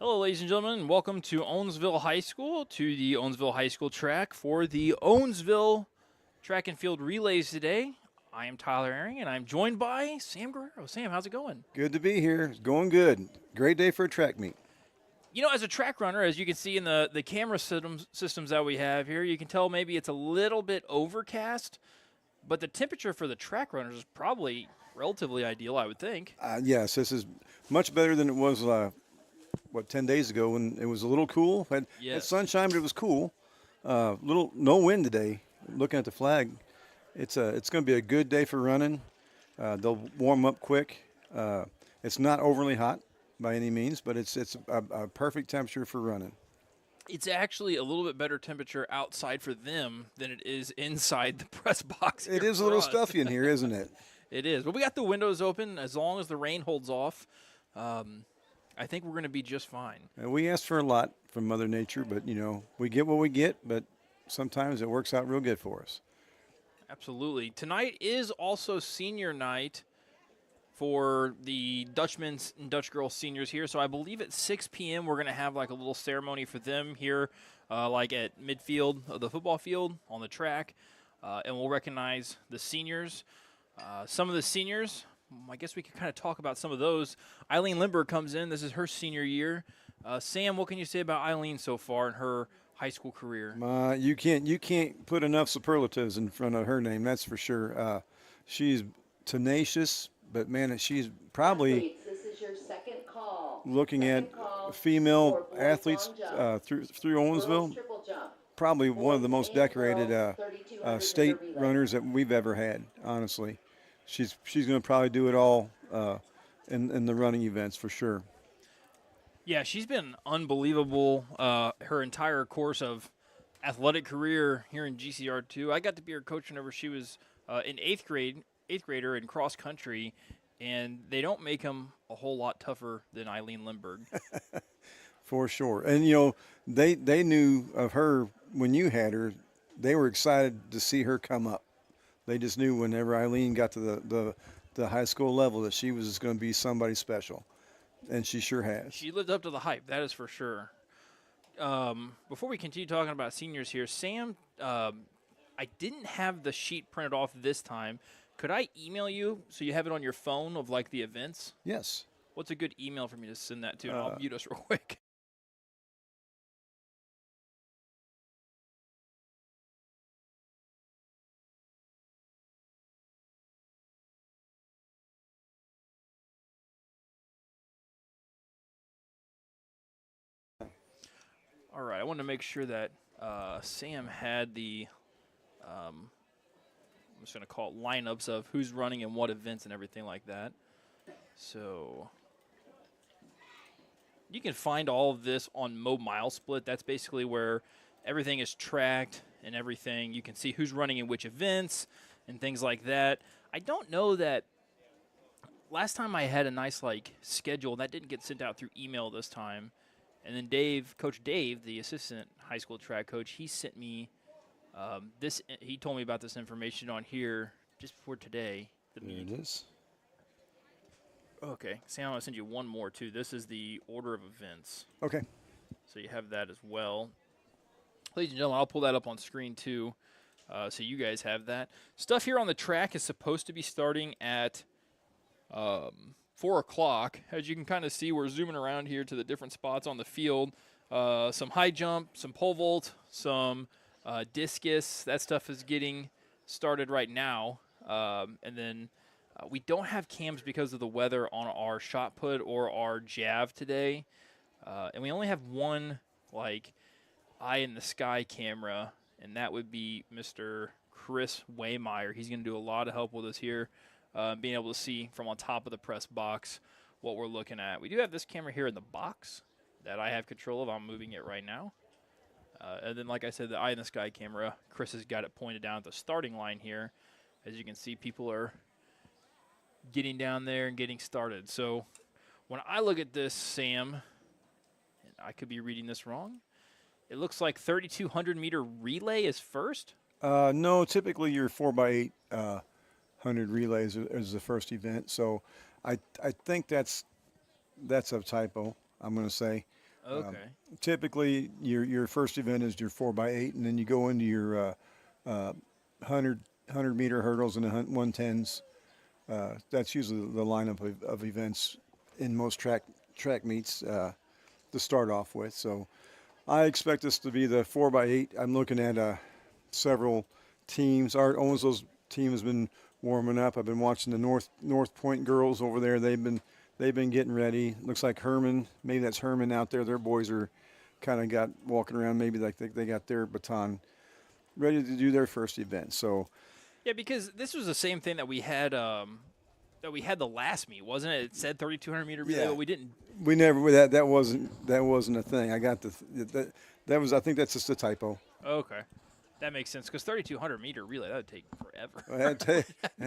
Hello, ladies and gentlemen, and welcome to Owensville High School, to the Owensville High School track for the Owensville Track and Field Relays today. I am Tyler Herring, and I'm joined by Sam Guerrero. Sam, how's it going? Good to be here. It's going good. Great day for a track meet. You know, as a track runner, as you can see in the camera systems that we have here, you can tell maybe it's a little bit overcast, but the temperature for the track runners is probably relatively ideal, I would think. Yes, this is much better than it was, 10 days ago when it was a little cool. Had Yes. sunshine, but it was cool. No wind today. Looking at the flag, it's going to be a good day for running. They'll warm up quick. It's not overly hot by any means, but it's a perfect temperature for running. It's actually a little bit better temperature outside for them than it is inside the press box. It here is a for little us. stuffy in here, isn't it? It is. But we got the windows open. As long as the rain holds off, I think we're going to be just fine. And we asked for a lot from Mother Nature, but, we get what we get, but sometimes it works out real good for us. Absolutely. Tonight is also senior night for the Dutchmen and Dutch girls seniors here. So I believe at 6 p.m. we're going to have like a little ceremony for them here, like at midfield of the football field on the track. And we'll recognize the seniors. Some of the seniors, I guess we could kind of talk about some of those. Eileen Lindbergh comes in. This is her senior year. Sam, what can you say about Eileen so far in her high school career? You can't put enough superlatives in front of her name. That's for sure. She's tenacious, but man, she's probably This is your second call. looking at Second call female for boys athletes long jump. through Girls Owensville. triple jump. Probably one of the most Boys and decorated girls, 3,200 state meter relay. runners that we've ever had. Honestly, she's going to probably do it all in the running events for sure. Yeah, she's been unbelievable her entire course of athletic career here in GCR2. I got to be her coach whenever she was in eighth grader in cross country, and they don't make them a whole lot tougher than Eileen Lindbergh. For sure. And, they knew of her when you had her. They were excited to see her come up. They just knew whenever Eileen got to the high school level that she was going to be somebody special. And she sure has. She lived up to the hype, that is for sure. Before we continue talking about seniors here, Sam, I didn't have the sheet printed off this time. Could I email you so you have it on your phone of like the events? Yes. What's a good email for me to send that to? And I'll mute us real quick. All right, I wanted to make sure that Sam had the, I'm just going to call it lineups of who's running and what events and everything like that. So you can find all of this on Mo Mile Split. That's basically where everything is tracked and everything. You can see who's running in which events and things like that. I don't know that last time I had a nice like schedule that didn't get sent out through email this time. And then Coach Dave, the assistant high school track coach, he sent me this. He told me about this information on here just before today. There it is. Okay, Sam, I'm going to send you one more, too. This is the order of events. Okay. So you have that as well. Ladies and gentlemen, I'll pull that up on screen, too, so you guys have that. Stuff here on the track is supposed to be starting at 4 o'clock. As you can kind of see, we're zooming around here to the different spots on the field. Some high jump, some pole vault, some discus. That stuff is getting started right now. And then we don't have cams because of the weather on our shot put or our jav today. And we only have one, like, eye in the sky camera, and that would be Mr. Chris Waymeyer. He's going to do a lot of help with us here. Being able to see from on top of the press box what we're looking at. We do have this camera here in the box that I have control of. I'm moving it right now. And then, like I said, the eye in the sky camera, Chris has got it pointed down at the starting line here. As you can see, people are getting down there and getting started. So when I look at this, Sam, and I could be reading this wrong, it looks like 3,200 meter relay is first. No, typically your 4x8 100 relays is the first event. So I think that's a typo, I'm going to say. Okay. Typically, your first event is your 4x8, and then you go into your 100 meter hurdles and the 110s. That's usually the lineup of events in most track meets to start off with. So I expect this to be the 4x8. I'm looking at several teams. Our Owensville's team has been warming up. I've been watching the North Point girls over there. They've been getting ready. Looks like Hermann, maybe that's Hermann out there. Their boys are kind of got walking around. Maybe like they got their baton ready to do their first event. So Yeah, because this was the same thing that we had the last meet, wasn't it? It said 3,200 meter relay, Yeah. but we didn't. we never that wasn't a thing. I got that was I think that's just a typo. Okay, that makes sense because 3,200 meter relay that would take forever. That'd take,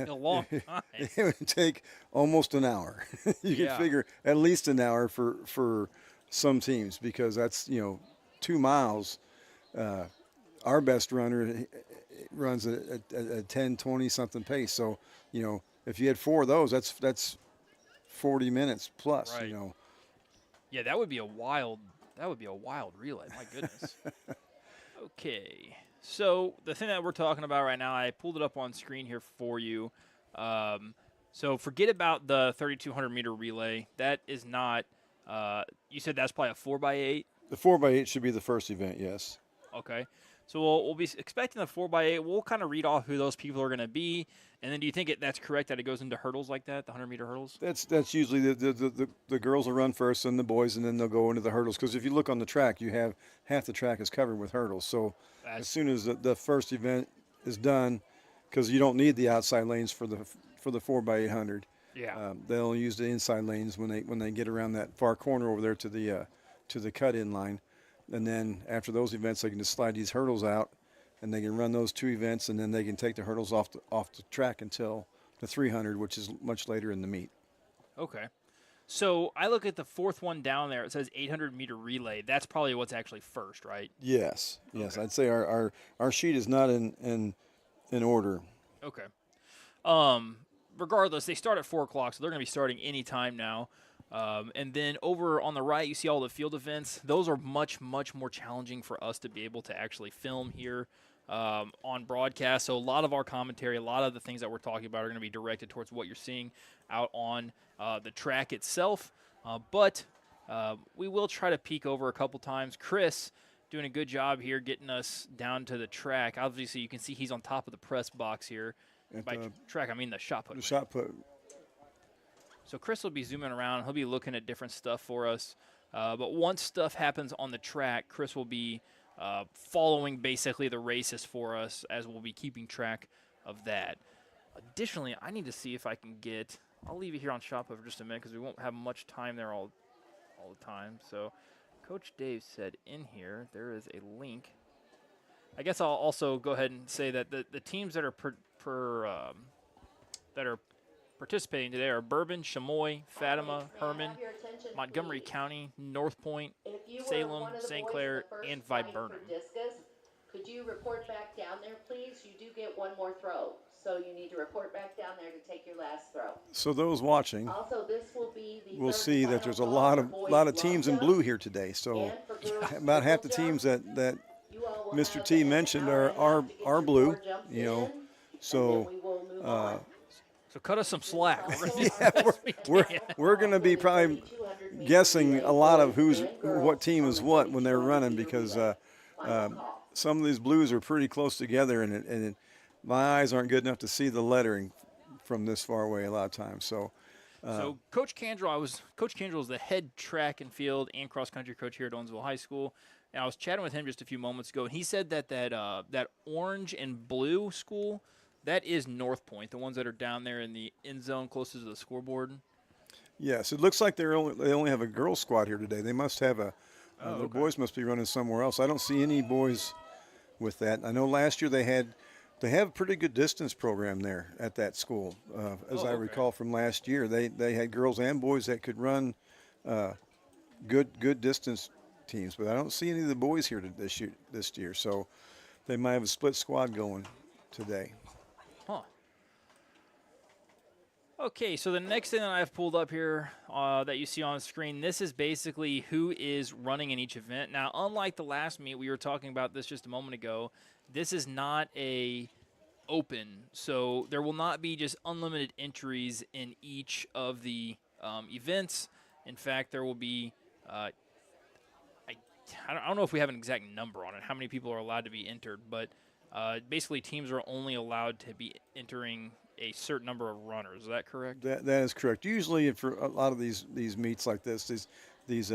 a long time. it would take almost an hour. You Yeah. could figure at least an hour for some teams because that's 2 miles. Our best runner runs a 10, 20 something pace. So if you had 4 of those, that's 40 minutes plus. Right. Yeah, that would be a wild relay. My goodness. Okay. So the thing that we're talking about right now, I pulled it up on screen here for you. So forget about the 3,200 meter relay. That is not. You said that's probably a 4x8. The 4x8 should be the first event. Yes. Okay. So we'll be expecting the 4x8. We'll kind of read off who those people are going to be, and then do you think that's correct that it goes into hurdles like that, the 100-meter hurdles? That's usually the girls will run first and the boys, and then they'll go into the hurdles. Because if you look on the track, you have half the track is covered with hurdles. So as soon as the first event is done, because you don't need the outside lanes for the 4x800. Yeah. They'll use the inside lanes when they get around that far corner over there to the cut-in line. And then after those events, they can just slide these hurdles out, and they can run those 2 events, and then they can take the hurdles off the track until the 300, which is much later in the meet. Okay. So I look at the fourth one down there. It says 800-meter relay. That's probably what's actually first, right? Yes. Okay. I'd say our sheet is not in order. Okay. Regardless, they start at 4 o'clock, so they're going to be starting any time now. And then over on the right, you see all the field events. Those are much, much more challenging for us to be able to actually film here on broadcast. So a lot of our commentary, a lot of the things that we're talking about are going to be directed towards what you're seeing out on the track itself. But we will try to peek over a couple times. Chris doing a good job here getting us down to the track. Obviously, you can see he's on top of the press box here. By track, I mean the shot put. The shot put. So Chris will be zooming around. He'll be looking at different stuff for us. But once stuff happens on the track, Chris will be following basically the races for us as we'll be keeping track of that. Additionally, I need to see if I can get – I'll leave you here on shot put for just a minute because we won't have much time there all the time. So Coach Dave said in here there is a link. I guess I'll also go ahead and say that the teams that are participating today are Bourbon, Chamois, Fatima, Hermann, Montgomery County, North Point, Salem, St. Clair, and Viburnam. Could you report back down there, please? You do get one more throw, so you need to report back down there to take your last throw. So those watching Also, this will be the will third see and that there's a final lot call of for lot of boys teams in long blue jump here today. So and for girls about half the triple teams jump. that You all will Mr. have T an mentioned hour and a half are to get are your blue. 4 jumps You know, in, so and then we will move on. So cut us some slack. we're going to be probably guessing a lot of what team is what when they're running because some of these blues are pretty close together, and my eyes aren't good enough to see the lettering from this far away a lot of times. So Coach Candrell is the head track and field and cross country coach here at Owensville High School, and I was chatting with him just a few moments ago, and he said that orange and blue school, that is North Point, the ones that are down there in the end zone closest to the scoreboard. yes, it looks like they only have a girls squad here today. They must have the okay. boys must be running somewhere else. I don't see any boys with that. I know last year they have a pretty good distance program there at that school. As I recall from last year, they had girls and boys that could run good distance teams. But I don't see any of the boys here this year. So they might have a split squad going today. Huh. Okay, so the next thing that I've pulled up here that you see on the screen, this is basically who is running in each event. Now, unlike the last meet, we were talking about this just a moment ago, this is not a open, so there will not be just unlimited entries in each of the events. In fact, there will be, I don't know if we have an exact number on it, how many people are allowed to be entered, but basically teams are only allowed to be entering a certain number of runners. Is that correct? That is correct. Usually, for a lot of these meets like this, these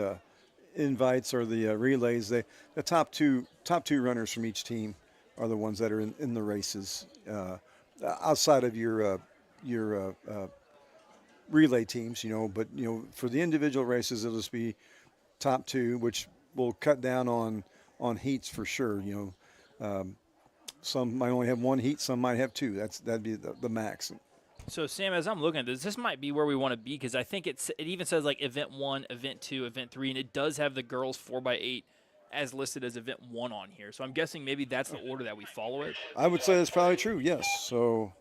invites or the relays, the top two runners from each team are the ones that are in the races. Outside of your relay teams, but for the individual races, it'll just be top two, which will cut down on heats for sure. Some might only have one heat, some might have two. That'd be the max. So, Sam, as I'm looking at this might be where we want to be because I think it even says like event 1, event 2, event 3, and it does have the girls 4x8 as listed as event 1 on here. So I'm guessing maybe that's the order that we follow it. I would say that's probably true, yes. So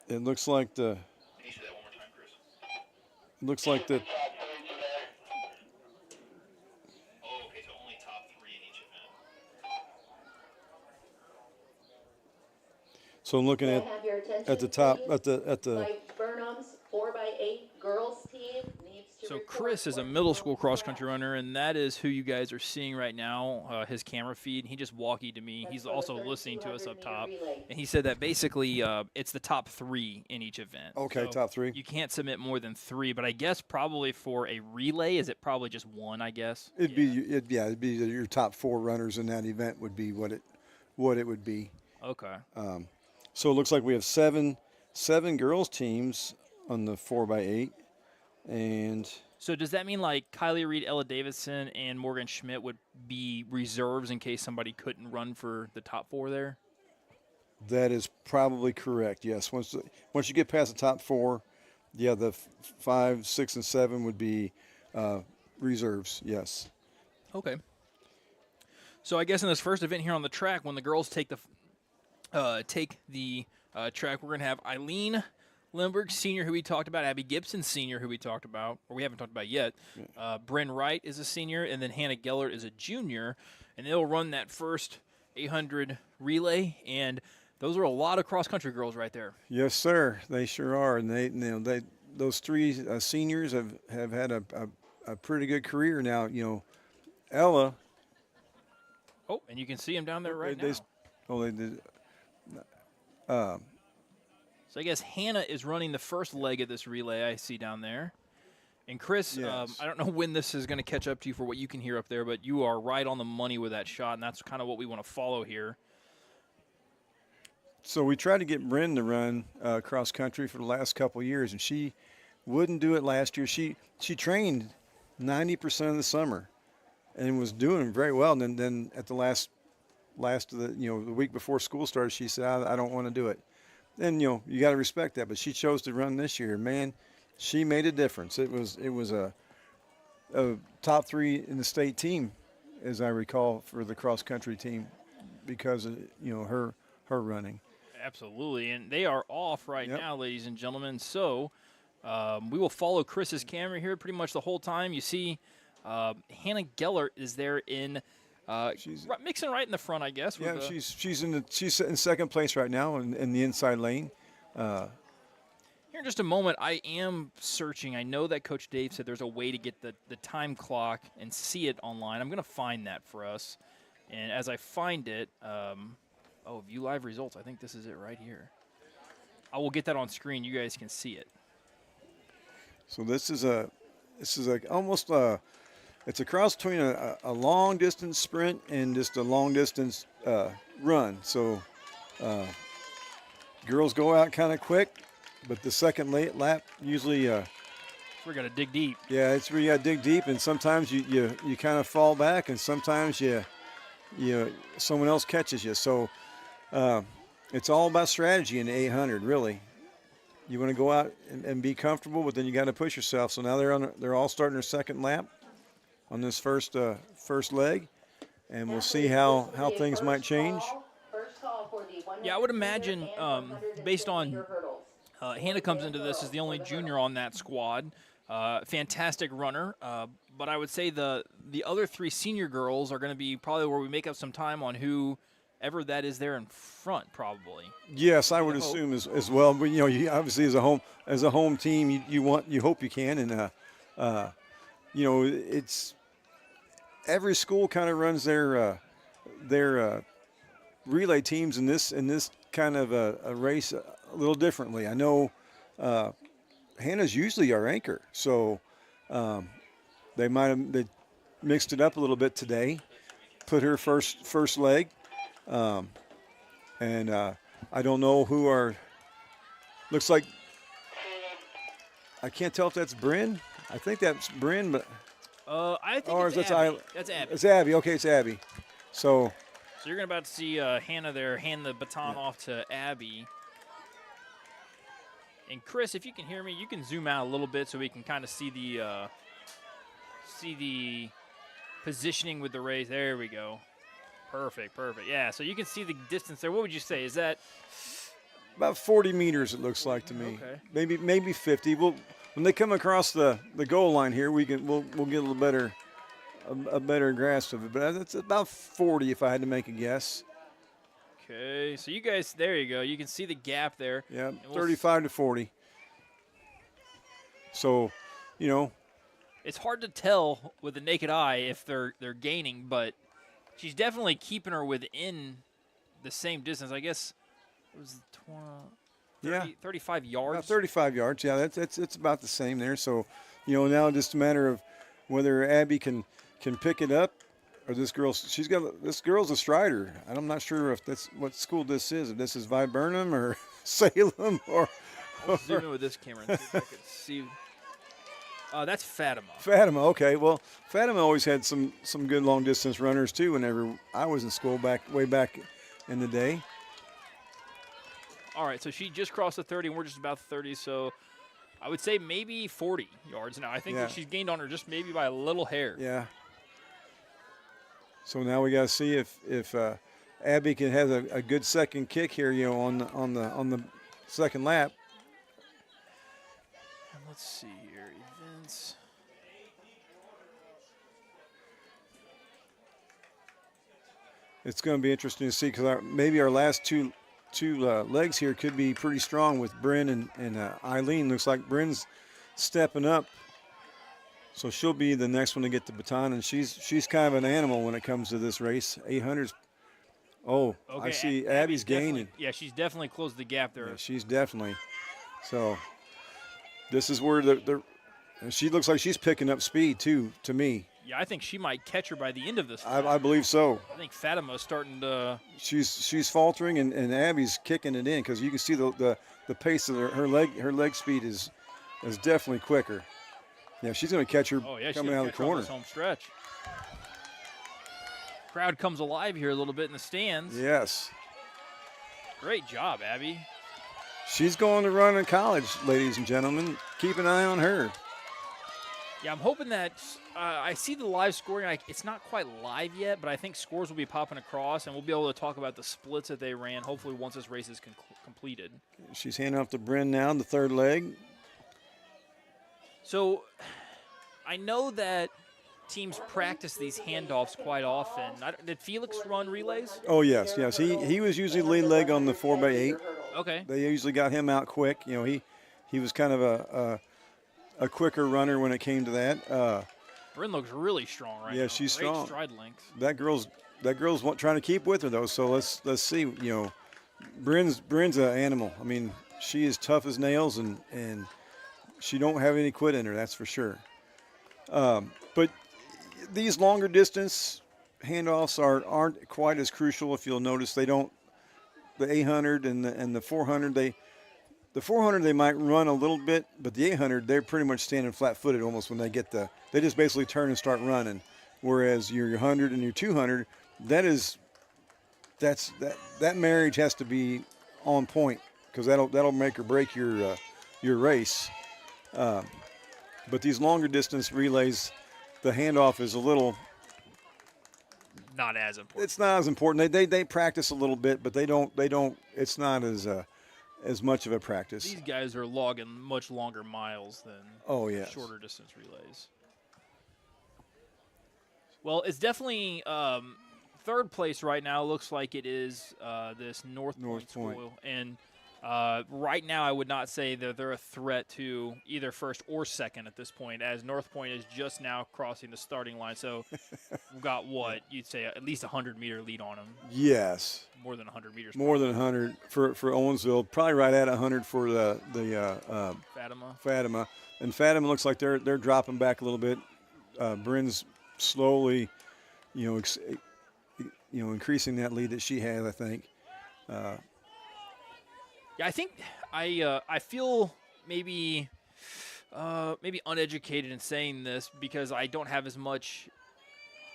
it looks like the. Can you say that one more time, Chris? It looks like the. Oh, okay, so only top 3 in each event. So I'm looking Can I at have your attention, the top please? at the. Viburnam's 4x8 girls team needs to So report Chris is a one middle girl school track. cross-country runner, and that is who you guys are seeing right now, his camera feed. He just walkied to me. That's He's for the also listening to us up 3,200 top. meter relay. And he said that basically it's the top 3 in each event. Okay, So top 3. You can't submit more than 3, but I guess probably for a relay, is it probably just 1, I guess? It'd be your top 4 runners in that event would be what it would be. Okay. So it looks like we have seven girls teams on the 4x8, and So does that mean like Kylie Reed, Ella Davidson, and Morgan Schmidt would be reserves in case somebody couldn't run for the top 4 there? that is probably correct. Yes, once you get past the top 4, yeah, the 5, 6, and 7 would be reserves. Yes. Okay. So I guess in this first event here on the track, when the girls take the track, we're going to have Eileen Lindbergh, senior, who we talked about, Abby Gibson, senior, who we talked about, or we haven't talked about yet. Bryn Wright is a senior, and then Hannah Gellert is a junior, and they'll run that first 800 relay, and those are a lot of cross-country girls right there. Yes, sir. They sure are, and they those 3 seniors have had a pretty good career now. Ella. Oh, and you can see them down there right they, now. They did. So I guess Hannah is running the first leg of this relay I see down there. And Chris, Yes. I don't know when this is going to catch up to you for what you can hear up there, but you are right on the money with that shot, and that's kind of what we want to follow here. So we tried to get Bryn to run cross country for the last couple of years, and she wouldn't do it last year. She trained 90% of the summer, and was doing very well. And then at the last of the the week before school started, she said, I don't want to do it. And you got to respect that. But she chose to run this year. Man, she made a difference. It was a top 3 in the state team, as I recall, for the cross country team, because of her running. Absolutely, and they are off right now, ladies and gentlemen. So we will follow Chris's camera here pretty much the whole time. You see Hannah Gellert is there in mixing right in the front, I guess. Yeah, she's in second place right now in the inside lane. Here in just a moment, I am searching. I know that Coach Dave said there's a way to get the time clock and see it online. I'm going to find that for us. And as I find it, view live results. I think this is it right here. I will get that on screen. You guys can see it. So this is almost it's a cross between a long distance sprint and just a long distance run. So girls go out kind of quick, but the second lap usually. We're gonna dig deep. Yeah, it's where you got to dig deep, and sometimes you kind of fall back, and sometimes someone else catches you. So it's all about strategy in the 800, really. You want to go out and be comfortable, but then you got to push yourself. So now they're all starting their second lap on this first leg, and we'll see how things might change. Yeah, I would imagine based on Hannah comes into this as the only junior on that squad. Fantastic runner, but I would say the other 3 senior girls are going to be probably where we make up some time on whoever that is there in front, probably. Yes, I would hope. assume as well. But you obviously as a home team, you hope you can, and it's every school kind of runs their relay teams in this kind of a race a little differently. I know Hannah's usually our anchor, so they mixed it up a little bit today, put her first leg, and I don't know who looks like. I can't tell if that's Bryn. I think that's Bryn, but I think it's Abby. That's Abby. It's Abby. Okay, it's Abby. So you're about to see Hannah there hand the baton off to Abby. And Chris, if you can hear me, you can zoom out a little bit so we can kind of see the positioning with the race. There we go. Perfect. Yeah, so you can see the distance there. What would you say? Is that about 40 meters? It looks like to me. Okay. Maybe 50. When they come across the goal line here, we'll get a little better a better grasp of it. But it's about 40 if I had to make a guess. Okay, so you guys, there you go. You can see the gap there. Yeah, 35 to 40. So, it's hard to tell with the naked eye if they're gaining, but she's definitely keeping her within the same distance. I guess it was 35 yards. About 35 yards. Yeah, it's about the same there. So, now just a matter of whether Abby can pick it up. Or this girl's a strider. I'm not sure if that's what school this is. If this is Viburnam or Salem or. I'll zoom in with this camera and see if I could see. That's Fatima. Fatima, okay. Well, Fatima always had some good long distance runners too. Whenever I was in school way back in the day. All right, so she just crossed the 30, and we're just about 30. So I would say maybe 40 yards now. I think that she's gained on her just maybe by a little hair. Yeah. So now we got to see if Abby can have a good second kick here, on the second lap. And let's see here, events. It's going to be interesting to see because maybe our last two legs here could be pretty strong with Bryn and Eileen. Looks like Bryn's stepping up. So she'll be the next one to get the baton, and she's kind of an animal when it comes to this race. 800s. Oh, okay, I see Abby's gaining. Yeah, she's definitely closed the gap there. Yeah, she's definitely. So this is where she looks like she's picking up speed too. To me. Yeah, I think she might catch her by the end of this. I believe so. I think Fatima's starting to. She's faltering, and Abby's kicking it in because you can see the pace of her leg speed is definitely quicker. Yeah, she's going to catch her coming out of the corner. This home stretch. Crowd comes alive here a little bit in the stands. Yes. Great job, Abby. She's going to run in college, ladies and gentlemen. Keep an eye on her. Yeah, I'm hoping that I see the live scoring. It's not quite live yet, but I think scores will be popping across, and we'll be able to talk about the splits that they ran, hopefully once this race is completed. She's handing off to Bryn now, the third leg. So I know that teams practice these handoffs quite often. Did Felix run relays? Oh, yes. He was usually lead leg on the 4x8. Okay. They usually got him out quick. He was kind of a quicker runner when it came to that. Bryn looks really strong right now. Yeah, she's Great strong. Stride length. That girl's trying to keep with her though. So let's see. Bryn's an animal. I mean, she is tough as nails and she don't have any quit in her. That's for sure. But these longer distance handoffs aren't quite as crucial. If you'll notice, they don't. The 800 and the 400 The 400 they might run a little bit, but the 800 they're pretty much standing flat-footed almost when they get they just basically turn and start running. Whereas your 100 and your 200, that marriage has to be on point because that'll make or break your race. But these longer distance relays, the handoff is a little not as important. It's not as important. They practice a little bit, but they don't. It's not as much of a practice. These guys are logging much longer miles than Oh, yes. shorter distance relays. Well, it's definitely third place right now. Looks like it is this North Point school. And right now I would not say that they're a threat to either first or second at this point, as North Point is just now crossing the starting line. So we've got what you'd say at least a 100-meter lead on them. Yes. More than 100 meters. More than 100 for Owensville. Probably right at 100 for the Fatima. Fatima. And Fatima looks like they're dropping back a little bit. Bryn's slowly, increasing that lead that she has, I think. Yeah, I think I feel maybe uneducated in saying this because I don't have as much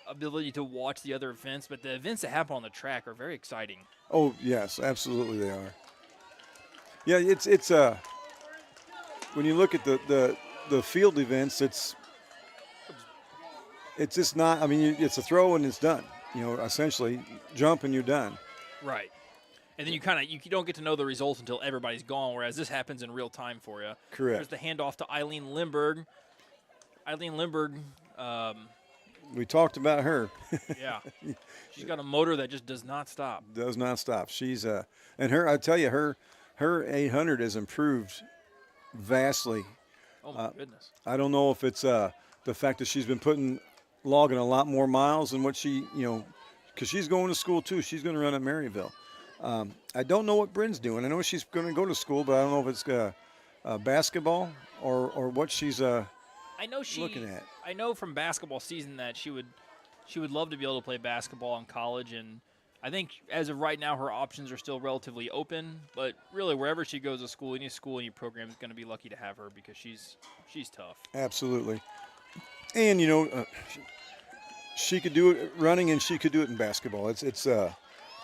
ability to watch the other events, but the events that happen on the track are very exciting. Oh yes, absolutely they are. Yeah, it's when you look at the field events, it's just not. I mean, it's a throw and it's done. Essentially jump and you're done. Right. And then you don't get to know the results until everybody's gone, whereas this happens in real time for you. Correct. There's the handoff to Eileen Lindberg. We talked about her. Yeah. She's got a motor that just does not stop. Does not stop. She's and I tell you, her 800 has improved vastly. Oh my goodness. I don't know if it's the fact that she's been logging a lot more miles than what she, because she's going to school too. She's going to run at Maryville. I don't know what Bryn's doing. I know she's going to go to school, but I don't know if it's basketball or what she's looking at. I know from basketball season that she would love to be able to play basketball in college, and I think as of right now her options are still relatively open. But really, wherever she goes to school, any program is going to be lucky to have her because she's tough. Absolutely, and she could do it running, and she could do it in basketball.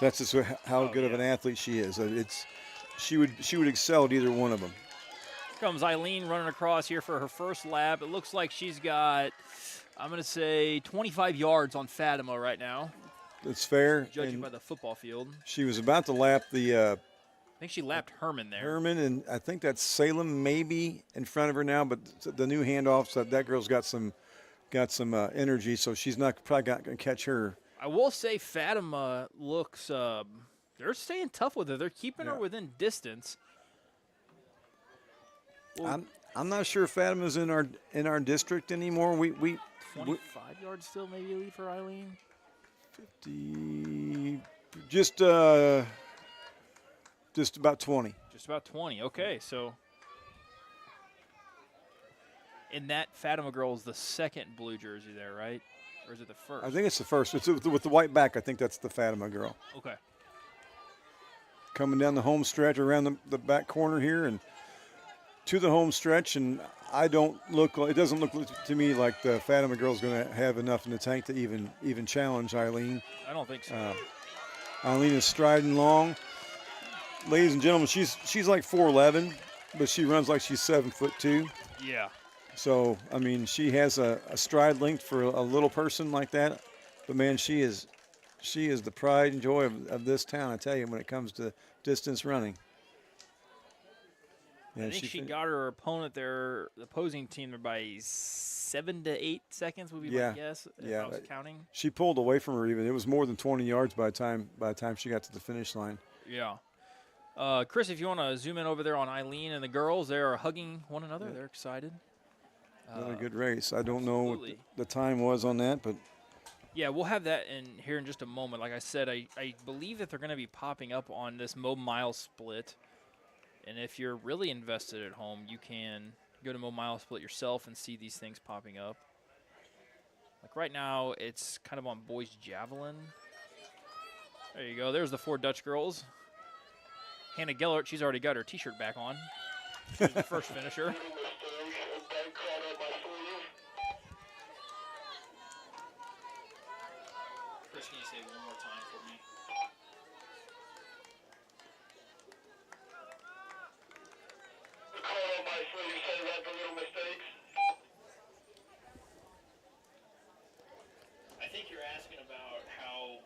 That's just how good of an athlete she is. She would excel at either one of them. Here comes Eileen running across here for her first lap. It looks like she's got, I'm going to say, 25 yards on Fatima right now. That's fair. Judging by the football field. She was about to lap I think she lapped Hermann there. Hermann, and I think that's Salem maybe in front of her now, but the new handoffs, that girl's got some energy, so she's probably not going to catch her. I will say Fatima looks they're staying tough with her. They're keeping her within distance. Well, I'm not sure if Fatima's in our district anymore. We 25 yards still maybe a lead for Eileen. 50 just about 20. Just about 20. Okay, so and that Fatima girl is the second blue jersey there, right? Or is it the first? I think it's the first. It's with the white back. I think that's the Fatima girl. Okay. Coming down the home stretch around the back corner here and to the home stretch, and it doesn't look to me like the Fatima girl's going to have enough in the tank to even challenge Eileen. I don't think so. Eileen is striding long. Ladies and gentlemen, she's like 4'11", but she runs like she's 7'2". Yeah. So, I mean, she has a stride length for a little person like that. But, man, she is the pride and joy of this town, I tell you, when it comes to distance running. I think she got her opponent there, the opposing team, there by 7 to 8 seconds would be my guess if I was counting. She pulled away from her even. It was more than 20 yards by the time she got to the finish line. Yeah. Chris, if you want to zoom in over there on Eileen and the girls, they are hugging one another. They're excited. Another good race. I don't know what the time was on that, but yeah, we'll have that here in just a moment. Like I said, I believe that they're going to be popping up on this Mo-Mile split. And if you're really invested at home, you can go to Mo-Mile split yourself and see these things popping up. Like right now, it's kind of on boys javelin. There you go. There's the 4 Dutch girls. Hannah Gellert, she's already got her T-shirt back on. She's the first finisher. Chris, can you say it one more time for me? I think you're asking about how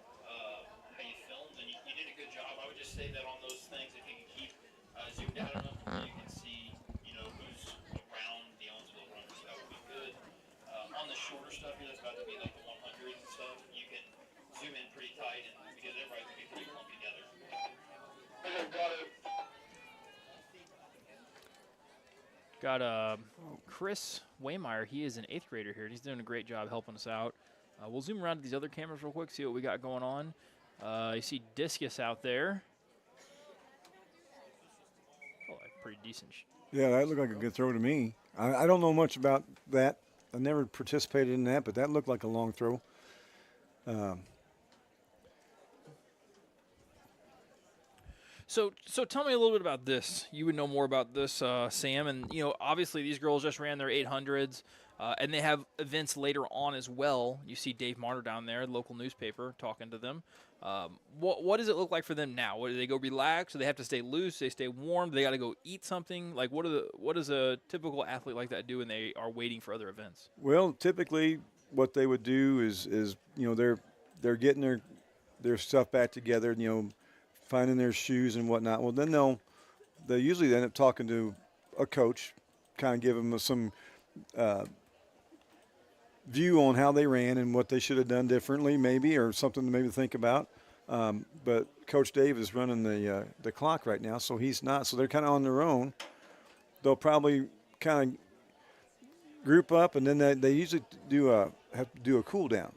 you filmed, and you did a good job. I would just say that on those things, if you can keep zoomed out enough where you can see, who's around the Owensville run, so that would be good. On the shorter stuff here, that's about to be like the 100s and stuff, you can zoom in pretty tight, and because everybody's going to be pretty clumped together. Got Chris Waymeyer. He is an 8th grader here, and he's doing a great job helping us out. We'll zoom around to these other cameras real quick, see what we got going on. You see Discus out there. Oh, a pretty decent. Yeah, that looked like a good throw to me. I don't know much about that. I never participated in that, but that looked like a long throw. So tell me a little bit about this. You would know more about this, Sam. And, obviously these girls just ran their 800s, and they have events later on as well. You see Dave Marner down there, the local newspaper, talking to them. What does it look like for them now? Do they go relax? Do they have to stay loose? Do they stay warm? Do they got to go eat something? Like, what does a typical athlete like that do when they are waiting for other events? Well, typically what they would do is they're getting their stuff back together, finding their shoes and whatnot. Well, then they usually end up talking to a coach, kind of give them some view on how they ran and what they should have done differently, maybe, or something to maybe think about. But Coach Dave is running the clock right now, so he's not. So they're kind of on their own. They'll probably kind of group up, and then they usually have to do a cool down.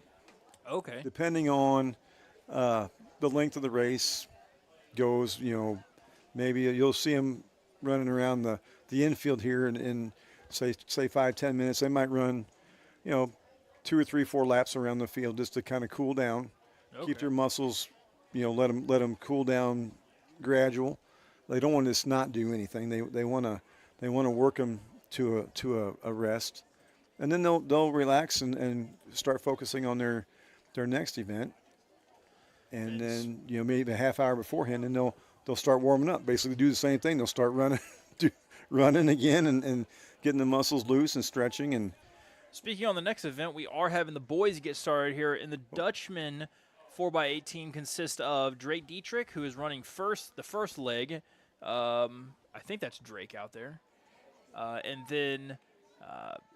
Okay. Depending on the length of the race goes, maybe you'll see them running around the infield here in say 5-10 minutes. They might run, 2 or 3, 4 laps around the field just to kind of cool down, keep their muscles, let them cool down gradual. They don't want to just not do anything. They want to work them to a rest, and then they'll relax and start focusing on their next event. And then, maybe a half hour beforehand, and they'll start warming up. Basically do the same thing. They'll start running again and getting the muscles loose and stretching. And speaking on the next event, we are having the boys get started here. In the Dutchman 4x18 consists of Drake Dietrich, who is running the first leg. I think that's Drake out there. And then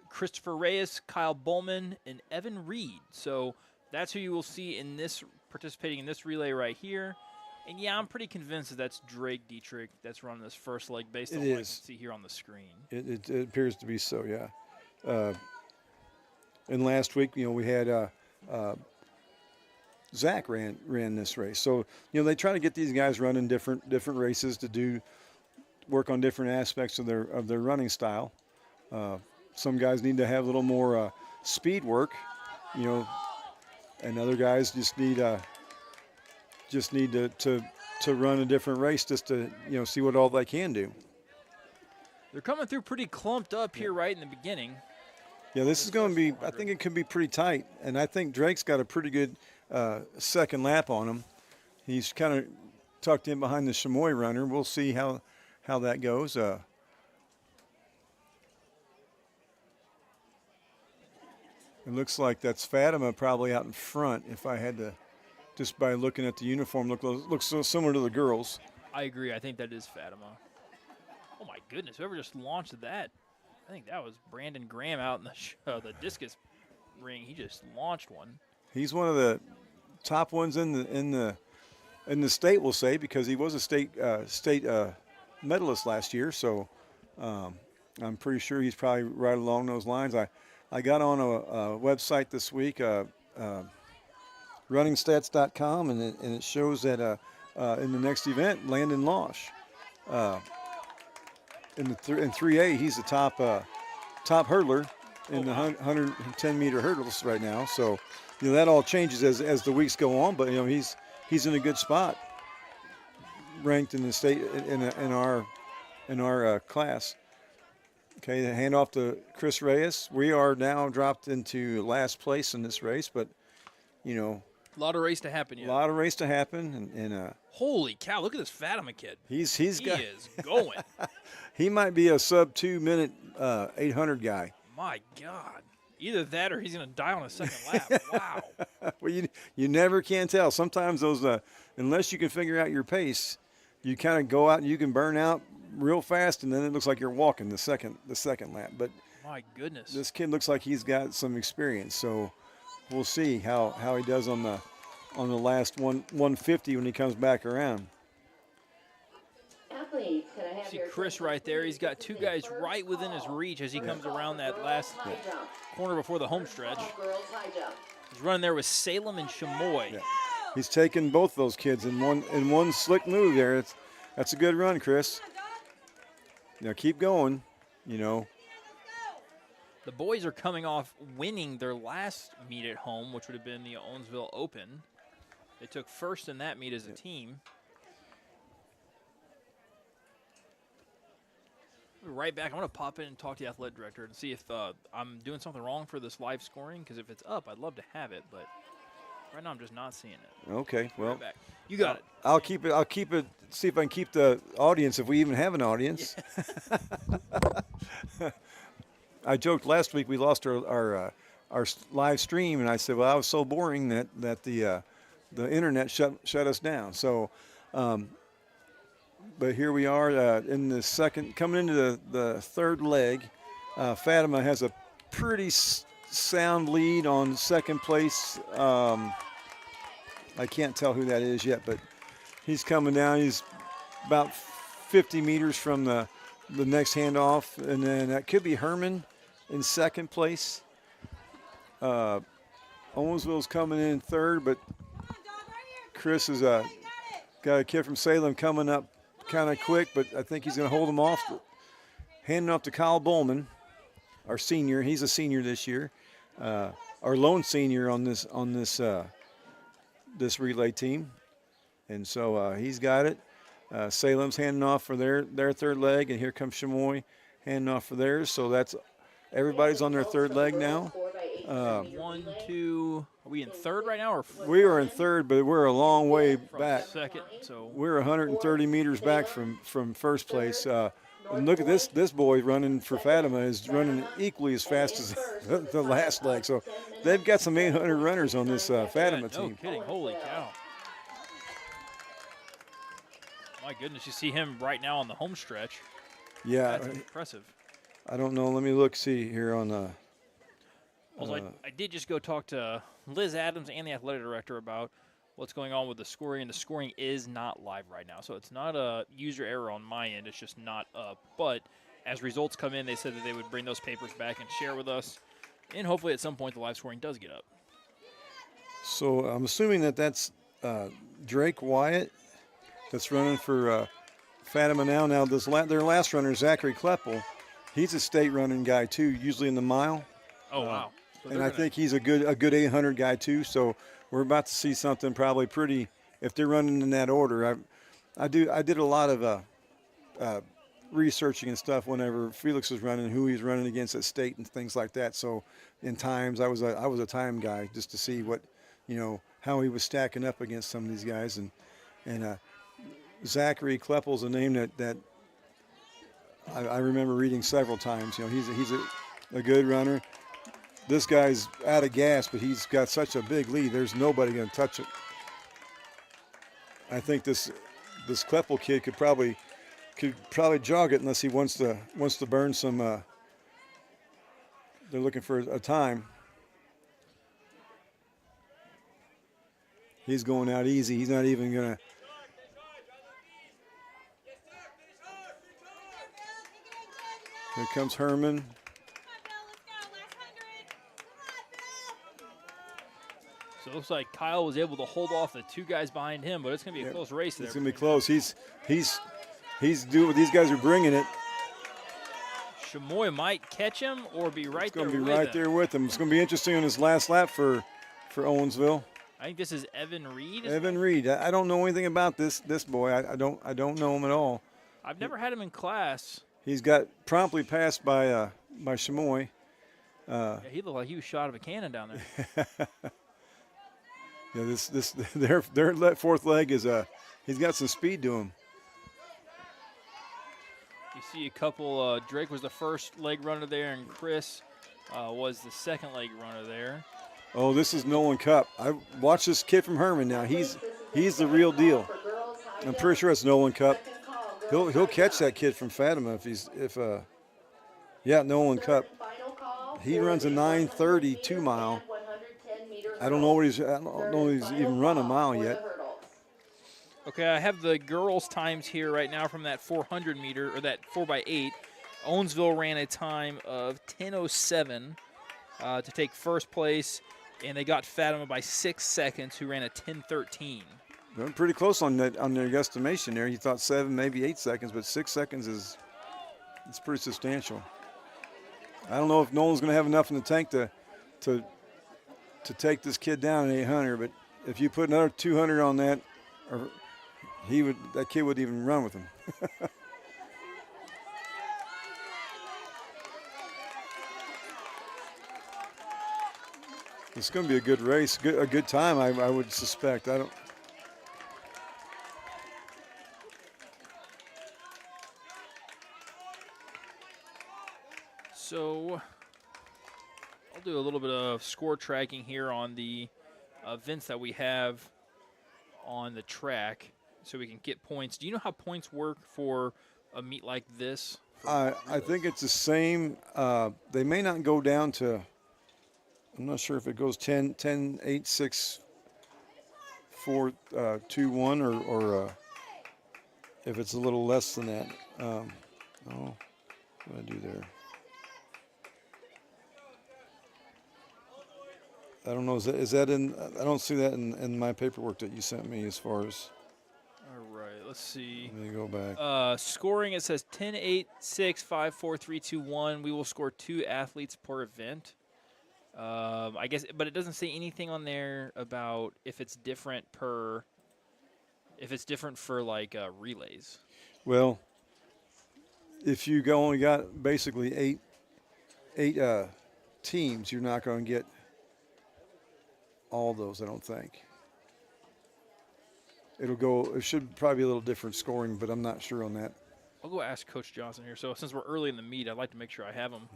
Christopher Reyes, Kyle Bowman, and Evan Reed. So that's who you will see participating in this relay right here. And yeah, I'm pretty convinced that's Drake Dietrich that's running this first leg based on what I can see here on the screen. It appears to be so, yeah. And last week, we had Zach ran this race. So, they try to get these guys running different races to work on different aspects of their running style. Some guys need to have a little more speed work, and other guys just need to run a different race just to see what all they can do. They're coming through pretty clumped up here right in the beginning. Yeah, this is going to be. I think it could be pretty tight, and I think Drake's got a pretty good second lap on him. He's kind of tucked in behind the Chamois runner. We'll see how that goes. It looks like that's Fatima probably out in front. If I had to, just by looking at the uniform, looks so similar to the girls. I agree. I think that is Fatima. Oh my goodness! Whoever just launched that, I think that was Brandon Graham out in the discus ring. He just launched one. He's one of the top ones in the state, we'll say, because he was a state medalist last year. So I'm pretty sure he's probably right along those lines. I got on a website this week, runningstats.com, and it shows that in the next event, Landon Losh, in 3A, he's the top hurdler in the 110-meter hurdles right now. So, that all changes as the weeks go on. But he's in a good spot, ranked in the state in our class. Okay, the handoff to Chris Reyes. We are now dropped into last place in this race, but a lot of race to happen yet. A lot of race to happen, and holy cow! Look at this Fatima kid. He is going. He might be a sub 2 minute 800 guy. My God! Either that or he's going to die on a second lap. Wow. Well, you never can tell. Sometimes those, unless you can figure out your pace, you kind of go out and you can burn out real fast, and then it looks like you're walking the second lap. But My goodness. this kid looks like he's got some experience, so we'll see how he does on the last 150 when he comes back around. Athletes, can I have See your Chris attention, right there. please? He's got two This is guys first right within his call. reach as he comes First around call, that girls last high jump. corner before the home stretch. First call, girls high jump. He's running there with Salem and Chamois. Yeah. He's taking both those kids in one slick move there. That's a good run, Chris. Now keep going, you know. The boys are coming off winning their last meet at home, which would have been the Owensville Open. They took first in that meet as a team. We'll be right back. I'm going to pop in and talk to the athletic director and see if I'm doing something wrong for this live scoring, because if it's up, I'd love to have it, but right now I'm just not seeing it. Okay, well, Right back. You got it. I'll keep it. See if I can keep the audience, if we even have an audience. I joked last week we lost our live stream, and I said, well, I was so boring that the internet shut us down. So, but here we are in the second, coming into the third leg. Fatima has a pretty sound lead on second place. I can't tell who that is yet, but he's coming down. He's about 50 meters from the next handoff, and then that could be Hermann in second place. Owensville's coming in third, but Chris has got a kid from Salem coming up kind of quick, but I think he's going to hold him off. Handing off to Kyle Bowman, our senior. He's a senior this year, our lone senior on this relay team, and so he's got it. Salem's handing off for their third leg, and here comes Chamois handing off for theirs. So that's everybody's on their third leg now. 1, 2. Are we in third right now, or We are in third, but we're a long way from back. second? So We're 130 meters back from first place. And look at this boy running for Fatima is running equally as fast as the last leg. So they've got some 800 runners on this Fatima no team. kidding. Holy cow. My goodness, you see him right now on the home stretch. Yeah, That's impressive. I don't know. Let me see here on Also, I did just go talk to Liz Adams and the athletic director about what's going on with the scoring, and the scoring is not live right now. So it's not a user error on my end. It's just not up. But as results come in, they said that they would bring those papers back and share with us, and hopefully at some point the live scoring does get up. So I'm assuming that's Drake Wyatt that's running for Fatima now. Now their last runner, Zachary Kleppel, he's a state running guy too, usually in the mile. Oh, wow. So And I think he's a good 800 guy too. So we're about to see something probably pretty. If they're running in that order, I did a lot of researching and stuff whenever Felix was running, who he's running against at state and things like that. So in times, I was a time guy just to see what, how he was stacking up against some of these guys. And Zachary Kleppel's a name that I remember reading several times. He's a good runner. This guy's out of gas, but he's got such a big lead. There's nobody going to touch it. I think this Kleppel kid could probably jog it unless he wants to burn some. They're looking for a time. He's going out easy. He's not even going to. Here comes Hermann. So it looks like Kyle was able to hold off the two guys behind him, but it's going to be a close race there. It's going to be close. He's doing what these guys are bringing it. Chamois might catch him or be right there It's going to be with right him. there with him. It's going to be interesting on his last lap for Owensville. I think this is Evan Reed. Evan Reed. I don't know anything about this boy. I don't know him at all. I've never had him in class. He's got promptly passed by Chamois. Yeah, he looked like he was shot out of a cannon down there. Yeah, their fourth leg is he's got some speed to him. You see a couple. Drake was the first leg runner there, and Chris was the second leg runner there. Oh, this is Nolan Cupp. I watched this kid from Hermann now. He's the real deal. I'm pretty sure it's Nolan Cupp. Second call, He'll catch that kid from Fatima yeah, Nolan Cup. He runs a 9:30 2-mile. I don't know I don't know if he's even run a mile yet. Okay, I have the girls' times here right now from that 400 meter, or that 4x8. Owensville ran a time of 10:07 to take first place, and they got Fatima by 6 seconds, who ran a 10:13. They're pretty close on their estimation there. You thought 7, maybe 8 seconds, but 6 seconds it's pretty substantial. I don't know if Nolan's going to have enough in the tank to take this kid down at 800, but if you put another 200 on that, or that kid wouldn't even run with him. It's going to be a good race, a good time, I would suspect. I don't. So I'll do a little bit of score tracking here on the events that we have on the track so we can get points. Do you know how points work for a meet like this? I think it's the same. They may not go down to, I'm not sure if it goes 10, 8, 6, 4, 2, 1, or if it's a little less than that. What did I do there? I don't know. Is that in? I don't see that in my paperwork that you sent me as far as. All right, let's see. Let me go back. Scoring, it says 10, 8, 6, 5, 4, 3, 2, 1. We will score 2 athletes per event. I guess, but it doesn't say anything on there about if it's different for like relays. Well, if you only got basically eight teams, you're not going to get all those, I don't think. It should probably be a little different scoring, but I'm not sure on that. I'll go ask Coach Johnson here. So since we're early in the meet, I'd like to make sure I have him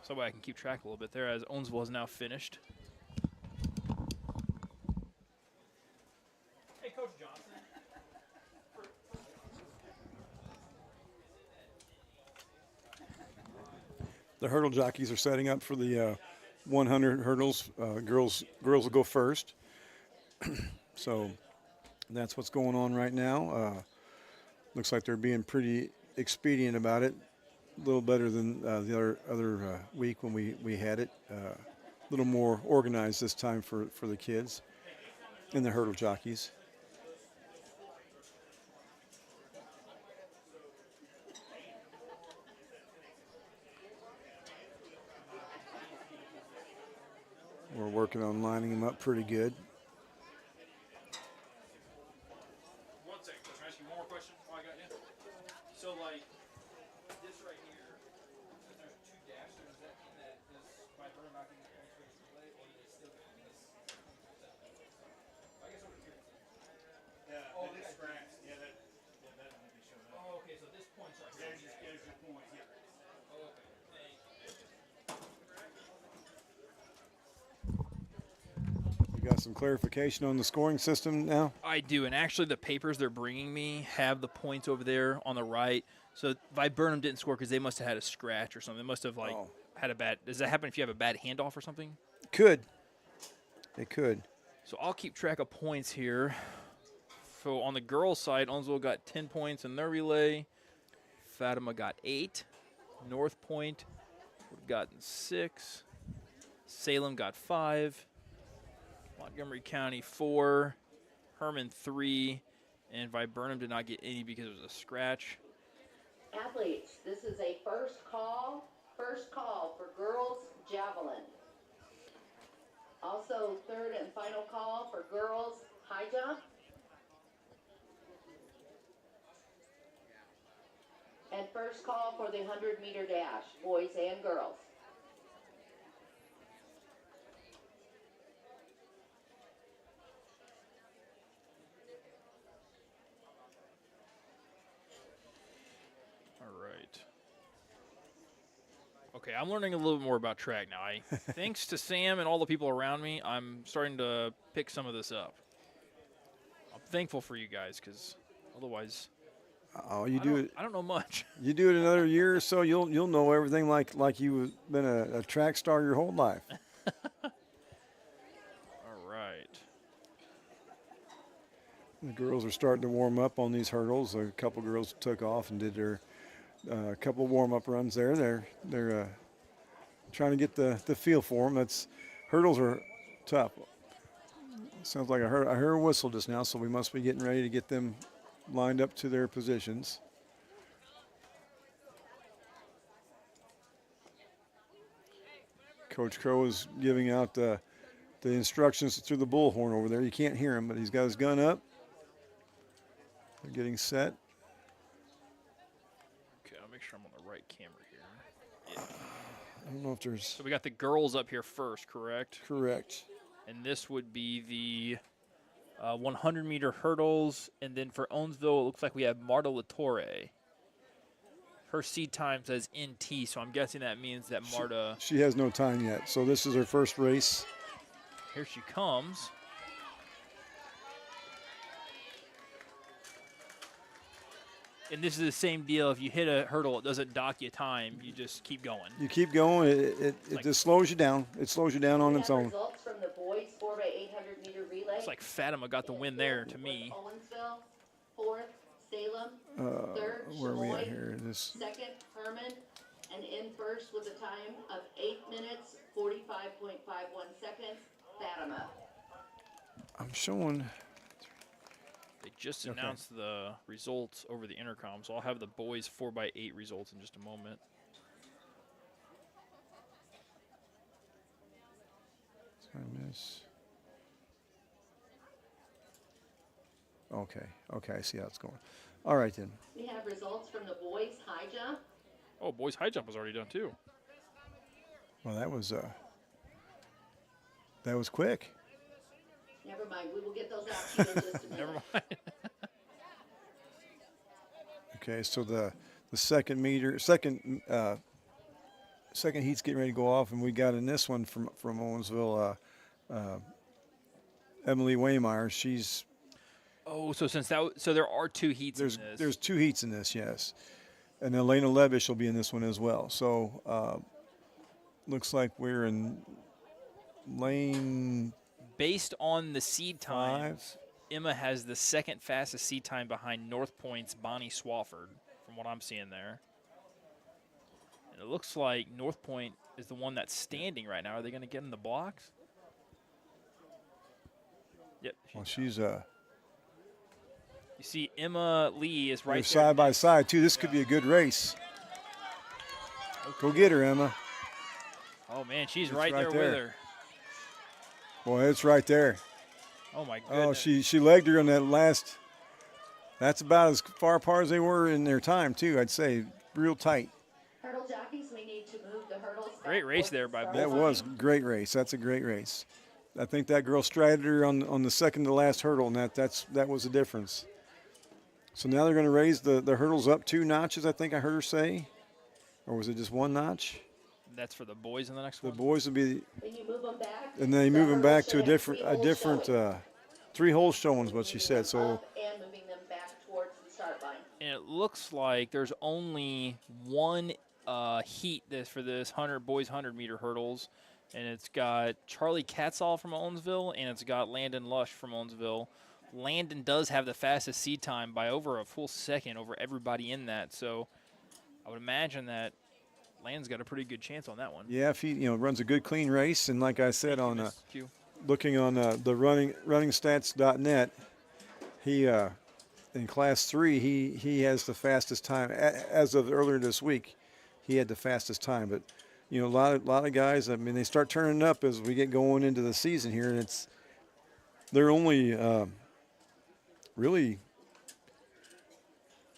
so that I can keep track a little bit there, as Owensville has now finished. Hey, Coach Johnson. The hurdle jockeys are setting up for the 100 hurdles. Girls will go first. So that's what's going on right now. Looks like they're being pretty expedient about it. A little better than the other week when we had it. A little more organized this time for the kids and the hurdle jockeys. We're working on lining them up pretty good. One second, Coach. Can I ask you one more question while I got you? So, like, this right here, if there's 2 dashes, does that mean that this Viburnam not getting points for this relay, or is it still getting this? I guess over here. Yeah, oh, this scratch. Yeah, that would be showing up. Oh, okay, so this point's right here. There's your points. Yeah. Oh, okay. Thank you. You got some clarification on the scoring system now? I do, and actually the papers they're bringing me have the points over there on the right. So Viburnam didn't score because they must have had a scratch or something. They must have, like, had a bad – does that happen if you have a bad handoff or something? Could. It could. So I'll keep track of points here. So on the girls' side, Owensville got 10 points in their relay. Fatima got 8. North Point would have gotten 6. Salem got 5. Montgomery County 4. Hermann 3. And Viburnam did not get any because it was a scratch. Athletes, this is a first call for girls javelin. Also, third and final call for girls high jump. And first call for the 100-meter dash, boys and girls. All right. Okay, I'm learning a little bit more about track now. Thanks to Sam and all the people around me, I'm starting to pick some of this up. I'm thankful for you guys because otherwise Oh, you do it. I don't know much. You do it another year or so, you'll know everything like you've been a track star your whole life. All right. The girls are starting to warm up on these hurdles. A couple girls took off and did their couple warm-up runs there. They're trying to get the feel for them. Hurdles are tough. Sounds like I heard a whistle just now, so we must be getting ready to get them lined up to their positions. Coach Crow is giving out the instructions through the bullhorn over there. You can't hear him, but he's got his gun up. They're getting set. Okay, I'll make sure I'm on the right camera here. Yeah. I don't know if there's... So we got the girls up here first, correct? Correct. And this would be the 100-meter hurdles. And then for Owensville, it looks like we have Marta Latorre. Her seed time says NT, so I'm guessing that means that Marta... She has no time yet, so this is her first race. Here she comes. And this is the same deal. If you hit a hurdle, it doesn't dock you time. You just keep going. You keep going. It like, just slows you down. It slows you down on its own. Results from the boys 4x800 meter relay. It's like Fatima got the win there to me. Owensville, fourth, Salem, third, Where are we Chamois, at here? This second, Hermann, and in first with a time of 8 minutes, 45.51 seconds, Fatima. I'm showing. They just Okay. announced the results over the intercom, so I'll have the boys 4x8 results in just a moment. I miss. Okay. Okay. I see how it's going. All right then. We have results from the boys high jump. Oh, boys high jump was already done too. Well, that was quick. Never mind, we will get those out to you in just a minute. Never mind. Okay, so the second heat's getting ready to go off, and we got in this one from Owensville, Emily Waymeyer. She's Oh, so so there are 2 heats in this. there's 2 heats in this, yes, and Elena Levish will be in this one as well. So looks like we're in lane Based on the seed 5. times, Emma has the second fastest seed time behind North Point's Bonnie Swafford, from what I'm seeing there. And it looks like North Point is the one that's standing right now. Are they going to get in the blocks? Yep. Well, she's You see Emma Lee is right they're there. side by side too. This could be a good race. Go get her, Emma. Oh, man, she's It's right, right there there. with her. Boy, it's right there. Oh, my goodness. Oh, she legged her on that last. That's about as far apart as they were in their time too. I'd say real tight. Hurdle jockeys, we need to move the hurdles. Great back race towards there the by start both That of line. was a great race. That's a great race. I think that girl strided her on the second to last hurdle, and that was the difference. So now they're going to raise the hurdles up 2 notches. I think I heard her say, or was it just 1 notch? That's for the boys in the next The one? boys would be, When you move them back, and then they the move them hurdles back to a should have different 3 holes showing is what she said. So up and moving them back towards the start line. And it looks like there's only one heat for this boys 100-meter hurdles, and it's got Charlie Katzall from Owensville, and it's got Landon Lush from Owensville. Landon does have the fastest seed time by over a full second over everybody in that, so I would imagine that Landon's got a pretty good chance on that one. yeah, if he runs a good clean race, and like I said Thank you, on Miss Q. looking on the runningstats.net, he in class 3 he has the fastest time as of earlier this week. He had the fastest time, but a lot of guys. I mean, they start turning up as we get going into the season here, and they're only really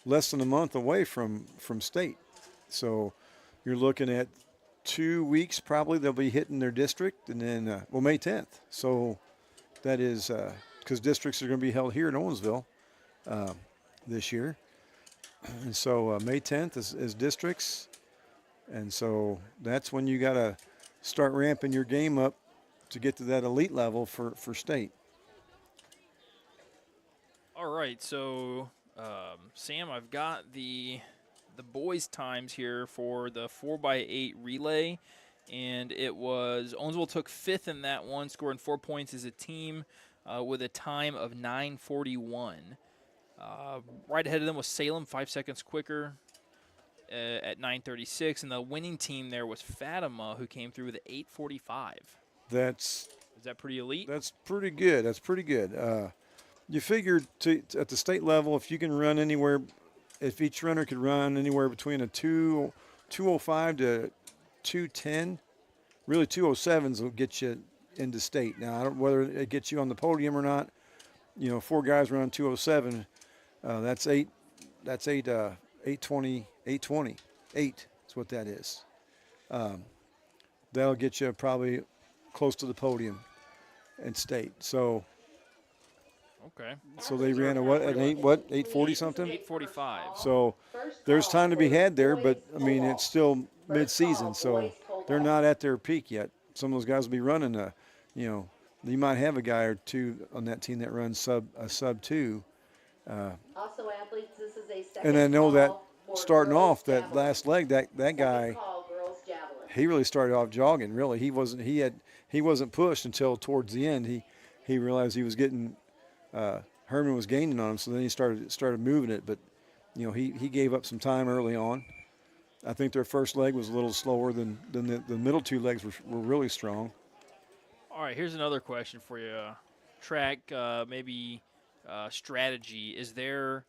less than a month away from state. So you're looking at 2 weeks probably they'll be hitting their district, and then May 10th. So that is because districts are going to be held here in Owensville this year, and so May 10th is districts, and so that's when you got to start ramping your game up to get to that elite level for state. All right, so Sam, I've got the boys' times here for the 4x8 relay, and it was Owensville took 5th in that one, scoring 4 points as a team with a time of 9:41. Right ahead of them was Salem, 5 seconds quicker at 9:36, and the winning team there was Fatima, who came through with 8:45. That's Is that pretty elite? That's pretty good. That's pretty good. You figured at the state level, if you can run anywhere, if each runner could run anywhere between a 205 to 210, really 207s will get you into state. Now, I don't whether it gets you on the podium or not. 4 guys run 207. That's 820. That's what that is. That'll get you probably close to the podium in state. So Okay. they ran an 840 something? 8:45. So there's time to be had there, but I mean it's still mid-season, so they're not at their peak yet. Some of those guys will be running you might have a guy or two on that team that runs a sub 2. Also, athletes, this is a second And I know that call for starting girls off that javelin. last leg, that guy, Second call, girls javelin. he really started off jogging. Really, he wasn't pushed until towards the end. He realized he was getting Hermann was gaining on him, so then he started moving it. But he gave up some time early on. I think their first leg was a little slower than the middle 2 legs were really strong. All right, here's another question for you. Track, maybe strategy. Is there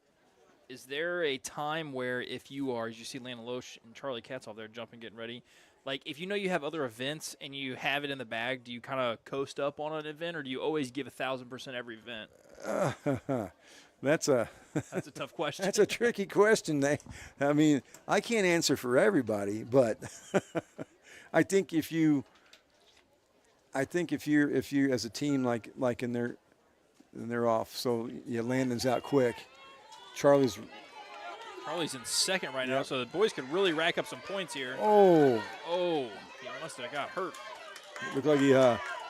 a time where if you are, as you see Landon Loesch and Charlie Katzoff there jumping, getting ready, like if you know you have other events and you have it in the bag, do you kind of coast up on an event, or do you always give 1,000% every event? That's a tough question. That's a tricky question. I mean, I can't answer for everybody, but I think if you as a team like in they're off, so Landon's out quick. Charlie's in second right now, so the boys could really rack up some points here. Oh, He must have got hurt. looked like he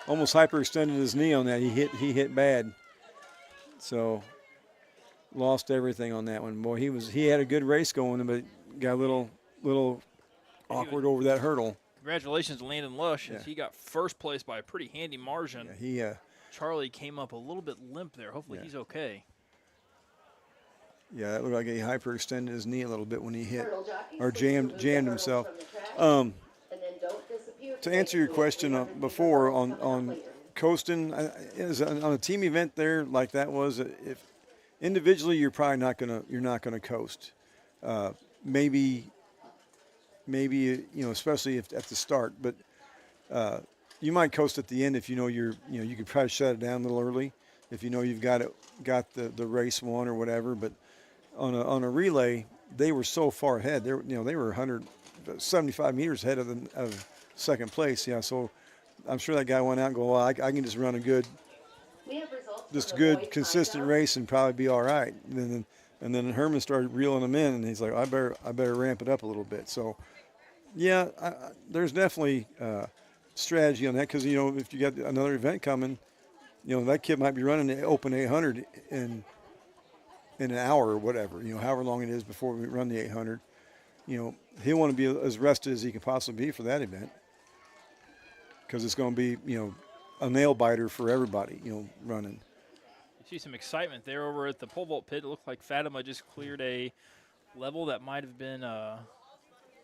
almost hyperextended his knee on that. He hit bad, so lost everything on that one. Boy, he had a good race going, but got a little awkward over that hurdle. Congratulations to Landon Lush, as Yeah. he got first place by a pretty handy margin. Yeah, Charlie came up a little bit limp there. Hopefully he's okay. that looked like he hyperextended his knee a little bit when he hit Hurdle jockeys, or please jammed remove the hurdles himself. from the track, Um, and then don't disappear To answer your question before on coasting, on a team event there like that was, if individually you're probably not gonna coast. Maybe especially if at the start, but you might coast at the end if you could probably shut it down a little early if you've got the race won or whatever. But on a relay, they were so far ahead. They were 175 meters ahead of second place. Yeah, so I'm sure that guy went out and go, well, I can just run a good, We have results from just the good, boys' consistent timeout. race and probably be all right. And then Hermann started reeling them in, and he's like, I better ramp it up a little bit. So, yeah, there's definitely strategy on that because if you got another event coming, that kid might be running the open 800 in an hour or whatever. However long it is before we run the 800. He'll want to be as rested as he can possibly be for that event because it's going to be a nail biter for everybody running. You see some excitement there over at the pole vault pit. It looked like Fatima just cleared a level that might have been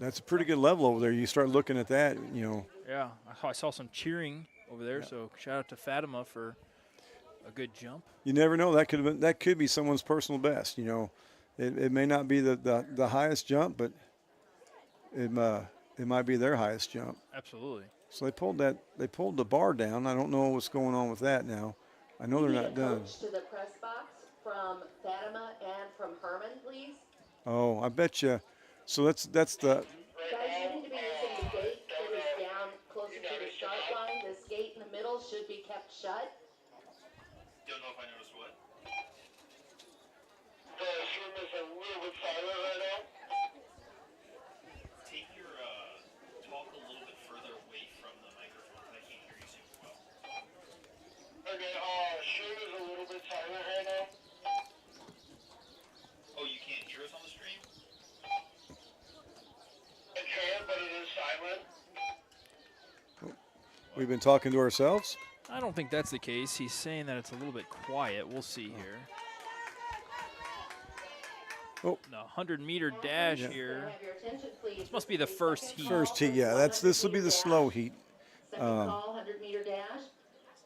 That's a pretty good level over there. You start looking at that, yeah, I saw some cheering over there, so shout out to Fatima for a good jump. You never know. That could be someone's personal best. It may not be the highest jump, but it might be their highest jump. Absolutely. So they pulled the bar down. I don't know what's going on with that now. I know they're We need not a done. coach to the press box from Fatima and from Hermann, please. Oh, I bet you. So that's the. Guys, you need to be using the gate that is down closer to the start line. This gate in the middle should be kept shut. Don't know if I noticed what. The stream is a little bit silent right now. Take your talk a little bit further away from the microphone. I can't hear you super well. Okay, stream is a little bit silent right now. We've been talking to ourselves. I don't think that's the case. He's saying that it's a little bit quiet. We'll see here. Oh. The 100-meter dash Yeah. here. Have your attention, please. This must be the first heat. First heat, yeah. This will be the slow heat. Second call, 100-meter dash.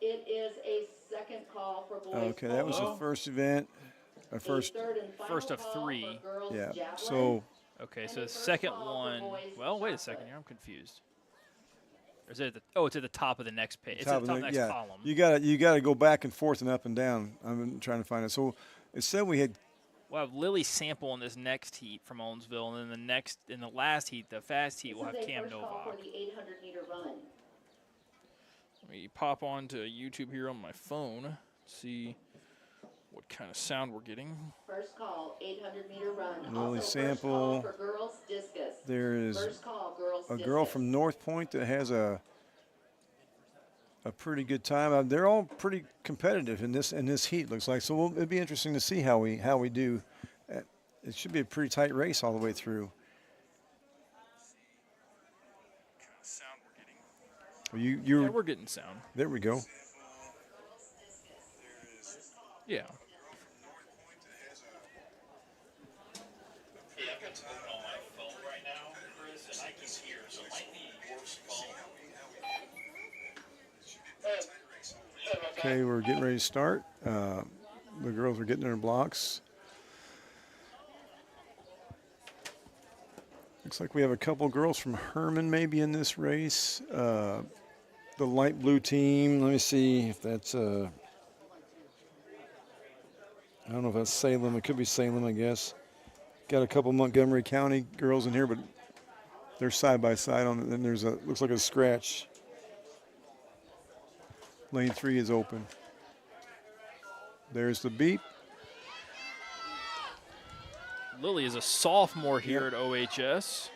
It is a second call for boys. Okay, that was the Oh. first event. A First. third and final First of call for 3. girls Yeah. javelin. So Okay, so And the the first second call for one. boys Well, wait a second here. I'm confused. Or is it at the, oh, it's at the top of the next page. It's at the top of the next yeah. column. You gotta go back and forth and up and down. I'm trying to find it. So it said we had We'll have Lily Sample in this next heat from Owensville, and then in the last heat, the fast heat, we'll have This is a Cam first call Novak. for the 800-meter run. Let me pop on to YouTube here on my phone, see what kind of sound we're getting. First call, 800-meter run. Lily Also, first Sample. call for girls discus. there is First call, girls a discus. girl from North Point that has a pretty good time. They're all pretty competitive in this heat. Looks like so. It'd be interesting to see how we do. It should be a pretty tight race all the way through. Well, Yeah, we're getting sound. there we go. Yeah. Yeah, I've got something on my phone right now, Chris, and I can hear, so it might be your phone. Okay, we're getting ready to start. The girls are getting their blocks. Looks like we have a couple girls from Hermann maybe in this race. The light blue team. Let me see if that's. I don't know if that's Salem. It could be Salem, I guess. Got a couple Montgomery County girls in here, but they're side by side on it. Then there's looks like a scratch. Lane 3 is open. There's the beep. Lily is a sophomore here at OHS.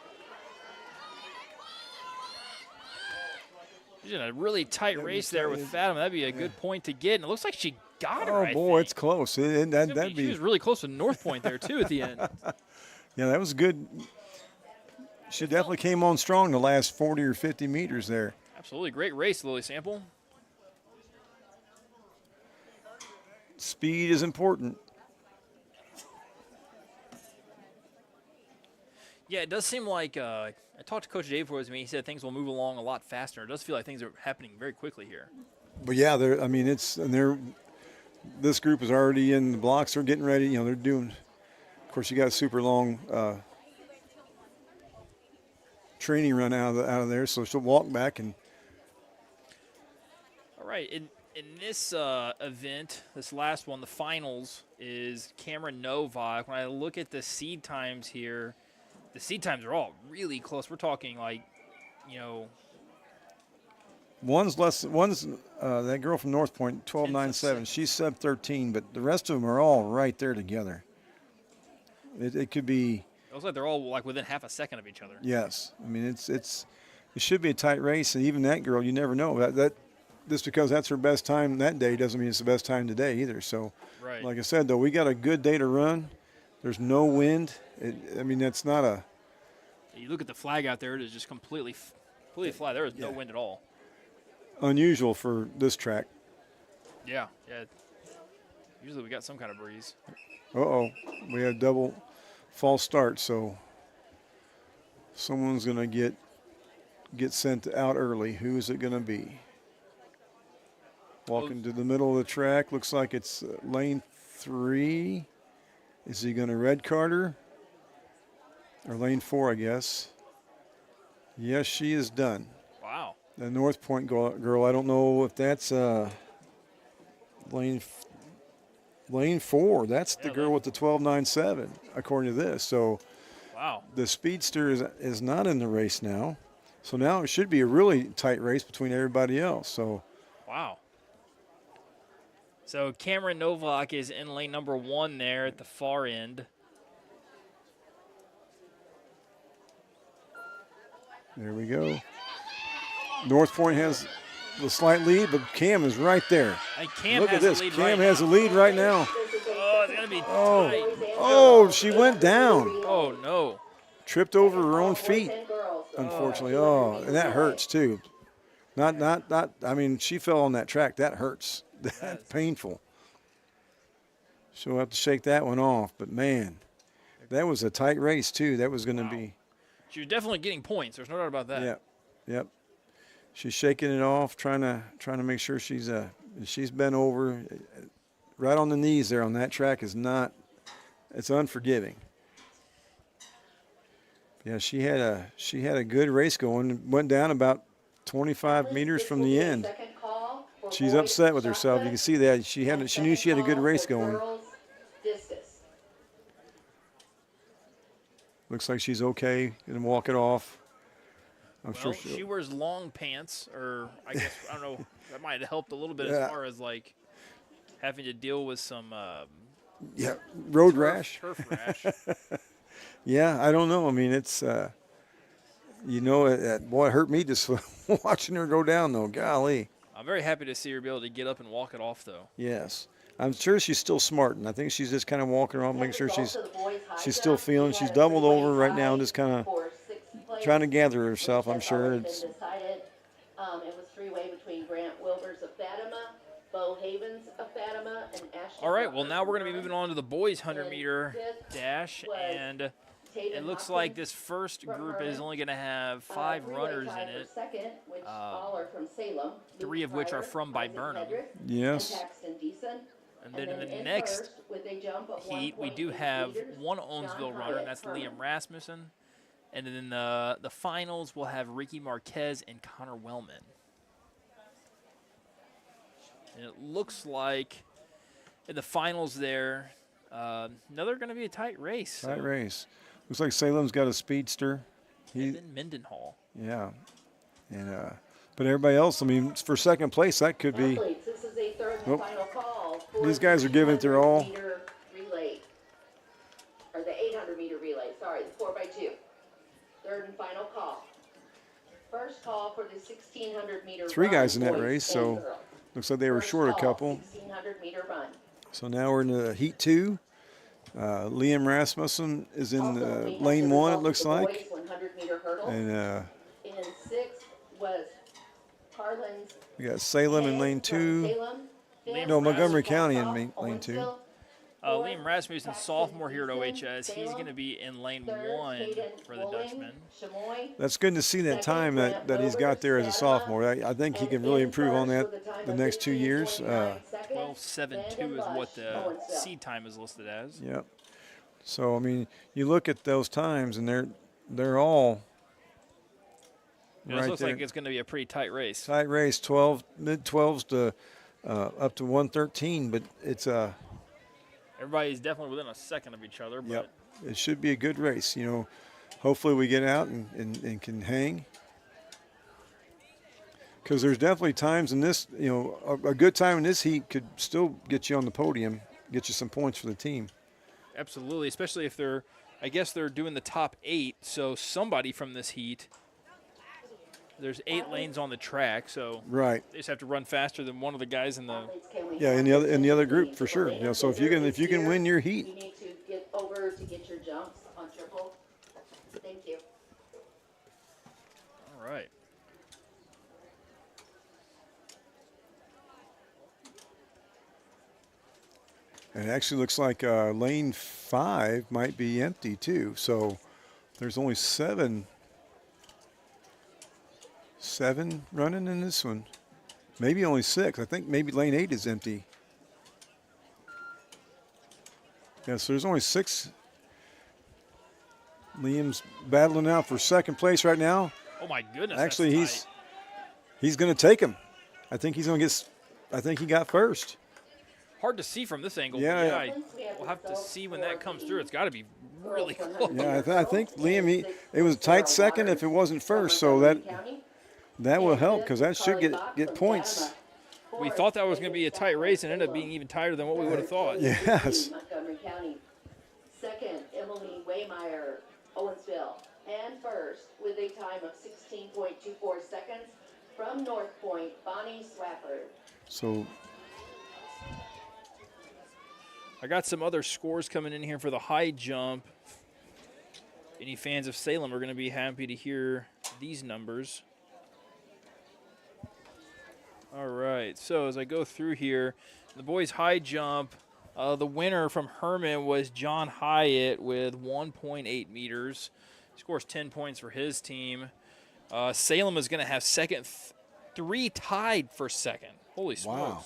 She's in a really tight race there with Fatima. That'd be a good point to get. And it looks like she got her. Oh boy, it's close. That'd She be. was really close to North Point there too at the end. Yeah, that was good. She definitely came on strong the last 40 or 50 meters there. Absolutely great race, Lily Sample. Speed is important. Yeah, it does seem like I talked to Coach Dave before me. He said things will move along a lot faster. It does feel like things are happening very quickly here. But yeah, this group is already in the blocks. They're getting ready. They're doing. Of course, you got a super long training run out of there, so she'll walk back and. All right, in this event, this last one, the finals is Cameron Novak. When I look at the seed times here, the seed times are all really close. We're talking like, One's that girl from North Point, 12.97. She's sub 13, but the rest of them are all right there together. It could be. It looks like they're all like within half a second of each other. Yes, I mean it should be a tight race, and even that girl, you never know that just because that's her best time that day doesn't mean it's the best time today either. So, Right. like I said, though, we got a good day to run. There's no wind. That's not a. You look at the flag out there; it is just completely flat. There is no wind at all. Unusual for this track. Yeah. Usually we got some kind of breeze. Uh-oh, we had double false start, so someone's gonna get sent out early. Who is it gonna be? Walking to the middle of the track. Looks like it's lane 3. Is he gonna red card her? Or lane 4, I guess. Yes, she is done. Wow. The North Point girl, I don't know if that's lane 4. That's the girl with the 12.97, according to this. So Wow. the speedster is not in the race now. So now it should be a really tight race between everybody else. So Wow. So Cameron Novak is in lane number 1 there at the far end. there we go. North Point has the slight lead, but Cam is right there. And Cam Look has at this. the lead Cam right has now. the lead right now. Oh, it's gonna be Oh. tight. Oh, she went down. Oh no. Tripped over her own feet, And girls. unfortunately. Oh, and that hurts too. Not. I mean, she fell on that track. That hurts. That's painful. She'll have to shake that one off. But man, that was a tight race too. That was going to be. She was definitely getting points. There's no doubt about that. Yep. She's shaking it off, trying to make sure she's bent over, right on the knees there on that track is not. It's unforgiving. Yeah, she had a good race going. Went down about 25 meters from the end. She's upset with herself. You can see that she knew she had a good race going. Looks like she's okay. Gonna walk it off. I'm Well, sure she wears long pants, or I guess I don't know. That might have helped a little bit as far as like having to deal with some road rash. turf rash. Yeah, I don't know. I mean, it's boy, it hurt me just watching her go down though. Golly. I'm very happy to see her be able to get up and walk it off, though. Yes, I'm sure she's still smarting. I think she's just kind of walking around, making sure she's still feeling. She's doubled over right now, just kind of trying to gather herself. I'm sure it's. It was three-way between Grant Wilbers of Fatima, Bo Havens of Fatima, and Ashley. All right, well, now we're going to be moving on to the boys' 100-meter dash, and it looks like this first group is only going to have 5 runners in it, Second, which all are from Salem, 3 of which are from Viburnam. Yes. And then in the next heat, we do have one Owensville runner, and that's Liam Rasmussen. And then the finals, we'll have Ricky Marquez and Connor Wellman. And it looks like in the finals there, another going to be a tight race. Tight race. Looks like Salem's got a speedster. And then Mendenhall. Yeah. And but everybody else, I mean, for second place, that could be. This is a third and final call for These guys are giving it their all. the 800-meter relay. Or the 800-meter relay, sorry, the 4x2. Third and final call. First call for the 1,600-meter 3 guys in that boys race, and so girls. looks like they were First short a call, couple. 1,600-meter run. So now we're in the heat 2. Liam Rasmussen is in Also, we have lane the 1, it results looks of the like. boys 100-meter hurdle. And In 6th was Harlan's. we got Salem in lane 2. No, Montgomery County in lane 2. Liam Rasmussen, sophomore here at OHS. He's going to be in lane 1 for the Dutchman. That's good to see that time that he's got there as a sophomore. I think he can really improve on that the next 2 years. 12.72 is what the seed time is listed as. Yep. So I mean, you look at those times, and they're all This looks like it's going to be a pretty tight race. Tight race, mid 12s to up to 113, but it's Everybody's definitely within a second of each other. But Yep. It should be a good race. Hopefully we get out and can hang. Because there's definitely times in this, a good time in this heat could still get you on the podium, get you some points for the team. Absolutely, especially if I guess they're doing the top 8, so somebody from this heat, there's 8 lanes on the track, so right. They just have to run faster than one of the guys in the. Yeah, in the other group for sure. So if you can win your heat. You need to get over to get your jumps on triple. Thank you. All right. And it actually looks like lane 5 might be empty too. So there's only 7 running in this one. Maybe only 6. I think maybe lane 8 is empty. Yeah, so there's only 6. Liam's battling out for second place right now. Oh my goodness. Actually, that's he's going to take him. I think he's going to get. I think he got first. hard to see from this angle. Yeah, we'll have to see when that comes through. It's got to be really close. Yeah, I think Liam, it was a tight second if it wasn't first, so that will help because that should get points. We thought that was going to be a tight race and ended up being even tighter than what we would have thought. Yes. Montgomery County. Second, Emily Waymeyer, Owensville. And first, with a time of 16.24 seconds, from North Point, Bonnie Swafford. So I got some other scores coming in here for the high jump. Any fans of Salem are going to be happy to hear these numbers. All right. So as I go through here, the boys' high jump, the winner from Hermann was John Hyatt with 1.8 meters. He scores 10 points for his team. Salem is going to have second, 3 tied for second. Holy smokes. Wow.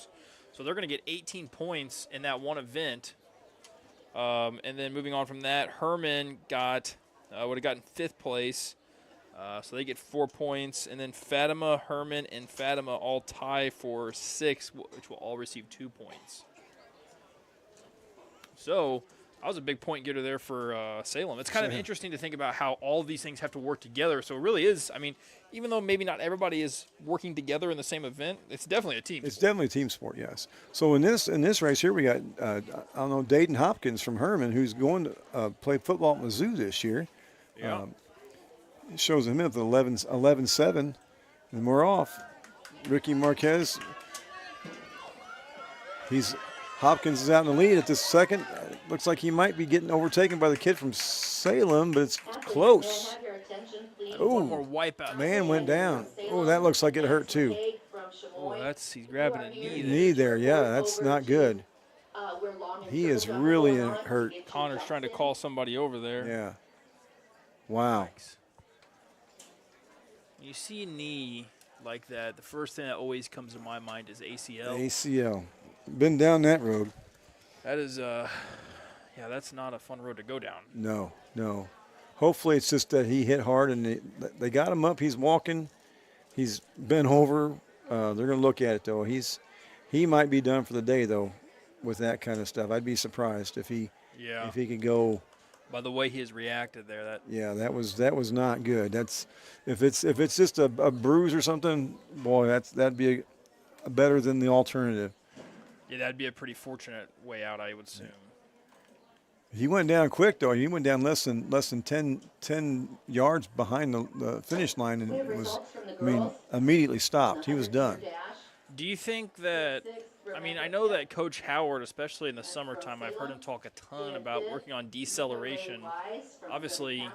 So they're going to get 18 points in that one event. And then moving on from that, Hermann got would have gotten 5th place. So they get 4 points. And then Fatima, Hermann, and Fatima all tie for 6, which will all receive 2 points. So that was a big point getter there for Salem. It's kind of interesting to think about how all of these things have to work together. So it really is, I mean, even though maybe not everybody is working together in the same event, it's definitely a team It's sport. definitely a team sport, yes. So in this race here, we got I don't know, Dayton Hopkins from Hermann, who's going to play football at Mizzou this year. Yeah. It shows him at 11-7, and we're off. Ricky Marquez. Hopkins is out in the lead at this second. Looks like he might be getting overtaken by the kid from Salem, but it's close. One more wipeout. Man went down. Oh, that looks like it hurt too. Oh, he's grabbing a knee there. Knee there, yeah, that's not good. He is really hurt. Connor's trying to call somebody over there. Yeah. Wow. You see a knee like that, the first thing that always comes to my mind is ACL. ACL. Been down that road. That is, that's not a fun road to go down. No. Hopefully it's just that he hit hard and they got him up. He's walking. He's bent over. They're going to look at it, though. He might be done for the day, though, with that kind of stuff. I'd be surprised if he could go. By the way he has reacted there, that was not good. That's if it's just a bruise or something, boy, that'd be better than the alternative. Yeah, that'd be a pretty fortunate way out, I would assume. He went down quick, though. He went down less than 10 yards behind the finish line, and immediately stopped. He was done. Do you think that, I know that Coach Howard, especially in the summertime, I've heard him talk a ton about working on deceleration. Obviously,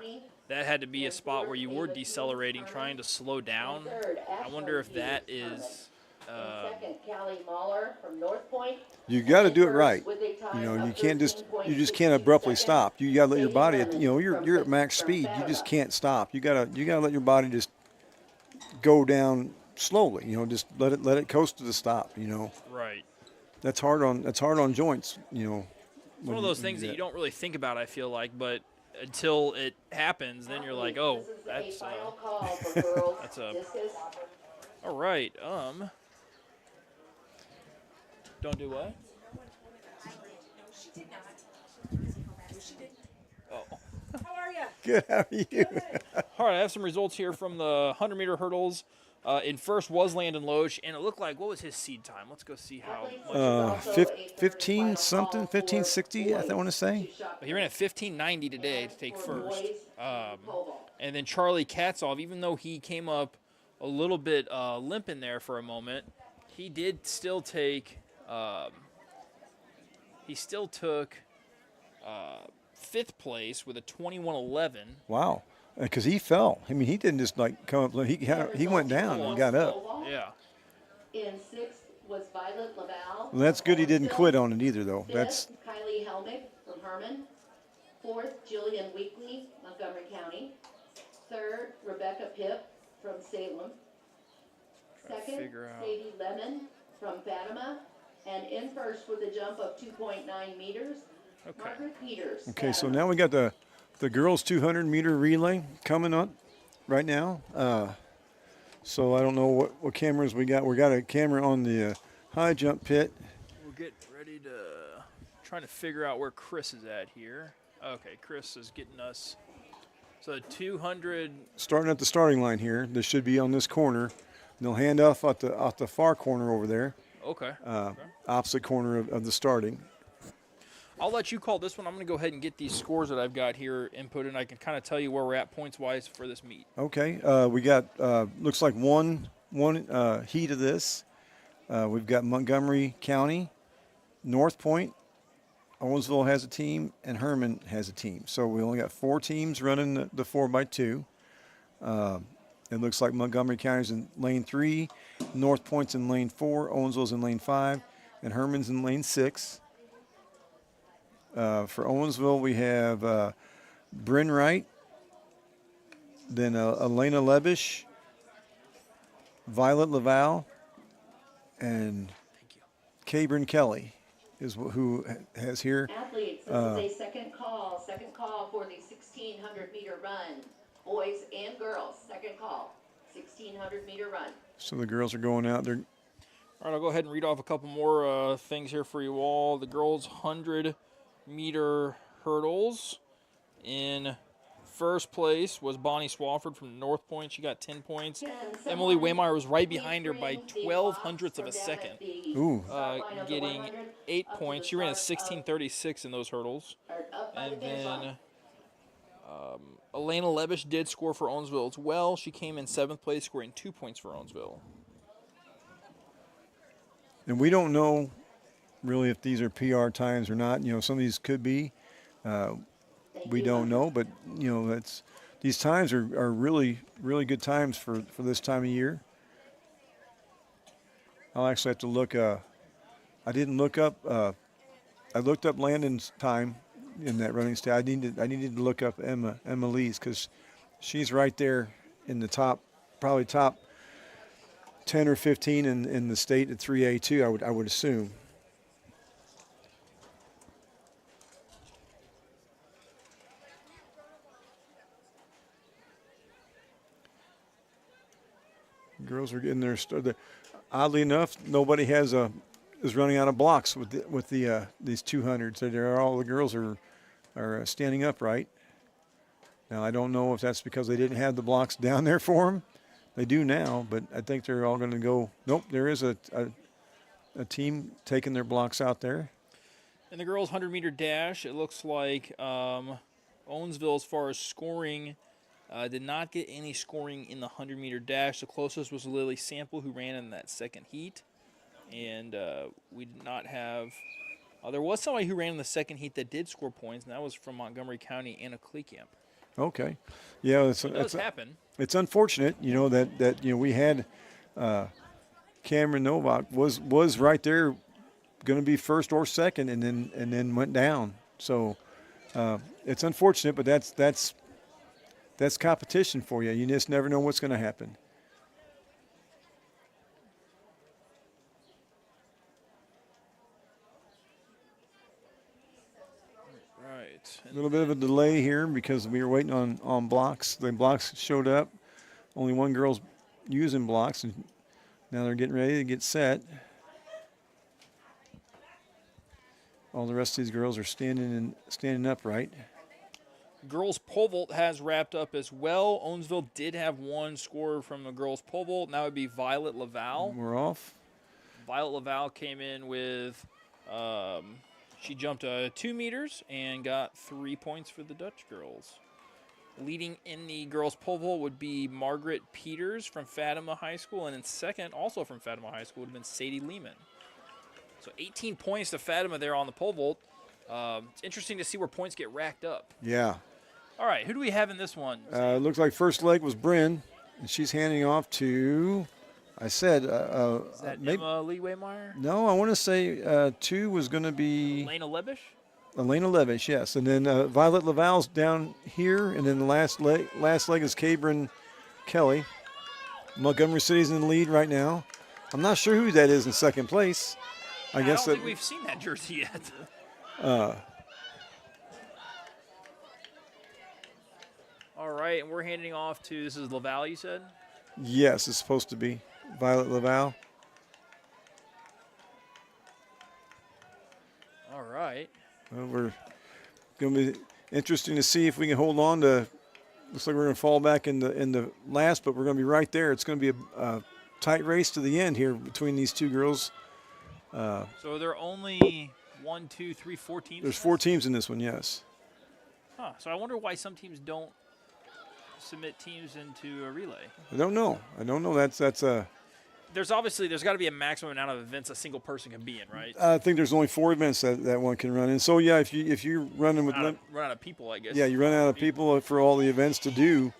that had to be a spot where you were decelerating, trying to slow down. I wonder if that is... You got to do it right. You just can't abruptly stop. You got to let your body. You're at max speed. You just can't stop. You got to let your body just go down slowly. Just let it coast to the stop. Right. That's hard on joints. It's one of those things that you don't really think about, I feel like, but until it happens, then you're like, oh, that's all right. Don't do what? Oh. How are you? Good. How are you? All right, I have some results here from the 100-meter hurdles. In first was Landon Loesch, and it looked like, what was his seed time? Let's go see how much. 1560, I want to say. He ran at 1590 today to take first. And then Charlie Katzov, even though he came up a little bit limp in there for a moment, he did still take... he still took 5th place with a 21:11. Wow, because he fell. He didn't just come up. He went down and got up. Yeah. In 6th was Violet Laval. Well, that's good. He didn't quit on it either, though. 5th, That's Kylie Helmick from Hermann. 4th, Jillian Weekly, Montgomery County. 3rd, Rebecca Pipp from Salem. 2nd, Sadie Lemon from Fatima. And in first with a jump of 2.9 meters, Margaret Peters. okay. So now we got the girls 200-meter relay coming up right now. So I don't know what cameras we got. We got a camera on the high jump pit. We'll get ready to trying to figure out where Chris is at here. Okay, Chris is getting us. So the 200. Starting at the starting line here. This should be on this corner. And they'll hand off at the far corner over there. Okay. Opposite corner of the starting. I'll let you call this one. I'm going to go ahead and get these scores that I've got here inputted, and I can kind of tell you where we're at points-wise for this meet. Okay. We got, looks like one heat of this. We've got Montgomery County, North Point, Owensville has a team, and Hermann has a team. So we only got 4 teams running the 4x2. It looks like Montgomery County's in lane 3. North Point's in lane 4, Owensville's in lane 5, and Hermann's in lane 6. For Owensville, we have Bryn Wright, then Elena Lebish, Violet Laval, and Cabrin Kelly is who has here. Athletes, this is a second call for the 1,600-meter run. Boys and girls, second call, 1,600-meter run. So the girls are going out there. All right, I'll go ahead and read off a couple more things here for you all. The girls' 100-meter hurdles. In first place was Bonnie Swafford from North Point. She got 10 points. Emily Waymeyer was right behind her by 12 hundredths of a second, Ooh. getting 8 points. She ran a 16:36 in those hurdles. And then Elena Lebish did score for Owensville as well. She came in 7th place, scoring 2 points for Owensville. And we don't know really if these are PR times or not. You know, some of these could be. We don't know, but you know, these times are really, really good times for this time of year. I'll actually have to look. I didn't look up. I looked up Landon's time in that running stat. I needed to look up Emma Lee's because she's right there in the top, probably top 10 or 15 in the state at 3A2. I would assume. Girls are getting their start. Oddly enough, nobody is running out of blocks with these 200s. They're all the girls are standing upright. Now I don't know if that's because they didn't have the blocks down there for them. They do now, but I think they're all going to go. Nope, there is a team taking their blocks out there. In the girls' 100-meter dash, it looks like Owensville, as far as scoring, did not get any scoring in the 100-meter dash. The closest was Lily Sample, who ran in that second heat. And we did not have there was somebody who ran in the second heat that did score points, and that was from Montgomery County, Anna Kleekamp. Okay. Yeah, it does happen. It's unfortunate, you know, that you know, we had Cameron Novak was right there going to be first or second and then went down. So it's unfortunate, but that's competition for you. You just never know what's going to happen. Right. A little bit of a delay here because we were waiting on blocks. The blocks showed up. Only one girl's using blocks, and now they're getting ready to get set. All the rest of these girls are standing upright. Girls pole vault has wrapped up as well. Owensville did have one scorer from the girls pole vault, and that would be Violet Laval. We're off. Violet Laval came in with, she jumped 2 meters and got 3 points for the Dutch girls. Leading in the girls pole vault would be Margaret Peters from Fatima High School, and in second, also from Fatima High School, would have been Sadie Lehman. So 18 points to Fatima there on the pole vault. It's interesting to see where points get racked up. Yeah. All right, who do we have in this one? It looks like first leg was Bryn, and she's handing off to, I said, Is that maybe, Emma Lee Waymeyer? No, I want to say 2 was going to be Elena Lebish? Elena Levish, yes. And then Violet Laval's down here, and then the last leg is Cabrin Kelly. Montgomery City's in the lead right now. I'm not sure who that is in second place. I guess don't think we've seen that jersey yet. All right, and we're handing off to, this is Laval, you said? Yes, it's supposed to be Violet Laval. All right. Well, we're going to be interesting to see if we can hold on to. Looks like we're going to fall back in the last, but we're going to be right there. It's going to be a tight race to the end here between these two girls. So there are only 1, 2, 3, 4 teams? There's 4 teams in this one, yes. Huh, so I wonder why some teams don't submit teams into a relay. I don't know. That's a. There's got to be a maximum amount of events a single person can be in, right? I think there's only 4 events that one can run in. So yeah, if you're running with run out of people, I guess. Yeah, you run out of people for all the events to do.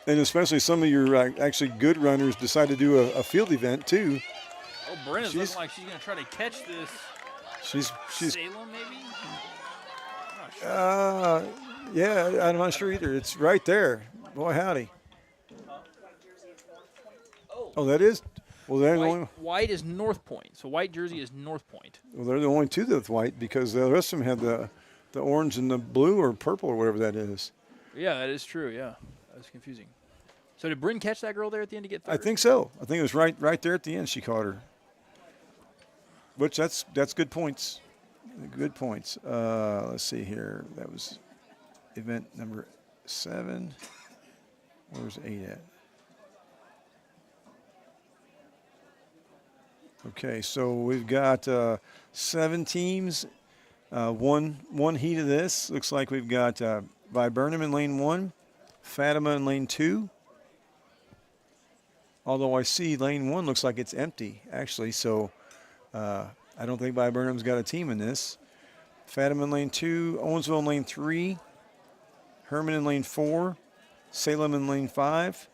And especially some of your actually good runners decide to do a field event too. Oh, Brenna's looking like she's going to try to catch this. She's Salem, maybe? I'm not sure. yeah, I'm not sure either. It's right there. Boy, howdy. Oh, that is. Well, they're the only. White is North Point, so white jersey is North Point. Well, they're the only two that's white because the rest of them have the orange and the blue or purple or whatever that is. Yeah, that is true. Yeah, that was confusing. So did Bryn catch that girl there at the end to get third? I think so. I think it was right there at the end. She caught her. Which that's good points. Good points. Let's see here. That was event number 7. Where's 8 at? Okay, so we've got 7 teams, one heat of this. Looks like we've got Viburnam in lane 1, Fatima in lane 2. Although I see lane 1 looks like it's empty, actually, so I don't think Viburnam's got a team in this. Fatima in lane 2, Owensville in lane 3, Hermann in lane 4, Salem in lane 5.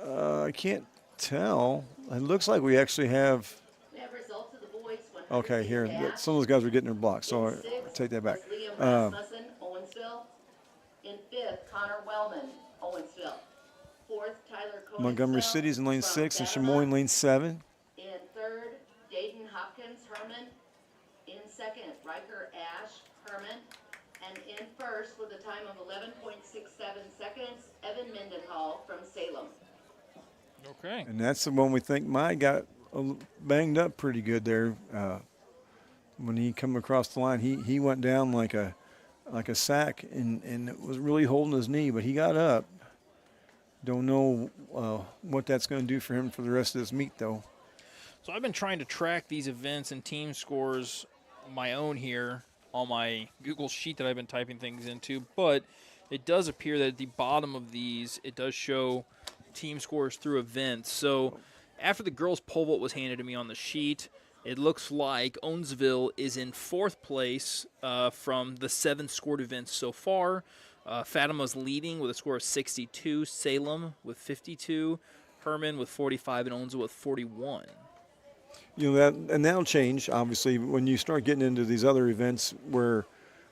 I can't tell. It looks like we actually have. We have results of the boys. Okay, here. Some of those guys were getting their blocks, so I take that back. Liam Rasmussen, Owensville. In 5th, Connor Wellman, Owensville. 4th, Tyler Cohen. Montgomery City's in lane 6 and Chamois in lane 7. In 3rd, Dayton Hopkins, Herman. In 2nd, Riker Ash, Herman. And in 1st, with a time of 11.67 seconds, Evan Mendenhall from Salem. Okay. And that's the one we think Mike got banged up pretty good there. When he come across the line, he went down like a sack and it was really holding his knee, but he got up. Don't know what that's going to do for him for the rest of this meet, though. So I've been trying to track these events and team scores on my own here on my Google sheet that I've been typing things into, but it does appear that at the bottom of these, it does show team scores through events. So after the girls' pole vault was handed to me on the sheet, it looks like Owensville is in 4th place from the 7 scored events so far. Fatima's leading with a score of 62, Salem with 52, Hermann with 45, and Owensville with 41. You know, that'll change, obviously, when you start getting into these other events where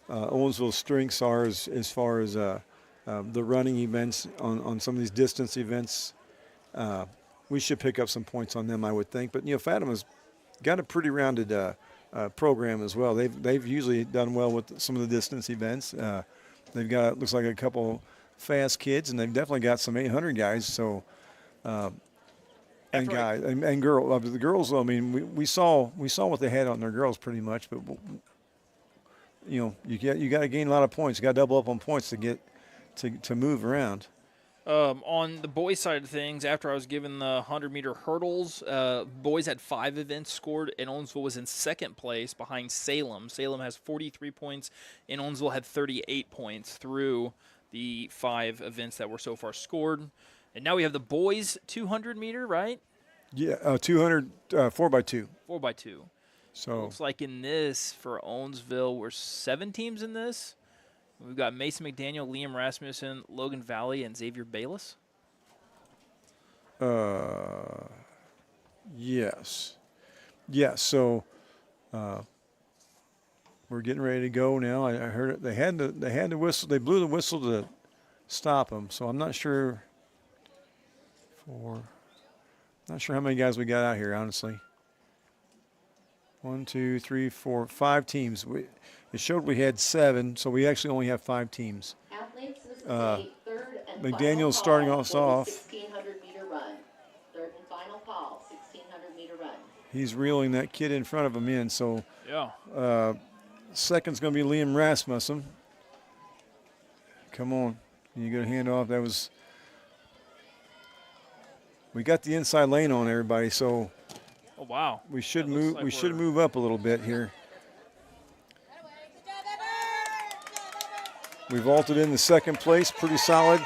Owensville's strengths are as far as the running events on some of these distance events. We should pick up some points on them, I would think. But, you know, Fatima's got a pretty rounded program as well. They've usually done well with some of the distance events. They've got, looks like, a couple fast kids, and they've definitely got some 800 guys. So, and guys and girls. The girls, I mean, we saw what they had on their girls pretty much. But you know, you got to gain a lot of points. You got to double up on points to get to move around. On the boys' side of things, after I was given the 100-meter hurdles, boys had 5 events scored, and Owensville was in 2nd place behind Salem. Salem has 43 points, and Owensville had 38 points through the 5 events that were so far scored. And now we have the boys' 200-meter, right? Yeah, 200, 4x2. 4x2. So looks like in this, for Owensville, we're 7 teams in this. We've got Mason McDaniel, Liam Rasmussen, Logan Valley, and Xavier Bayless. Yes. Yes, so we're getting ready to go now. I heard it. They had the whistle. They blew the whistle to stop them. So I'm not sure how many guys we got out here, honestly. 1, 2, 3, 4, 5 teams. It showed we had 7, so we actually only have 5 teams. Athletes, this is a 3rd and McDaniel's final starting call us for the off. 1600-meter run. 3rd and final call, 1600-meter run. He's reeling that kid in front of him in. So yeah. Second's going to be Liam Rasmussen. Come on. You get a handoff. That was. We got the inside lane on everybody, so. Oh wow. We should move. Like we should move up a little bit here. We vaulted in the 2nd place, pretty solid.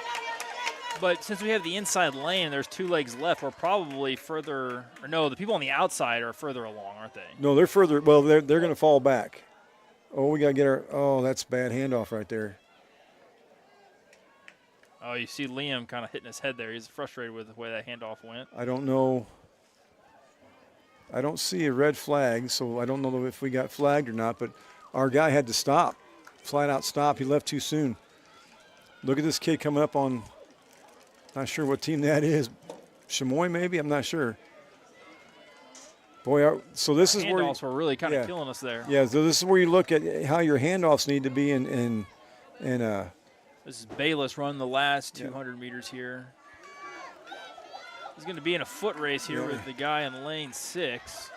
But since we have the inside lane, there's 2 legs left. We're probably further. Or no, the people on the outside are further along, aren't they? No, they're further. Well, they're going to fall back. Oh, we got to get our. Oh, that's bad handoff right there. Oh, you see Liam kind of hitting his head there. He's frustrated with the way that handoff went. I don't know. I don't see a red flag, so I don't know if we got flagged or not, but our guy had to stop, flat out stop. He left too soon. Look at this kid coming up on, not sure what team that is. Chamois maybe? I'm not sure. Boy, so this is where handoffs were really kind of killing us there. Yeah, so this is where you look at how your handoffs need to be in This is Bayless running the last 200 meters here. He's going to be in a foot race here with the guy in lane 6.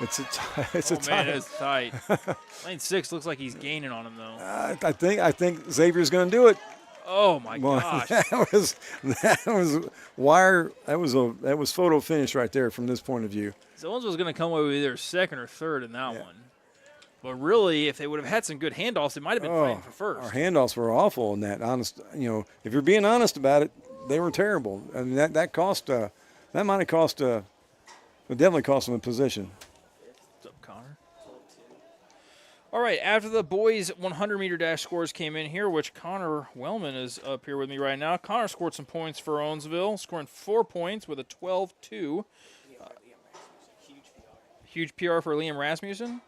It's a man, it's tight. Lane 6 looks like he's gaining on him though. I think Xavier's going to do it. Oh my gosh! That was wire. That was photo finish right there from this point of view. So Owensville's going to come away with either second or third in that one. But really, if they would have had some good handoffs, they might have been fighting for first. Our handoffs were awful in that. Honest, if you're being honest about it, they were terrible. I mean, that cost. That might have cost. It definitely cost them a position. What's up, Connor? All right, after the boys' 100-meter dash scores came in here, which Connor Wellman is up here with me right now. Connor scored some points for Owensville, scoring 4 points with a 12-2. Huge PR for Liam Rasmussen.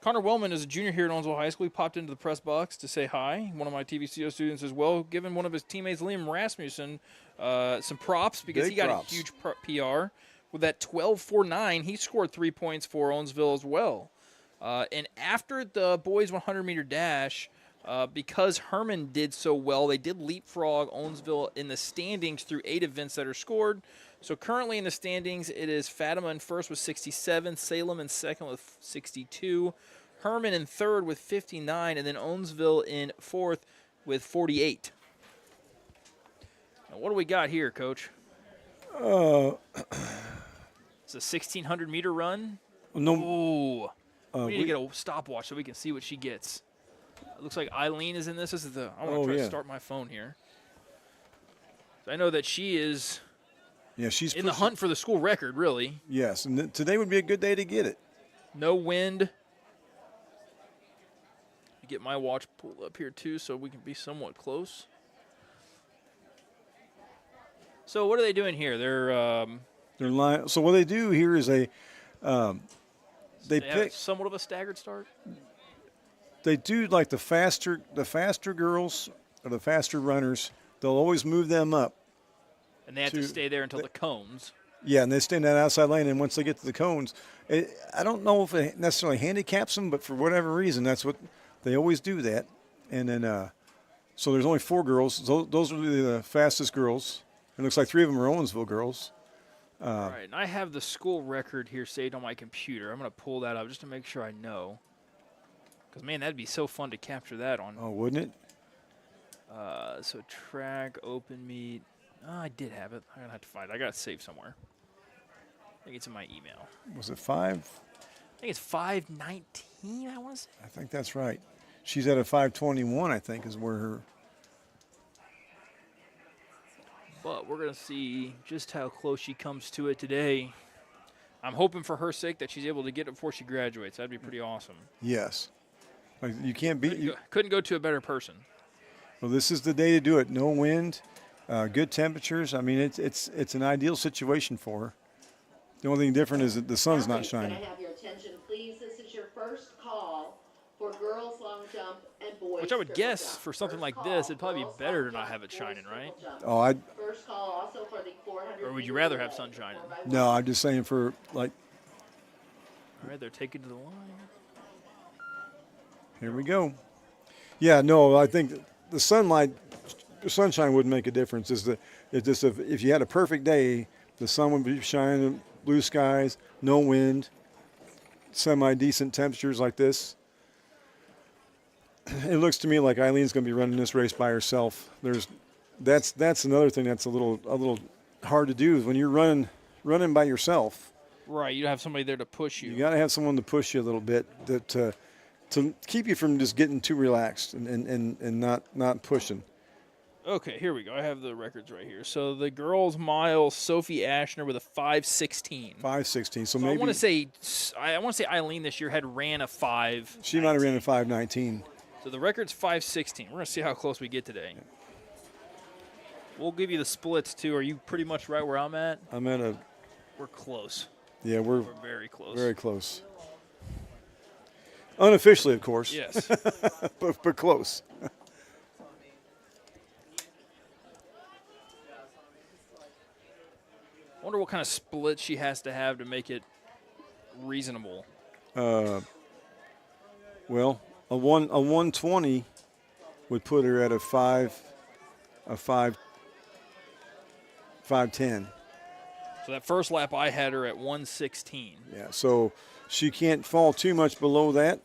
Connor Wellman is a junior here at Owensville High School. He popped into the press box to say hi. One of my TVCO students as well, giving one of his teammates, Liam Rasmussen, some props because he got a huge PR. With that 12.49, he scored 3 points for Owensville as well. And after the boys' 100-meter dash, because Hermann did so well, they did leapfrog Owensville in the standings through 8 events that are scored. So currently in the standings, it is Fatima in first with 67, Salem in second with 62, Hermann in third with 59, and then Owensville in fourth with 48. Now, what do we got here, Coach? It's a 1,600-meter run. No. Ooh. We need to get a stopwatch so we can see what she gets. It looks like Eileen is in this. I want to try to start my phone here. So I know that she is she's in the hunt for the school record, really. Yes, and today would be a good day to get it. No wind. Get my watch pulled up here, too, so we can be somewhat close. So what are they doing here? They're lying. So what they do here is they pick somewhat of a staggered start. They do like the faster girls or the faster runners. They'll always move them up, and they have to stay there until the cones. Yeah, and they stay in that outside lane. And once they get to the cones, I don't know if it necessarily handicaps them, but for whatever reason, that's what they always do that. And then so there's only 4 girls. Those are the fastest girls. It looks like 3 of them are Owensville girls. All right, and I have the school record here saved on my computer. I'm going to pull that up just to make sure I know. Because, man, that'd be so fun to capture that on. Oh, wouldn't it? So track, open meet. Oh, I did have it. I'm going to have to find it. I got it saved somewhere. I think it's in my email. Was it 5? I think it's 5:19, I want to say. I think that's right. She's at a 5:21, I think, is where her. But we're going to see just how close she comes to it today. I'm hoping for her sake that she's able to get it before she graduates. That'd be pretty awesome. Yes. Like you can't beat. Couldn't go to a better person. Well, this is the day to do it. No wind, good temperatures. I mean, it's an ideal situation for her. The only thing different is that the sun's not shining. Can I have your attention, please? This is your first call for girls long jump and boys. Which I would guess for something like this, it'd probably be better to not have it shining, right? Oh, First call also for the 400. Or would you rather have sun shining? No, I'm just saying for like. All right, they're taking to the line. Here we go. Yeah, no, I think the sunshine wouldn't make a difference. It's just if you had a perfect day, the sun would be shining, blue skies, no wind, semi-decent temperatures like this. It looks to me like Eileen's going to be running this race by herself. That's another thing that's a little hard to do is when you're running by yourself. Right, you have somebody there to push you. You got to have someone to push you a little bit to keep you from just getting too relaxed and not pushing. Okay, here we go. I have the records right here. So the girls' mile, Sophie Ashner with a 5:16. 5:16. So I maybe want to say Eileen this year had ran a 5. She might have ran a 5:19. So the record's 5:16. We're going to see how close we get today. We'll give you the splits, too. Are you pretty much right where I'm at? I'm at a. We're close. Yeah, we're very close. Very close. Unofficially, of course. Yes. but close. I wonder what kind of split she has to have to make it reasonable. Well, a 120 would put her at a 510. So that first lap I had her at 116. Yeah, so she can't fall too much below that.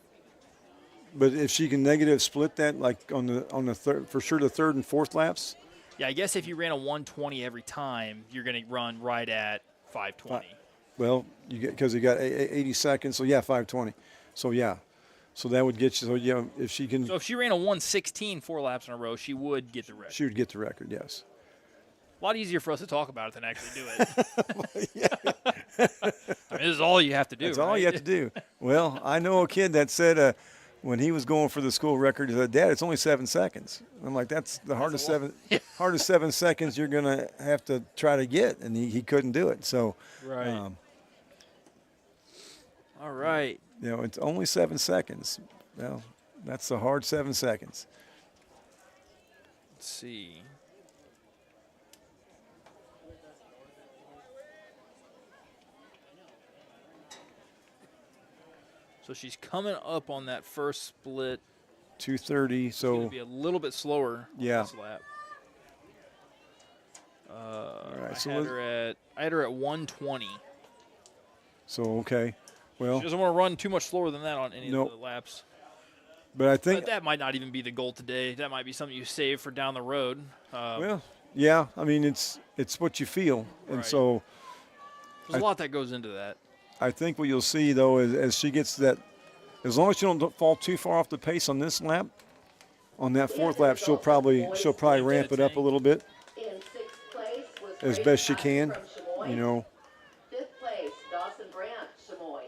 But if she can negative split that, like on the third, for sure the third and fourth laps. Yeah, I guess if you ran a 120 every time, you're going to run right at 520. Well, you get because you got 80 seconds, so yeah, 520. So yeah, so that would get you. So yeah, if she can. So if she ran a 116 4 laps in a row, she would get the record. She would get the record, yes. A lot easier for us to talk about it than actually do it. I mean, this is all you have to do. That's right? all you have to do. Well, I know a kid that said when he was going for the school record, he said, "Dad, it's only 7 seconds." I'm like, "That's the hardest 7 seconds you're gonna have to try to get," and he couldn't do it. So, right. All right. You know, it's only 7 seconds. Well, that's a hard 7 seconds. Let's see. So she's coming up on that first split. 2:30. So going to be a little bit slower. Yeah. This lap. All right. I had her at 120. So okay. Well, she doesn't want to run too much slower than that on any Nope. of the laps. But I think But that might not even be the goal today. That might be something you save for down the road. well, yeah. I mean, it's what you feel, and Right. so There's a lot that goes into that. I think what you'll see though is as she gets that, as long as you don't fall too far off the pace on this lap, on that fourth lap, she'll probably ramp it up a little bit In sixth place was as Ray best she Patton can. from Chamois. You know, Fifth place, Dawson Brandt, Chamois.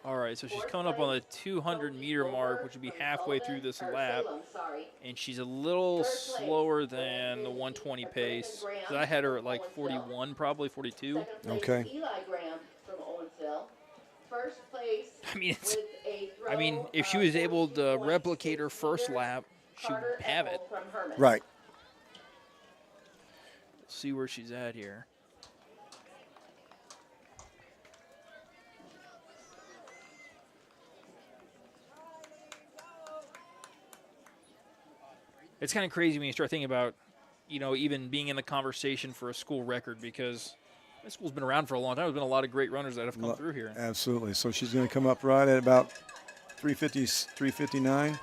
All right, so she's coming up on the 200-meter mark, which would be halfway through this lap. Salem, sorry. And she's a little slower than the 120 pace. So I had her at like 41, probably 42. Second place, Okay. Eli Graham from Owensville. First place I mean, it's, with a throw I mean, if she of was able to 14.6 replicate her first meters, lap, she would Carter have it. Ethel from Hermann. right? See where she's at here. It's kind of crazy when you start thinking about, you know, even being in the conversation for a school record, because this school's been around for a long time. There's been a lot of great runners that have come through here. Absolutely. So she's going to come up right at about 350, 359.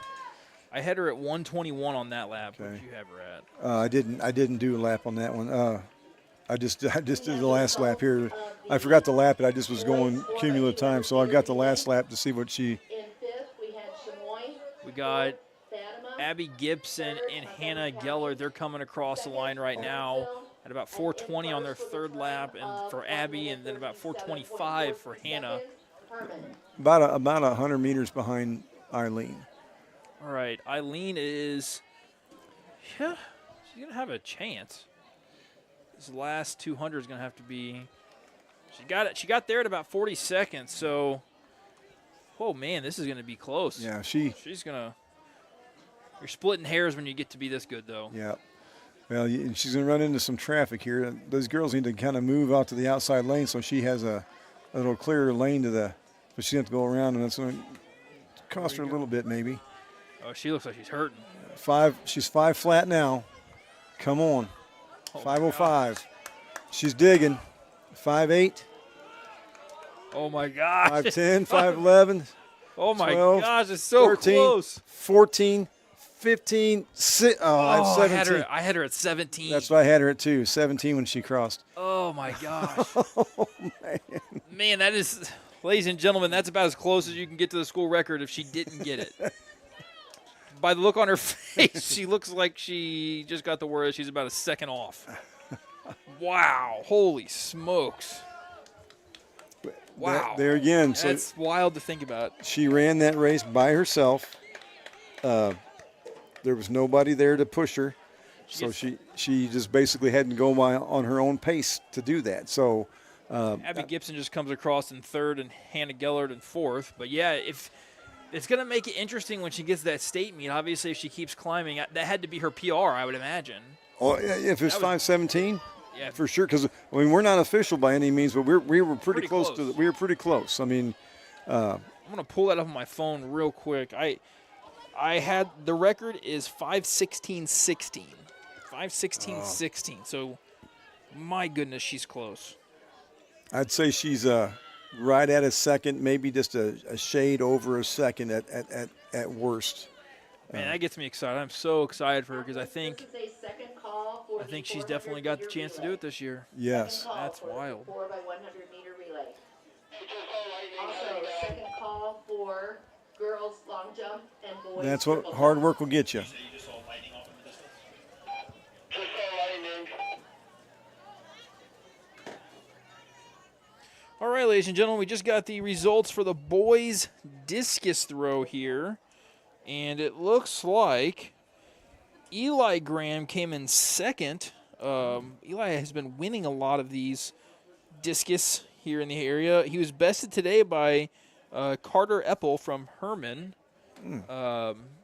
I had her at 121 on that lap. What Okay. did you have her at? I didn't do a lap on that one. I just did the last lap here. I forgot the lap, but I just was going cumulative time, so I've got the last lap to see what she. In fifth, we had Chamois, We got Fatima, Abby Gibson and Hannah Geller. They're coming across the line right now at about 420 on their third lap, and for Abby, and then about 425 for Hannah. Hermann. About 100 meters behind Eileen. All right, Eileen is, yeah, she's gonna have a chance. This last 200 is gonna have to be. She got it. She got there at about 40 seconds. So, oh man, this is gonna be close. Yeah, She's gonna. You're splitting hairs when you get to be this good, though. Yeah. Well, she's going to run into some traffic here. Those girls need to kind of move out to the outside lane so she has a little clearer lane to the. But she's going to have to go around, and that's going to cost her a little bit, maybe. Oh, she looks like she's hurting. She's 5 flat now. Come on. Oh, 505. She's digging. 5'8", Oh my gosh. 5'10", 5'11", Oh my 12, gosh, it's so 13, close. 14, 15, 6. Oh, I have 17. I had her at 17. That's what I had her at too. 17 when she crossed. Oh my gosh. Oh, man. Man, that is, ladies and gentlemen, that's about as close as you can get to the school record if she didn't get it. By the look on her face, she looks like she just got the word she's about a second off. Wow. Holy smokes. Wow. There again. So That's wild to think about. she ran that race by herself. there was nobody there to push her. So she just basically had to go on her own pace to do that. So Abby Gibson just comes across in third and Hannah Gellert in fourth. But, yeah, if it's going to make it interesting when she gets that state meet. Obviously, if she keeps climbing, that had to be her PR, I would imagine. Oh, if it's 5:17, yeah, for sure. Because I mean, we're not official by any means, but we were pretty close to. We were pretty close. I mean, I'm gonna pull that up on my phone real quick. I had the record is 5:16:16. 5:16:16. So, my goodness, she's close. I'd say she's right at a second, maybe just a shade over a second at worst. Man, that gets me excited. I'm so excited for her because I think she's definitely got the chance to do it this year. Yes. That's wild. 4 by 100 meter relay. Also, second call for girls long jump and boys. That's what hard work will get you. All right, ladies and gentlemen, we just got the results for the boys' discus throw here. And it looks like Eli Graham came in second. Eli has been winning a lot of these discus here in the area. He was bested today by Carter Eppel from Hermann.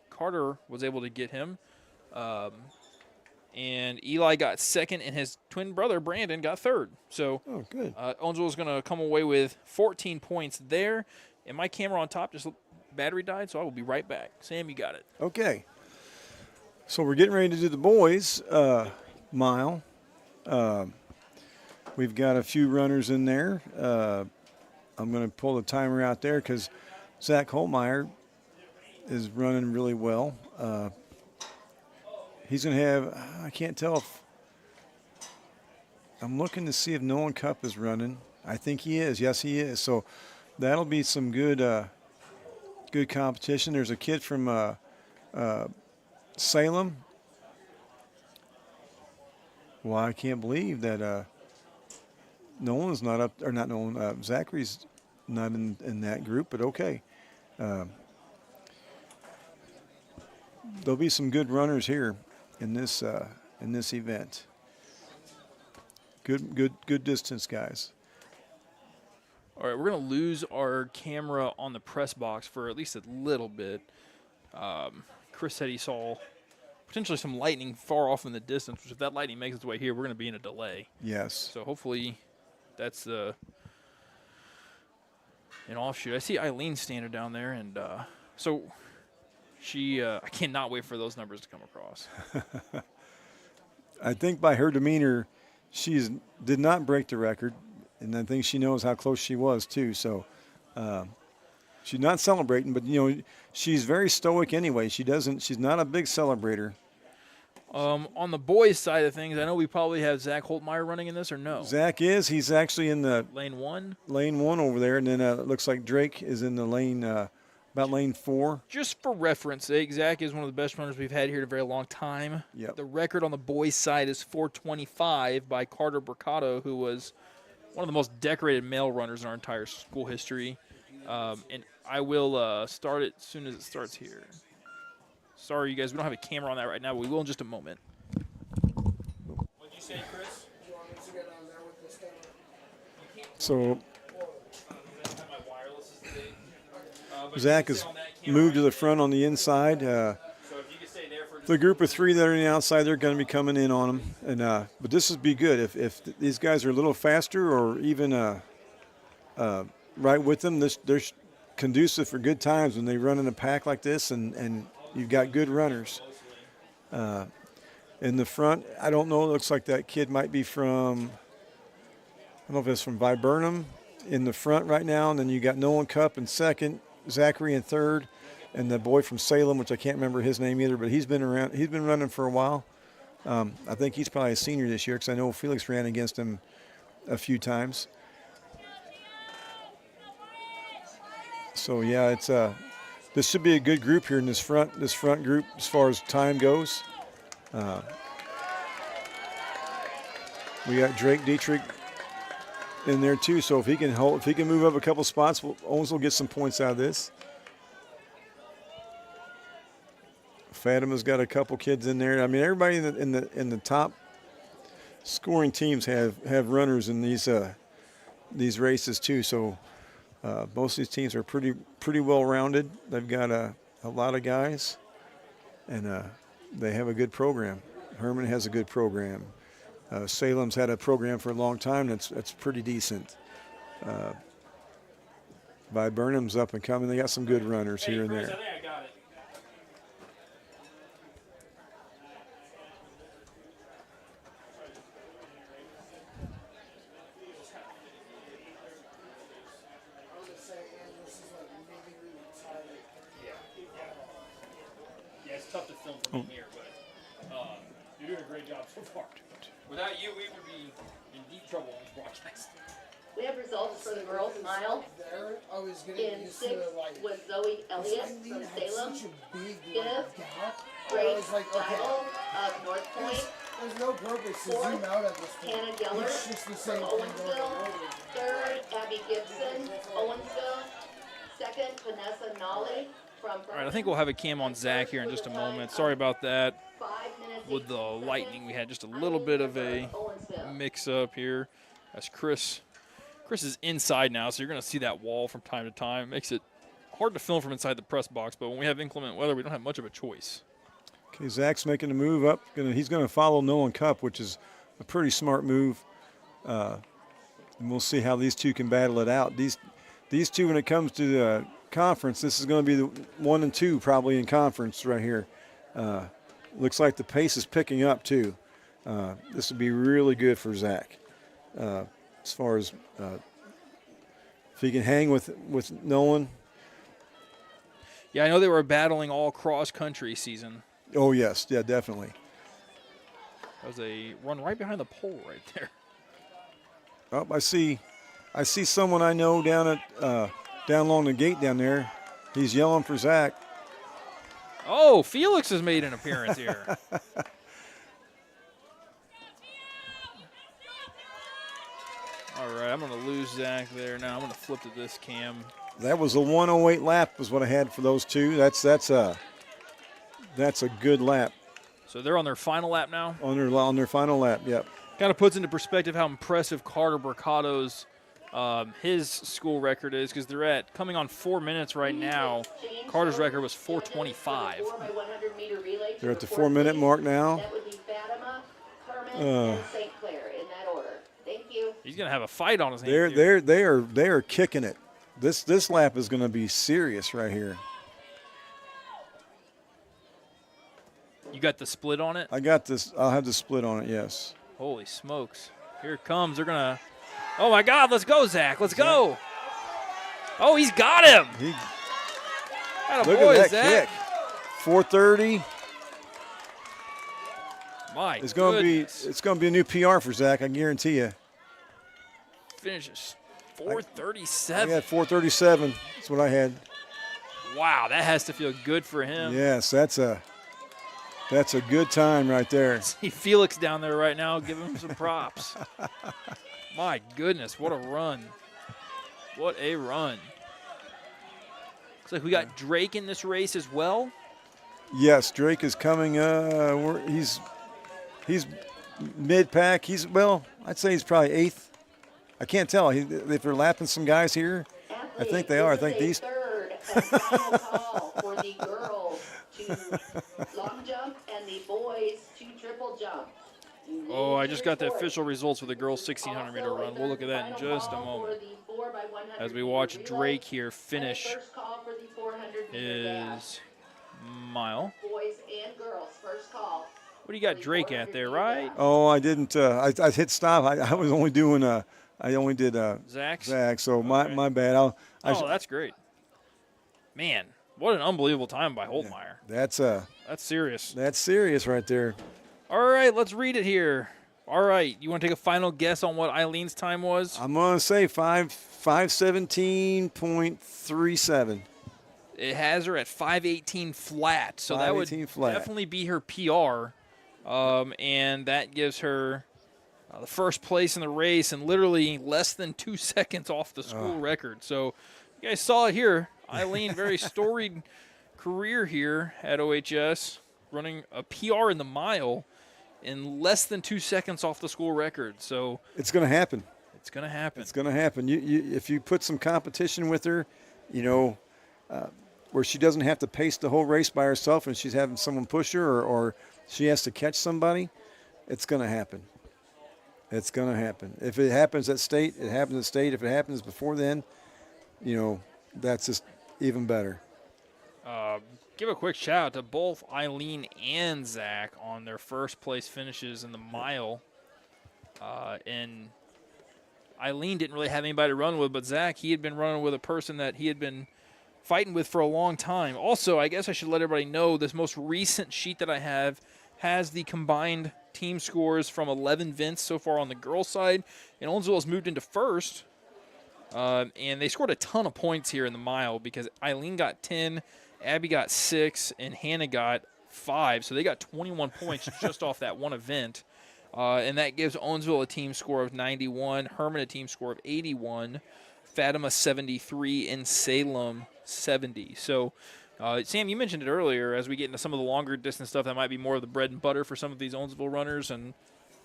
Carter was able to get him. And Eli got second, and his twin brother, Brandon, got third. So good. Owensville is going to come away with 14 points there. And my camera on top just battery died, so I will be right back. Sam, you got it. Okay. So we're getting ready to do the boys' mile. We've got a few runners in there. I'm going to pull the timer out there because Zach Holtmeyer is running really well. He's going to have, I can't tell if, I'm looking to see if Nolan Cup is running. I think he is. Yes, he is. So that'll be some good good competition. There's a kid from Salem. Well, I can't believe that Nolan's not up, or not Nolan, Zachary's not in that group, but okay. There'll be some good runners here in this event. Good distance, guys. All right, we're going to lose our camera on the press box for at least a little bit. Chris said he saw potentially some lightning far off in the distance, which if that lightning makes its way here, we're going to be in a delay. Yes. So hopefully that's an offshoot. I see Eileen standing down there, and so she I cannot wait for those numbers to come across. I think by her demeanor, she did not break the record. And I think she knows how close she was, too. So she's not celebrating, but, she's very stoic anyway. She's not a big celebrator. On the boys' side of things, I know we probably have Zach Holtmeyer running in this, or no? Zach is. He's actually in the lane one. Lane one over there, and then it looks like Drake is in the lane, about lane 4. Just for reference sake, Zach is one of the best runners we've had here in a very long time. Yep. The record on the boys' side is 4:25 by Carter Mercado, who was one of the most decorated male runners in our entire school history. And I will start it as soon as it starts here. Sorry, you guys, we don't have a camera on that right now, but we will in just a moment. What'd you say, Chris? So Zach has moved to the front on the inside. The group of 3 that are on the outside, they're going to be coming in on them. And but this would be good if these guys are a little faster or even right with them. They're conducive for good times when they run in a pack like this, and you've got good runners. In the front, I don't know. It looks like that kid might be from, I don't know if it's from Viburnam in the front right now. And then you got Nolan Cup in second, Zachary in third. And the boy from Salem, which I can't remember his name either, but he's been around. He's been running for a while. I think he's probably a senior this year because I know Felix ran against him a few times. So yeah, it's this should be a good group here in this front group as far as time goes. We got Drake Dietrich in there too. So if he can move up a couple spots, Owens will get some points out of this. Fatima's got a couple kids in there. I mean, everybody in the top scoring teams have runners in these races too. So most of these teams are pretty well rounded. They've got a lot of guys, and they have a good program. Hermann has a good program. Salem's had a program for a long time that's pretty decent. Viburnam's up and coming. They got some good runners here and there. I got it. Yeah, it's tough to film from in here, but you're doing a great job so far. Without you, we would be in deep trouble on this broadcast. We have results for the girls mile. I was getting In used to sixth like was Zoe Elliott from Salem. such a big Fifth, gap. I Grace was like, okay, Lytle of North Point. there's no purpose to Fourth, zoom out at this point. Hannah Geller It's just the from same thing going Owensville. over. Third, Abby Gibson, Owensville. Second, Vanessa Nolly from All right, I think we'll have a cam on Zach here in just a moment. Sorry about that. 5 minutes, With the 18 lightning, seconds. we had just a little bit of a Owensville. mix-up here. As Chris is inside now, so you're going to see that wall from time to time. It makes it hard to film from inside the press box, but when we have inclement weather, we don't have much of a choice. Okay, Zach's making the move up. He's going to follow Nolan Cup, which is a pretty smart move. And we'll see how these two can battle it out. These two, when it comes to the conference, this is going to be the 1 and 2 probably in conference right here. Looks like the pace is picking up too. This would be really good for Zach as far as if he can hang with Nolan. Yeah, I know they were battling all cross-country season. Oh yes, yeah, definitely. That was a run right behind the pole right there. Oh, I see someone I know down along the gate down there. He's yelling for Zach. Oh, Felix has made an appearance here. All right, I'm going to lose Zach there. Now I'm going to flip to this cam. That was a 108 lap was what I had for those two. That's a good lap So they're on their final lap now. on their final lap. Yep. Kind of puts into perspective how impressive Carter Mercado's his school record is, because they're coming on 4 minutes right now. Carter's record was 4:25. They're at the 4 minute mark now. That would be Fatima, Hermann, and St. Clair in that order. Thank you. He's going to have a fight on his hands here. They are kicking it. This lap is going to be serious right here. You got the split on it? I got this. I'll have the split on it. Yes. Holy smokes. Here it comes. They're going to – oh, my God. Let's go, Zach. Let's go. Oh, he's got him. Atta Look boy, at that Zach. kick. 430. My It's going to be goodness. it's going to be a new PR for Zach. I guarantee you. Finishes I 4:37. got 437. That's what I had. Wow, that has to feel good for him. Yes, that's a good time right there. See Felix down there right now. Give him some props. My goodness, what a run. What a run. Looks like we got Drake in this race as well. Yes, Drake is coming. He's mid-pack. I'd say he's probably 8th. I can't tell. If they're lapping some guys here, I think they are. I think these. Third and final call for the girls to long jump and the boys to triple jump. Oh, I just got the official results for the girls 1,600 meter run. We'll look at that in just a moment. As we watch Drake here finish his mile. Boys and girls, first call. What do you got Drake at there, right? Oh, I didn't. I hit stop. I was only doing. I only did Zach's? Zach. So Okay. my bad. That's great. Man, what an unbelievable time by Holtmeyer. That's serious. That's serious right there. All right, let's read it here. All right, you want to take a final guess on what Eileen's time was? I'm gonna say 5:17.37. It has her at 5:18 flat, so that would 5:18 flat. definitely be her PR, and that gives her the first place in the race and literally less than 2 seconds off the school record. So you guys saw it here. Eileen, very storied career here at OHS. running a PR in the mile in less than 2 seconds off the school record. So it's going to happen. it's going to happen. It's going to happen. If you put some competition with her, where she doesn't have to pace the whole race by herself and she's having someone push her or she has to catch somebody, it's going to happen. It's going to happen. If it happens at state, it happens at state. If it happens before then, that's just even better. Give a quick shout out to both Eileen and Zach on their first place finishes in the mile. And Eileen didn't really have anybody to run with, but Zach, he had been running with a person that he had been fighting with for a long time. Also, I guess I should let everybody know this most recent sheet that I have has the combined team scores from 11 events so far on the girls' side. And Owensville has moved into first. And they scored a ton of points here in the mile because Eileen got 10, Abby got 6, and Hannah got 5. So they got 21 points just off that one event. And that gives Owensville a team score of 91, Hermann a team score of 81, Fatima 73, and Salem 70. So, Sam, you mentioned it earlier as we get into some of the longer distance stuff that might be more of the bread and butter for some of these Owensville runners and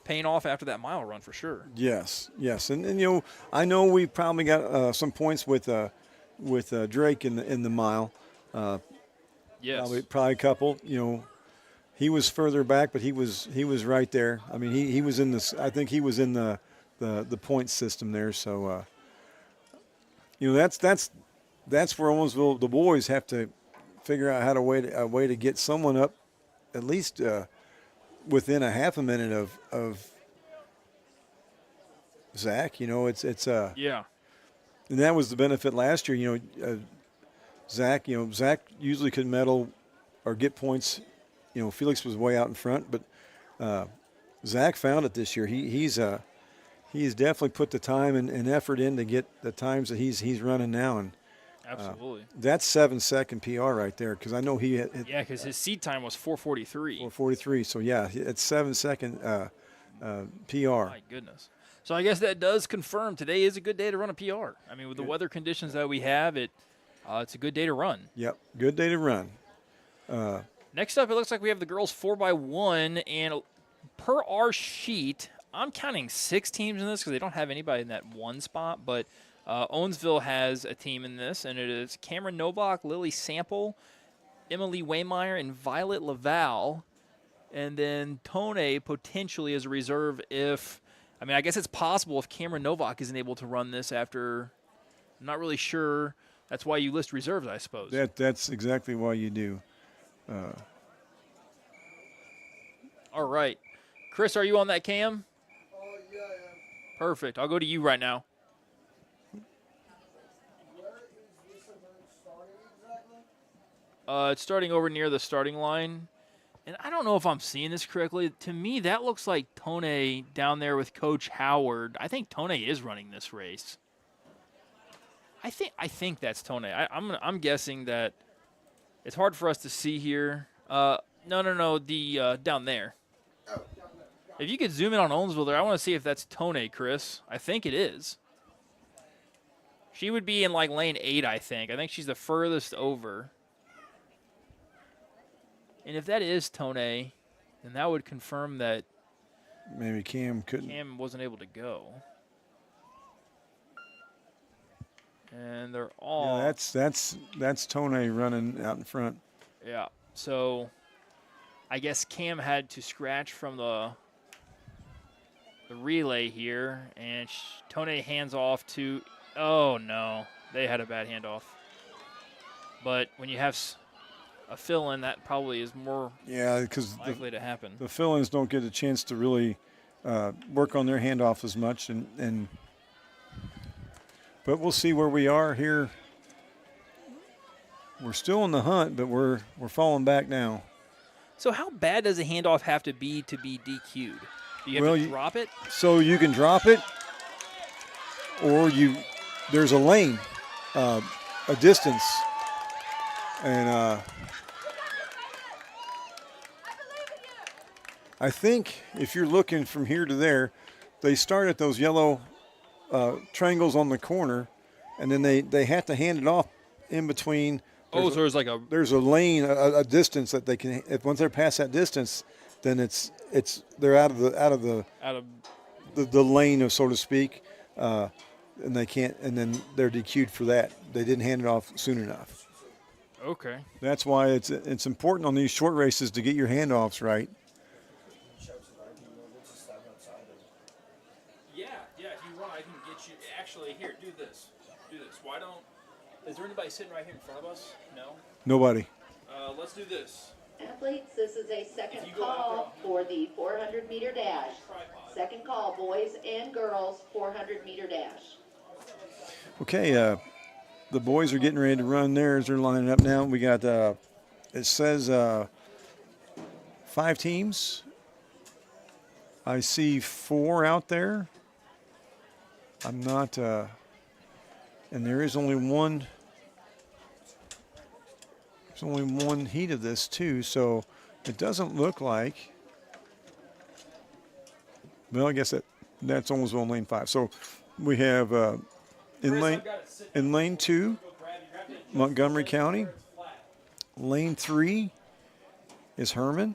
paying off after that mile run for sure. Yes. And I know we probably got some points with Drake in the mile. Yes. Probably a couple. He was further back, but he was right there. I mean, he was in this. I think he was in the point system there. So, that's where Owensville, the boys have to figure out a way to get someone up, at least within a half a minute of Zach. It's yeah. And that was the benefit last year. Zach usually could medal or get points. Felix was way out in front, but Zach found it this year. He's definitely put the time and effort in to get the times that he's running now, and absolutely that's 7-second PR right there. Because I know yeah, because his seed time was 4:43. 4:43. So yeah, it's 7-second PR. My goodness. So I guess that does confirm today is a good day to run a PR. I mean, with the weather conditions that we have, it's a good day to run. Yep, good day to run. Next up, it looks like we have the girls 4x1, and per our sheet, I'm counting 6 teams in this because they don't have anybody in that one spot, but Owensville has a team in this, and it is Cameron Novak, Lily Sample, Emily Waymeyer, and Violet Laval, and then Tone potentially as a reserve I guess it's possible if Cameron Novak isn't able to run this after, I'm not really sure. That's why you list reserves, I suppose. That's exactly why you do. All right. Chris, are you on that cam? Yeah, I am. Perfect. I'll go to you right now. Where is this event starting exactly? It's starting over near the starting line. And I don't know if I'm seeing this correctly. To me, that looks like Tone down there with Coach Howard. I think Tone is running this race. I think that's Tone. I'm guessing that it's hard for us to see here. No, the down there. Oh, down there. If you could zoom in on Owensville there, I want to see if that's Tone, Chris. I think it is. She would be in like lane 8, I think. I think she's the furthest over. And if that is Tone, then that would confirm that maybe Cam wasn't able to go. And they're all that's Tone running out in front. Yeah. So I guess Cam had to scratch from the relay here, and Tone hands off to. Oh no, they had a bad handoff. But when you have a fill-in, that probably is more because likely to happen. The fill-ins don't get a chance to really work on their handoff as much, but we'll see where we are here. We're still in the hunt, but we're falling back now. So how bad does a handoff have to be DQ'd? Do you have to drop it? So you can drop it, or there's a lane, a distance, and I think if you're looking from here to there, they start at those yellow triangles on the corner, and then they have to hand it off in between Oh, so there's like a there's a lane, a distance that they can. If once they're past that distance, then they're out of the lane of, so to speak, and they can't. And then they're DQ'd for that. They didn't hand it off soon enough. okay. That's why it's important on these short races to get your handoffs right. Yeah. If you want, I can get you. Actually, here, do this. Why don't? Is there anybody sitting right here in front of us? No. Nobody. Let's do this. Athletes, this is a second If you go out call for the 400-meter dash. Second call, boys and girls, 400-meter dash. Okay, the boys are getting ready to run theirs. They're lining up now. We got, it says 5 teams. I see 4 out there. I'm not, and there is only one. There's only one heat of this too, so it doesn't look like. Well, I guess that's Owensville lane 5. So we have in lane 2, Montgomery County. Lane 3 is Hermann.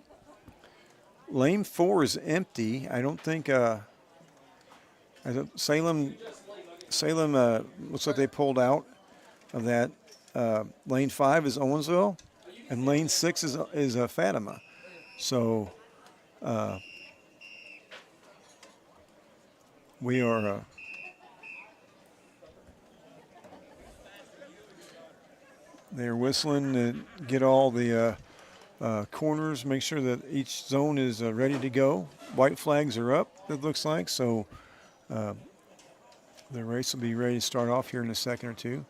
Lane 4 is empty. I don't think Salem looks like they pulled out of that. Lane 5 is Owensville, and lane 6 is Fatima. So we are they're whistling to get all the corners, make sure that each zone is ready to go. White flags are up, it looks like, so the race will be ready to start off here in a second or two.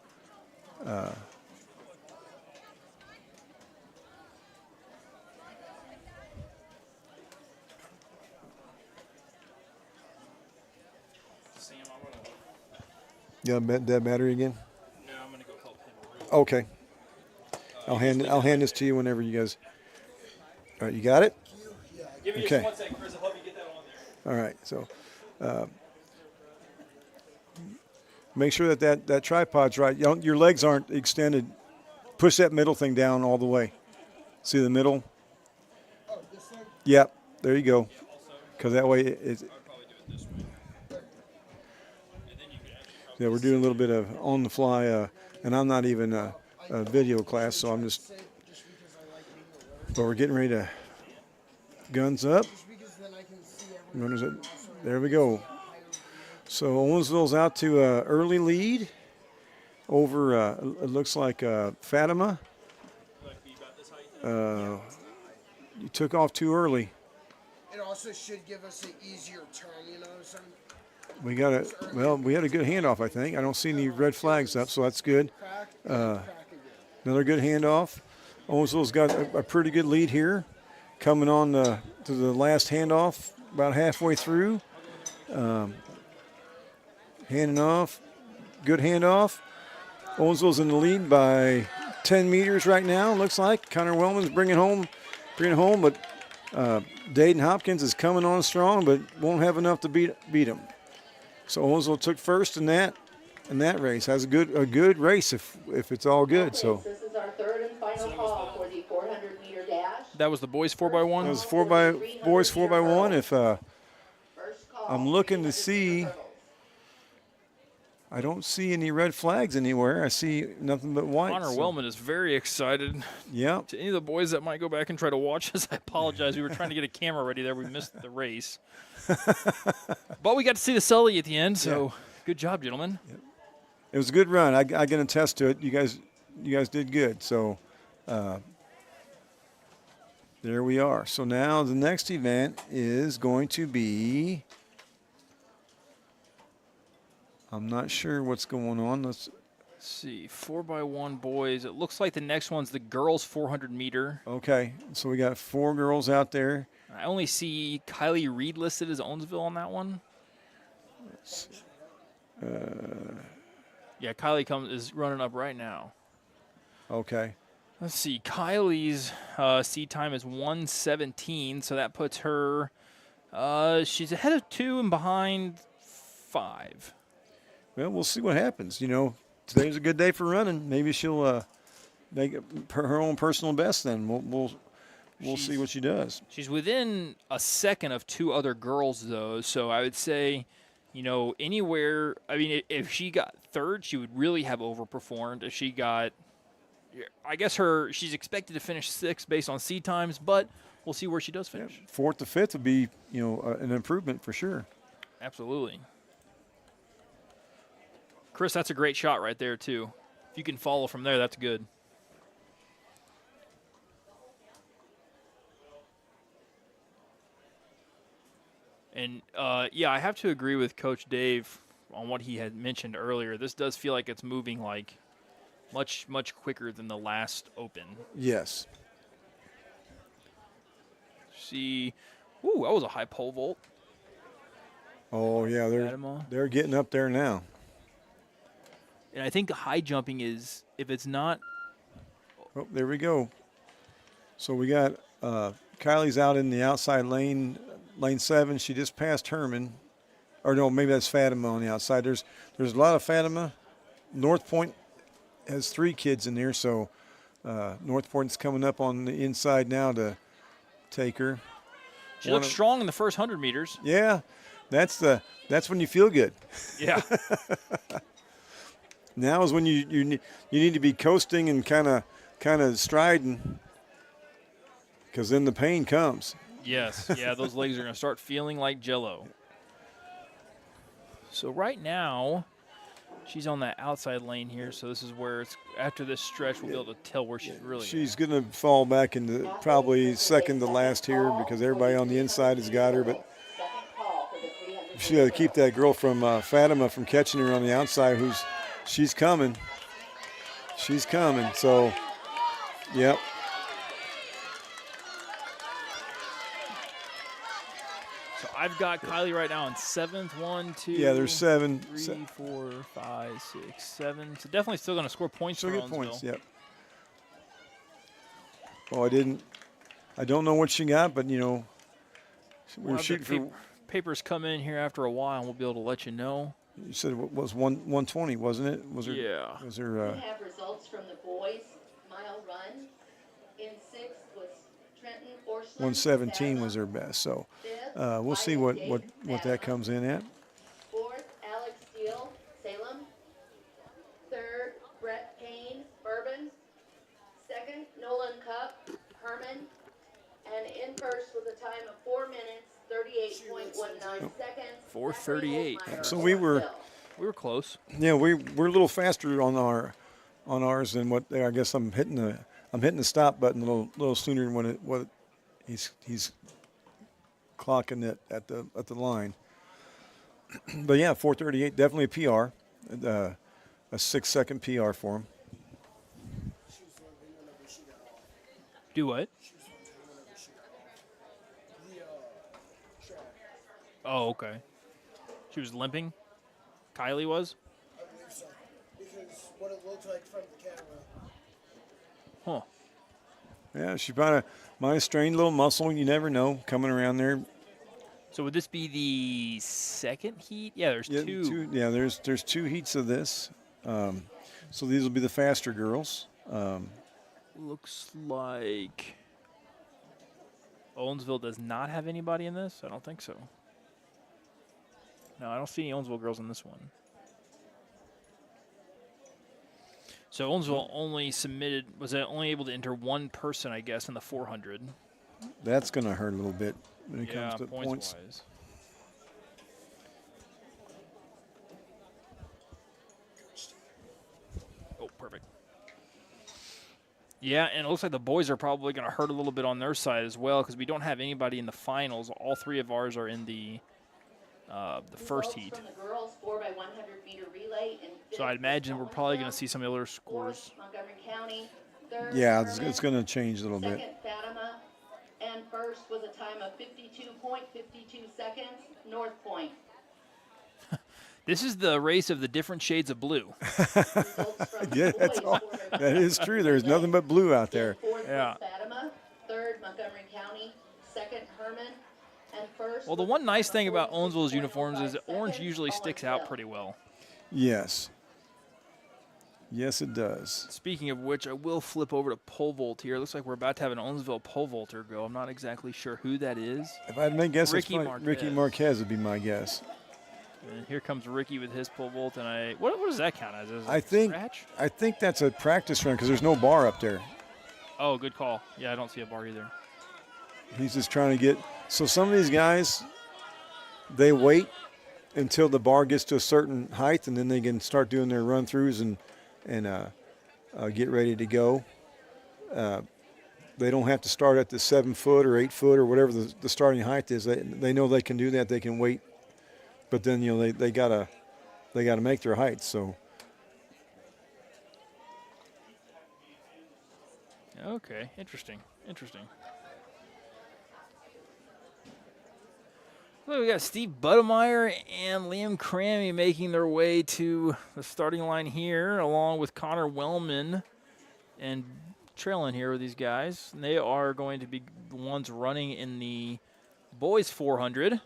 Sam, I'm gonna. Yeah, that battery again. No, I'm gonna go help him. Okay. I'll hand this to you whenever you guys. All right, you got it. Give me Okay. just 1 second, Chris. I'll help you get that on there. All right, so make sure that tripod's right. Your legs aren't extended. Push that middle thing down all the way. See the middle? Oh, this thing? Yep, there you go. Because that way it's. Yeah, we're doing a little bit of on the fly, and I'm not even a video class, so I'm just. But we're getting ready to. Guns up. When is it? There we go. So Owensville's out to early lead over. It looks like Fatima. You took off too early. It also should give us an easier turn, you know. We got it. Well, we had a good handoff, I think. I don't see any red flags up, so that's good. Another good handoff. Owensville's got a pretty good lead here, coming on to the last handoff, about halfway through. Handing off, good handoff. Owensville's in the lead by 10 meters right now. Looks like Connor Wellman's bringing it home, but Dayton Hopkins is coming on strong, but won't have enough to beat him. So Owensville took first in that race. Has a good race if it's all good. So This is our third and final call for the 400-meter dash. That was the boys 4x1. that was boys 4x1. If First call, I'm looking to 300 see, hurdles. I don't see any red flags anywhere. I see nothing but white. Connor Wellman is very excited. Yeah. To any of the boys that might go back and try to watch us, I apologize. We were trying to get a camera ready there. We missed the race. But we got to see the Sully at the end, so good job, gentlemen. It was a good run. I can attest to it. You guys did good. So there we are. So now the next event is going to be. I'm not sure what's going on. Let's see. 4x1 boys. It looks like the next one's the girls 400 meter. Okay. So we got 4 girls out there. I only see Kylie Reed listed as Owensville on that one. Yeah, Kylie is running up right now. Okay. Let's see. Kylie's seed time is 1:17, so that puts her. She's ahead of 2 and behind 5. Well, we'll see what happens. You know, today's a good day for running. Maybe she'll make her own personal best. Then we'll see what she does. She's within a second of 2 other girls, though, so I would say, you know, anywhere. I mean, if she got third, she would really have overperformed. If she got, I guess she's expected to finish 6th based on seed times, but we'll see where she does finish. Yeah, 4th to 5th would be, you know, an improvement for sure. Absolutely. Chris, that's a great shot right there, too. If you can follow from there, that's good. And, yeah, I have to agree with Coach Dave on what he had mentioned earlier. This does feel like it's moving, like, much, much quicker than the last Open. Yes. See, ooh, that was a high pole vault. Oh, yeah, they're getting up there now. And I think the high jumping is, if it's not. Oh, there we go. So we got Kylie's out in the outside lane 7. She just passed Hermann. Or no, maybe that's Fatima on the outside. There's a lot of Fatima. North Point has 3 kids in there, so North Point's coming up on the inside now to take her. She looks strong in the first 100 meters. Yeah, that's when you feel good. Yeah. Now is when you need to be coasting and kind of striding, because then the pain comes. Yes, yeah, those legs are going to start feeling like Jell-O. So right now, she's on that outside lane here, so this is where it's after this stretch we'll be able to tell where she's really. She's going to fall back into probably second to last here because everybody on the inside has got her, but she got to keep that girl from Fatima from catching her on the outside. She's coming. She's coming. So, yep. So I've got Kylie right now in 7th. 1, 2. Yeah, there's 7. 3, 4, 5, 6, 7. So definitely still going to score points. She'll for get points. Owensville. Yep. Well, I don't know what she got, but you know, we're shooting for. Papers come in here after a while, and we'll be able to let you know. You said it was 120, wasn't it? Was there? Yeah. Was there? We have results from the boys' mile run. In 6th was Trenton Orscheln. 117 was their best. So we'll see what that comes in at. 4th, Alex Steele, Salem. 3rd, Brett Payne, Bourbon. 2nd, Nolan Cup, Hermann. And in 1st with a time of 4 minutes, 38.19 seconds. 4:38. So we were close. Yeah, we're a little faster on ours than what I guess I'm hitting the stop button a little sooner than what he's clocking it at the line. But yeah, 4:38, definitely a PR, a 6-second PR for him. Do what? Oh, okay. She was limping? Kylie was? I believe so. Because what it looked like from the camera. Huh. Yeah, she might have strained a little muscle. You never know coming around there. So would this be the 2nd heat? Yeah, there's 2. Yeah, there's 2 heats of this. So these will be the faster girls. Looks like Owensville does not have anybody in this. I don't think so. No, I don't see any Owensville girls in this one. So Owensville only was only able to enter 1 person, I guess, in the 400. That's going to hurt a little bit when it comes to points points. wise. Oh, perfect. Yeah, and it looks like the boys are probably going to hurt a little bit on their side as well because we don't have anybody in the finals. All 3 of ours are in the first heat. From the girls 4x100-meter relay. So I'd imagine we're probably going to see some other scores. Montgomery County. 3rd, Yeah, Hermann. it's going to change a little 2nd, bit. Fatima. And 1st was a time of 52.52 seconds, North Point. This is the race of the different shades of blue. Yeah, that is true. There's nothing but blue out there. 4th Yeah. was Fatima. 3rd, Montgomery County. 2nd, Hermann. And 1st. Well, the one nice thing about Owensville's uniforms is that orange usually sticks out pretty well. Yes. Yes, it does. Speaking of which, I will flip over to pole vault here. Looks like we're about to have an Owensville pole vaulter go. I'm not exactly sure who that is. If I had to make a guess, Ricky Ricky Marquez would be my guess. And here comes Ricky with his pole vault, and what does that count as? Is it I think scratch? I think that's a practice run because there's no bar up there. Oh, good call. Yeah, I don't see a bar either. He's just trying to get. So some of these guys, they wait until the bar gets to a certain height, and then they can start doing their run throughs and get ready to go. They don't have to start at the 7 foot or 8 foot or whatever the starting height is. They know they can do that. They can wait, but then they gotta make their heights. So Okay, interesting. Well, we got Steve Budemeyer and Liam Crammy making their way to the starting line here, along with Connor Wellman and trailing here with these guys. And they are going to be the ones running in the boys 400. We'll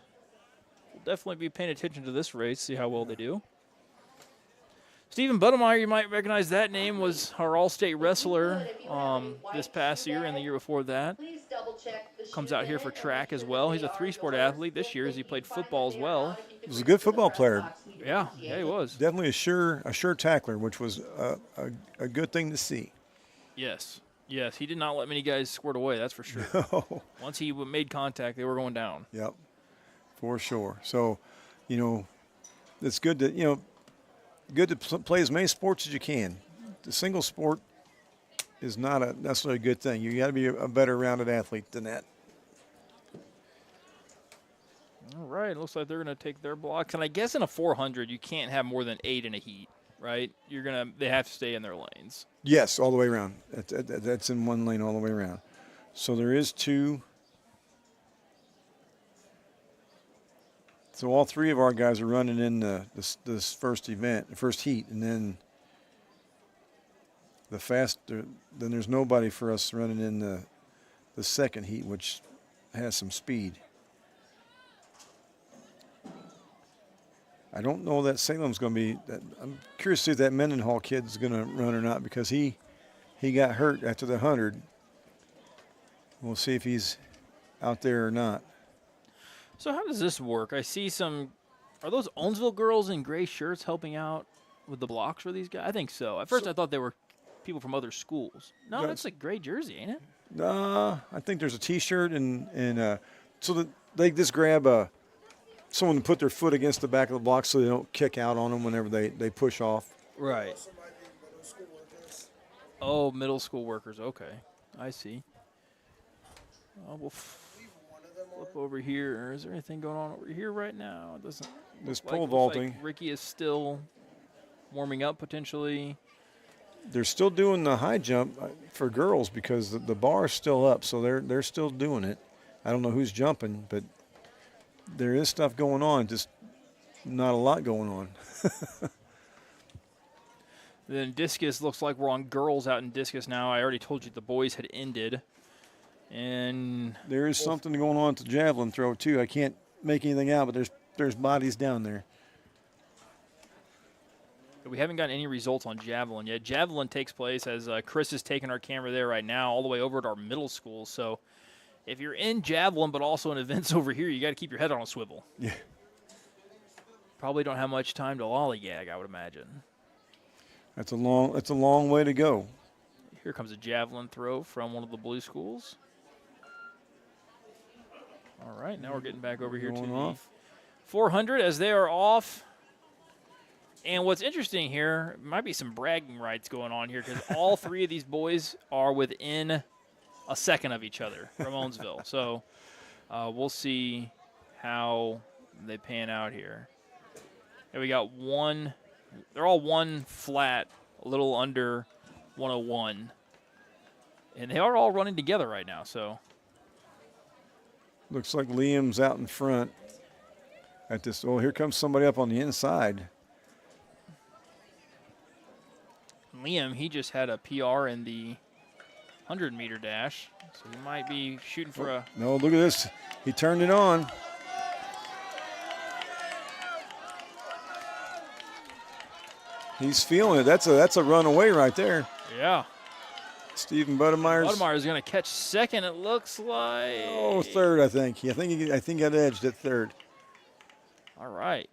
definitely be paying attention to this race, see how well they do. Stephen Budemeyer, you might recognize that name, was our All-State wrestler this past year and the year before that. Comes out here for track as well. He's a 3-sport athlete this year as he played football as well. he was a good football player. Yeah, he was. Definitely a sure tackler, which was a good thing to see. Yes, he did not let many guys squirt away, that's for sure. No. Once he made contact, they were going down. Yep, for sure. So, it's good to, good to play as many sports as you can. The single sport is not necessarily a good thing. You got to be a better rounded athlete than that. All right, looks like they're going to take their blocks. And I guess in a 400, you can't have more than 8 in a heat, right? They have to stay in their lanes. Yes, all the way around. That's in one lane all the way around. So there is 2. So all 3 of our guys are running in this first event, the first heat, and then then there's nobody for us running in the second heat, which has some speed. I don't know that Salem's going to be. I'm curious to see if that Mendenhall kid's going to run or not because he got hurt after the 100. We'll see if he's out there or not. So how does this work? I see are those Owensville girls in gray shirts helping out with the blocks for these guys? I think so. At first I thought they were people from other schools. No, that's a gray jersey, ain't it? I think there's a T-shirt and so that they just grab someone to put their foot against the back of the block so they don't kick out on them whenever they push off. Right. Oh, middle school workers. Okay, I see. We'll flip over here. Is there anything going on over here right now? It doesn't. This pole vaulting. Like Ricky is still warming up potentially. They're still doing the high jump for girls because the bar is still up, so they're still doing it. I don't know who's jumping, but there is stuff going on, just not a lot going on. Then discus looks like we're on girls out in discus now. I already told you the boys had ended. And there is something going on at the javelin throw too. I can't make anything out, but there's bodies down there. We haven't gotten any results on javelin yet. Javelin takes place as Chris is taking our camera there right now all the way over at our middle school. So if you're in javelin but also in events over here, you got to keep your head on a swivel. Yeah. Probably don't have much time to lollygag, I would imagine. That's a long way to go. Here comes a javelin throw from one of the blue schools. All right, now we're getting back over here to the 400 as they are off. And what's interesting here, might be some bragging rights going on here because all 3 of these boys are within a second of each other from Owensville. So we'll see how they pan out here. And we got one. They're all 1 flat, a little under 101. And they are all running together right now, so. Looks like Liam's out in front at this. Oh, here comes somebody up on the inside. Liam, he just had a PR in the 100-meter dash, so he might be shooting for a. No, look at this. He turned it on. He's feeling it. That's a runaway right there. Yeah. Stephen Budemeyer's. Budemeyer's going to catch second, it looks like. Oh, third, I think. I think he got edged at third. All right.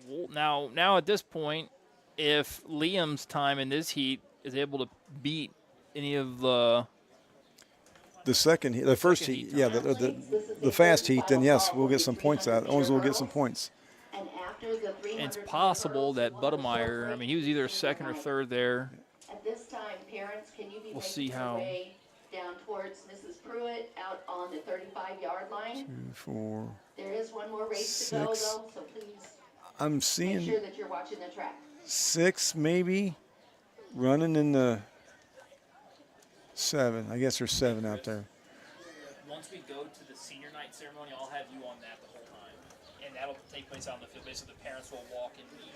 Well, now at this point, if Liam's time in this heat is able to beat any of the first heat, yeah, the fast heat, then yes, we'll get some points out. Owensville will get some points. And after the 300 it's possible that Budemeyer, I mean, he was either second or third there. At this time, parents, can you be We'll making see your how. way down towards Mrs. Pruitt out on the 35-yard line? 2, 4. There is one more race to go, 6. though, so please I'm make seeing sure that you're watching the track. 6 maybe running in the 7. I guess there's 7 out there. Once we go to the senior night ceremony, I'll have you on that the whole time, and that'll take place out in the field. Basically, the parents will walk and meet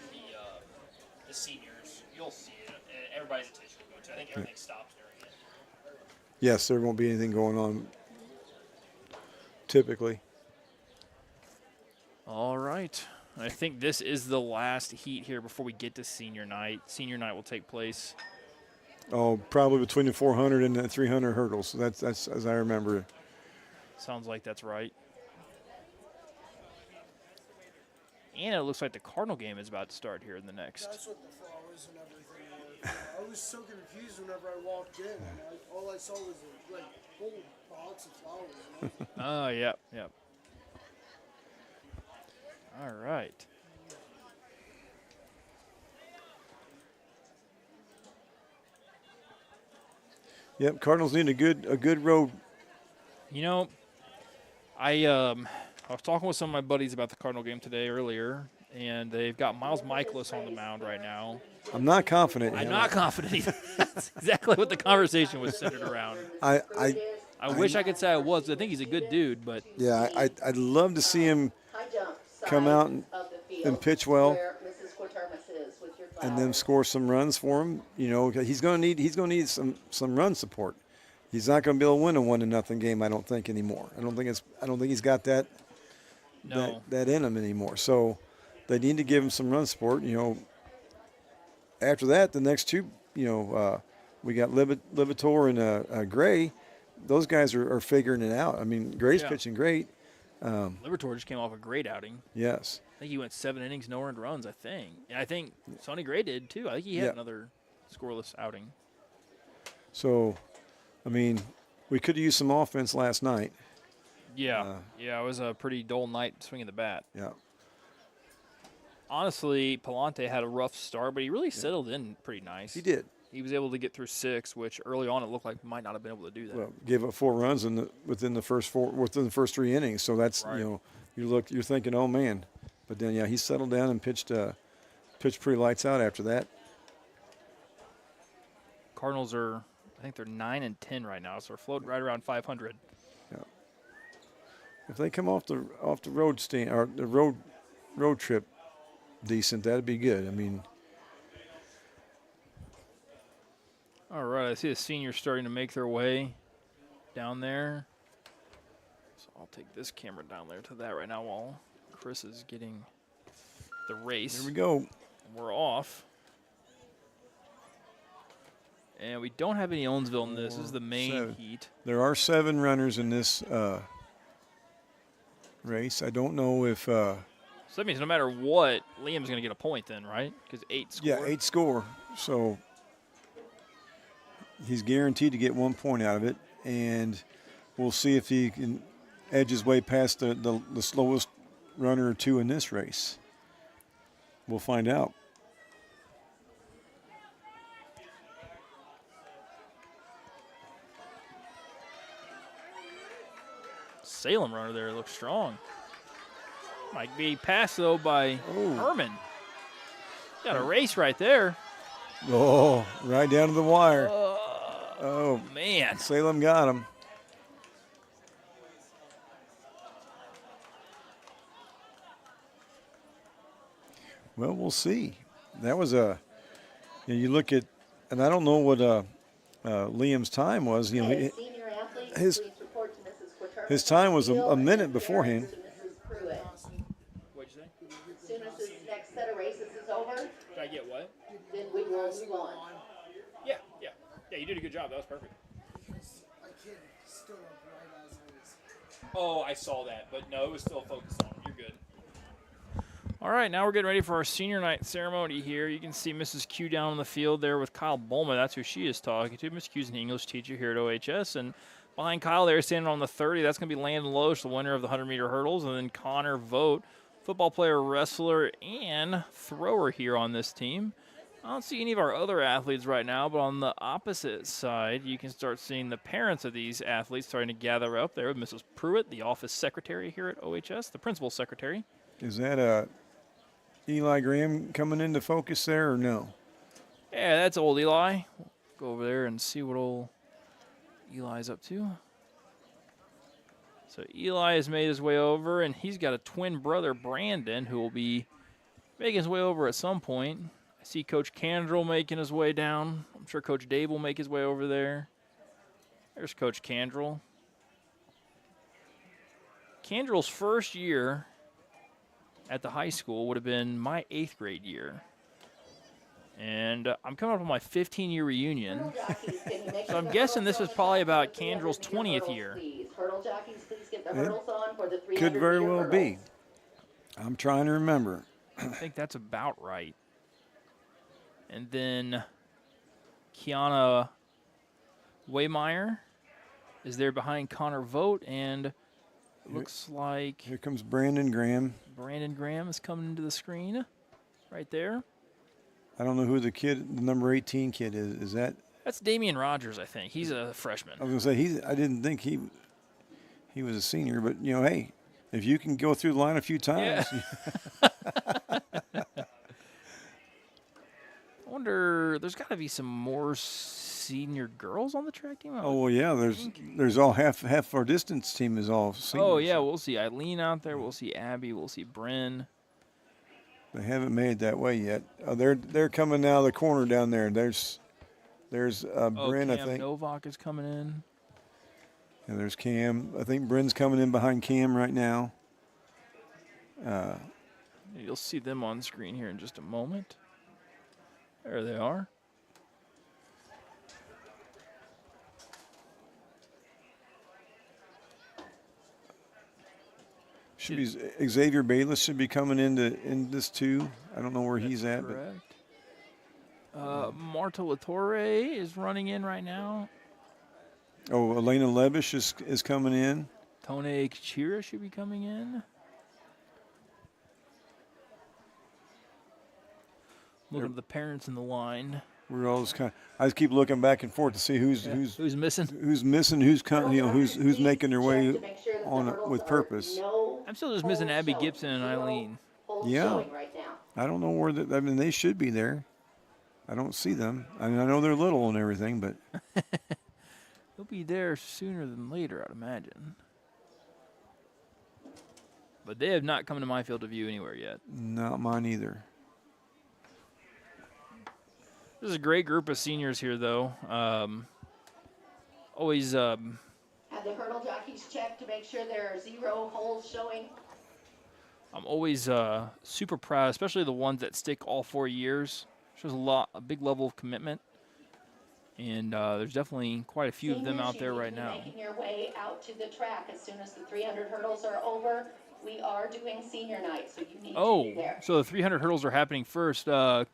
the seniors. You'll see it. Everybody's attention will go to. I think everything stops during it. Yes, there won't be anything going on typically. All right. I think this is the last heat here before we get to senior night. Senior night will take place. Oh, probably between the 400 and the 300 hurdles. That's as I remember. Sounds like that's right. And it looks like the Cardinal game is about to start here in the next. That's what the flowers and everything were. I was so confused whenever I walked in. All I saw was a whole box of flowers. Oh, yep. All right. Yep, Cardinals need a good road. You know, I was talking with some of my buddies about the Cardinal game today earlier, and they've got Miles Michaelis on the mound right now. I'm not confident. I'm not confident either. That's exactly what the conversation was centered around. I wish I could say I was. I think he's a good dude, but yeah, I'd love to see him High jump come side out of the field and pitch well, where Mrs. Quatermas is with your and then flowers. score some runs for him. You know, he's going to need some run support. He's not going to be able to win a 1-0 game, I don't think anymore. I don't think he's got that that in him anymore. So they need to give him some run support. You know, after that, the next two, we got Libator and Gray. Those guys are figuring it out. I mean, Gray's pitching great. Libator just came off a great outing. Yes. I think he went 7 innings, no earned runs, I think. And I think Sonny Gray did, too. I think he had another scoreless outing. So, I mean, we could have used some offense last night. Yeah. It was a pretty dull night swinging the bat. Yeah. Honestly, Palante had a rough start, but he really settled in pretty nice. He did. He was able to get through 6, which early on it looked like he might not have been able to do that. Well, gave up 4 runs within the first 3 innings. So that's Right. You're thinking, oh man, but then he settled down and pitched pretty lights out after that. Cardinals are, I think they're 9-10 right now, so they're floating right around 500. Yeah. If they come off the road stand or the road trip decent, that'd be good. I mean. All right, I see the seniors starting to make their way down there. So I'll take this camera down there to that right now while Chris is getting the race. Here we go. We're off. And we don't have any Owensville in this. This is the main heat. There are 7 runners in this race. I don't know if. So that means no matter what, Liam's going to get a point then, right? Because 8 score. Yeah, 8 score. So he's guaranteed to get 1 point out of it, and we'll see if he can edge his way past the slowest runner or 2 in this race. We'll find out. Salem runner there looks strong. Might be passed, though, by Hermann. Got a race right there. Oh, right down to the wire. Oh, man. Salem got him. Well, we'll see. That was you look at, and I don't know what Liam's time was. Senior athletes, his please report to Mrs. Quatermas his time was Field a and minute parents beforehand. to Mrs. Pruitt. What'd you say? As soon as this next set of races is over, Did I get what? Did did a good job. That was perfect. Because I kid stood up right as I was. Oh, I saw that, but no, it was still focused on. You're good. All right, now we're getting ready for our senior night ceremony here. You can see Mrs. Q down on the field there with Kyle Bowman. That's who she is talking to. Miss Q's an English teacher here at OHS. And behind Kyle there, standing on the 30, that's going to be Landon Loesch, the winner of the 100-meter hurdles. And then Connor Vogt, football player, wrestler, and thrower here on this team. I don't see any of our other athletes right now, but on the opposite side, you can start seeing the parents of these athletes starting to gather up there with Mrs. Pruitt, the office secretary here at OHS, the principal secretary. Is that Eli Graham coming into focus there or no? Yeah, that's old Eli. We'll go over there and see what old Eli's up to. So Eli has made his way over, and he's got a twin brother, Brandon, who will be making his way over at some point. I see Coach Candrell making his way down. I'm sure Coach Dave will make his way over there. There's Coach Candrell. Candrell's first year at the high school would have been my 8th grade year. And I'm coming up on my 15-year reunion. So I'm guessing this is probably about Candrell's 20th year. Could very well be. I'm trying to remember. I think that's about right. And then Kiana Waymeyer is there behind Connor Vogt, and it looks like Here comes Brandon Graham. Brandon Graham is coming into the screen right there. I don't know who the number 18 kid is. Is that? That's Damian Rogers, I think. He's a freshman. I was gonna say I didn't think he was a senior, but hey, if you can go through the line a few times. Yeah. I wonder, there's got to be some more senior girls on the track team. Oh well, yeah. There's all half our distance team is all seniors. Oh yeah, we'll see Eileen out there. We'll see Abby. We'll see Bryn. They haven't made it that way yet. They're coming now. The corner down there. There's Bryn. I Cam think Novak is coming in. And there's Cam. I think Bryn's coming in behind Cam right now. You'll see them on screen here in just a moment. There they are. Should be Xavier Bayless should be coming in this too. I don't know where he's at, correct. Marta Latorre is running in right now. but Elena Lebish is coming in. Tone Kachira should be coming in. Looking at the parents in the line. We're all just I just keep looking back and forth to see who's missing. Who's missing? Who's making their way on it with purpose. I'm still just missing Abby Gibson and Eileen. Yeah. I don't know where they should be there. I don't see them. I mean, I know they're little and everything, but They'll be there sooner than later, I'd imagine. But they have not come to my field of view anywhere yet. not mine either. There's a great group of seniors here, though. Always. Have the hurdle jockeys checked to make sure there are 0 holes showing? I'm always super proud, especially the ones that stick all 4 years. Shows a big level of commitment, and there's definitely quite a few of them out there right now. Making your way out to the track as soon as the 300 hurdles are over. We are doing senior night, so you need to be there. So the 300 hurdles are happening first.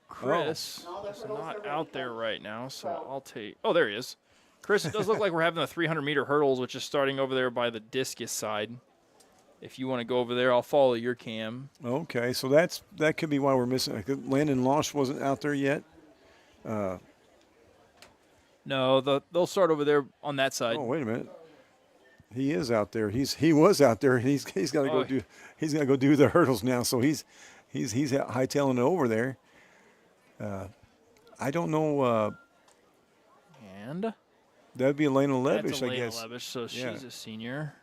Chris is not out there right now, so I'll take. Oh, there he is. Chris, it does look like we're having the 300-meter hurdles, which is starting over there by the discus side. If you want to go over there, I'll follow your cam. Okay, so that could be why we're missing. Landon Losh wasn't out there yet. No, they'll start over there on that side. Oh, wait a minute. He is out there. He was out there. He's got to go do. He's got to go do the hurdles now. So he's hightailing it over there. I don't know. And that'd be Elena Lebish, that's Elena I guess. Lebish, so she's a senior.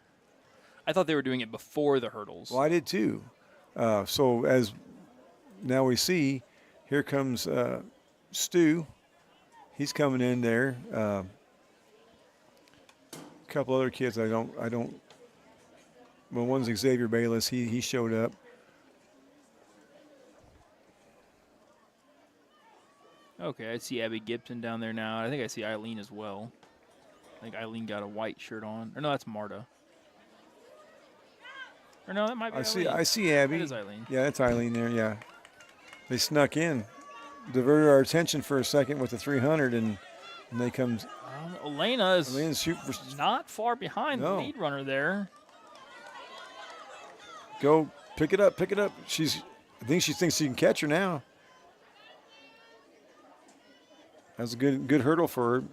I thought they were doing it before the hurdles. Well, I did too. So as now we see, here comes Stu. He's coming in there. A couple other kids I don't. Well, one's Xavier Bayless. He showed up. Okay, I see Abby Gibson down there now. I think I see Eileen as well. I think Eileen got a white shirt on. Or no, that's Marta. Or no, that might be Eileen. I see Abby. That is Eileen. Yeah, that's Eileen there. Yeah, they snuck in, diverted our attention for a second with the 300, and they come. Elena is super, not far behind the lead runner there. Go pick it up, pick it up. I think she thinks she can catch her now. That's a good hurdle for her.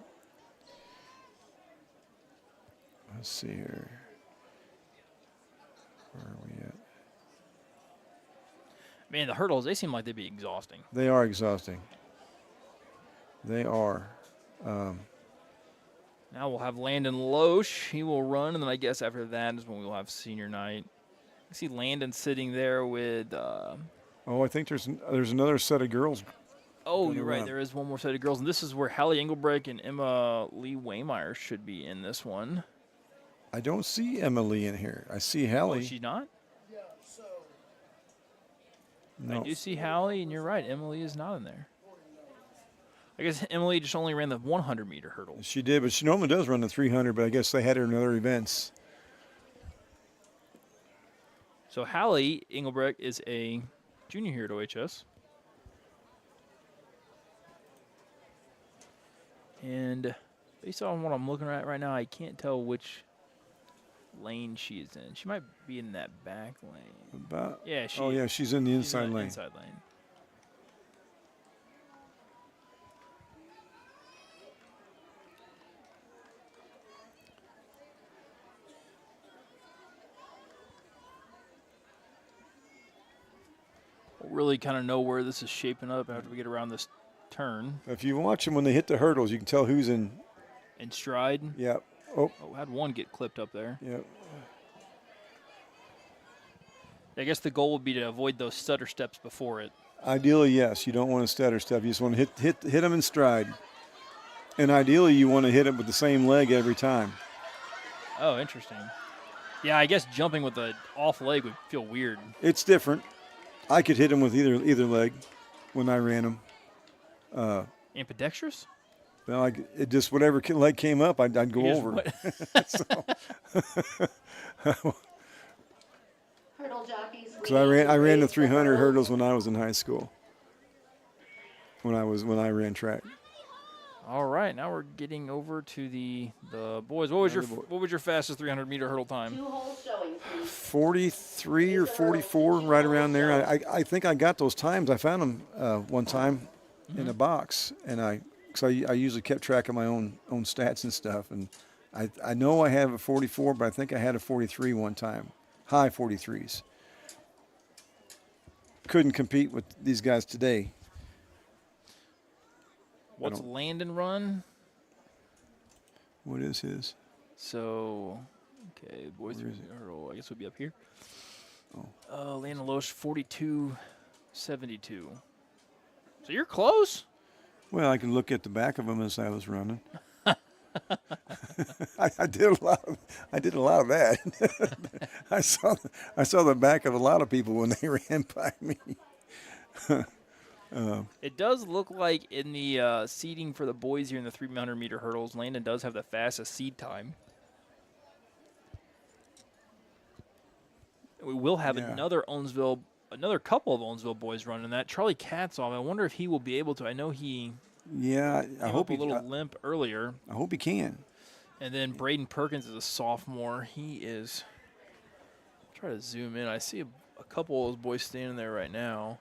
Let's see here. Where are we at? Man, the hurdles, they seem like they'd be exhausting. They are exhausting. They are. Now we'll have Landon Loesch. He will run, and then I guess after that is when we'll have senior night. I see Landon sitting there with... I think there's another set of girls. Oh, you're right. There is one more set of girls, and this is where Hallie Engelbrecht and Emma Lee Waymeyer should be in this one. I don't see Emma Lee in here. I see Hallie. Oh, she's not? Yeah, so. No. I do see Hallie, and you're right. Emily is not in there. I guess Emily just only ran the 100-meter hurdle. She did, but she normally does run the 300, but I guess they had her in other events. So Hallie Engelbrecht is a junior here at OHS. And based on what I'm looking at right now, I can't tell which lane she is in. She might be in that back lane. Yeah, she's in the inside lane. Inside lane. We'll really kind of know where this is shaping up after we get around this turn. If you watch them when they hit the hurdles, you can tell who's in stride. Yeah. Oh, had one get clipped up there. Yep. I guess the goal would be to avoid those stutter steps before it. Ideally, yes. You don't want to stutter step. You just want to hit them in stride. And ideally, you want to hit it with the same leg every time. Oh, interesting. Yeah, I guess jumping with the off leg would feel weird. It's different. I could hit them with either leg when I ran them. Ambidextrous? Well, it just whatever leg came up, I'd go over. Hurdle jockeys. So I ran the 300 hurdles when I was in high school. When I ran track. All right, now we're getting over to the boys. What was your fastest 300-meter hurdle time? 2 holes showing, please. 43 or 44, right around there. I think I got those times. I found them one time in a box, and I usually kept track of my own stats and stuff. And I know I have a 44, but I think I had a 43 one time, high 43s. Couldn't compete with these guys today. What's Landon run? What is his? So, okay, boys hurdle, I guess we'll be up here. Landon Loesch, 42.72. So you're close. Well, I can look at the back of him as I was running. I did a lot of that. I saw the back of a lot of people when they ran by me. It does look like in the seeding for the boys here in the 300-meter hurdles, Landon does have the fastest seed time. We will have another couple of Owensville boys running that. Charlie Katzoff, I wonder if he will be able to. I know he I hope a little limp earlier. I hope he can. And then Braden Perkins is a sophomore. He is, try to zoom in. I see a couple of those boys standing there right now.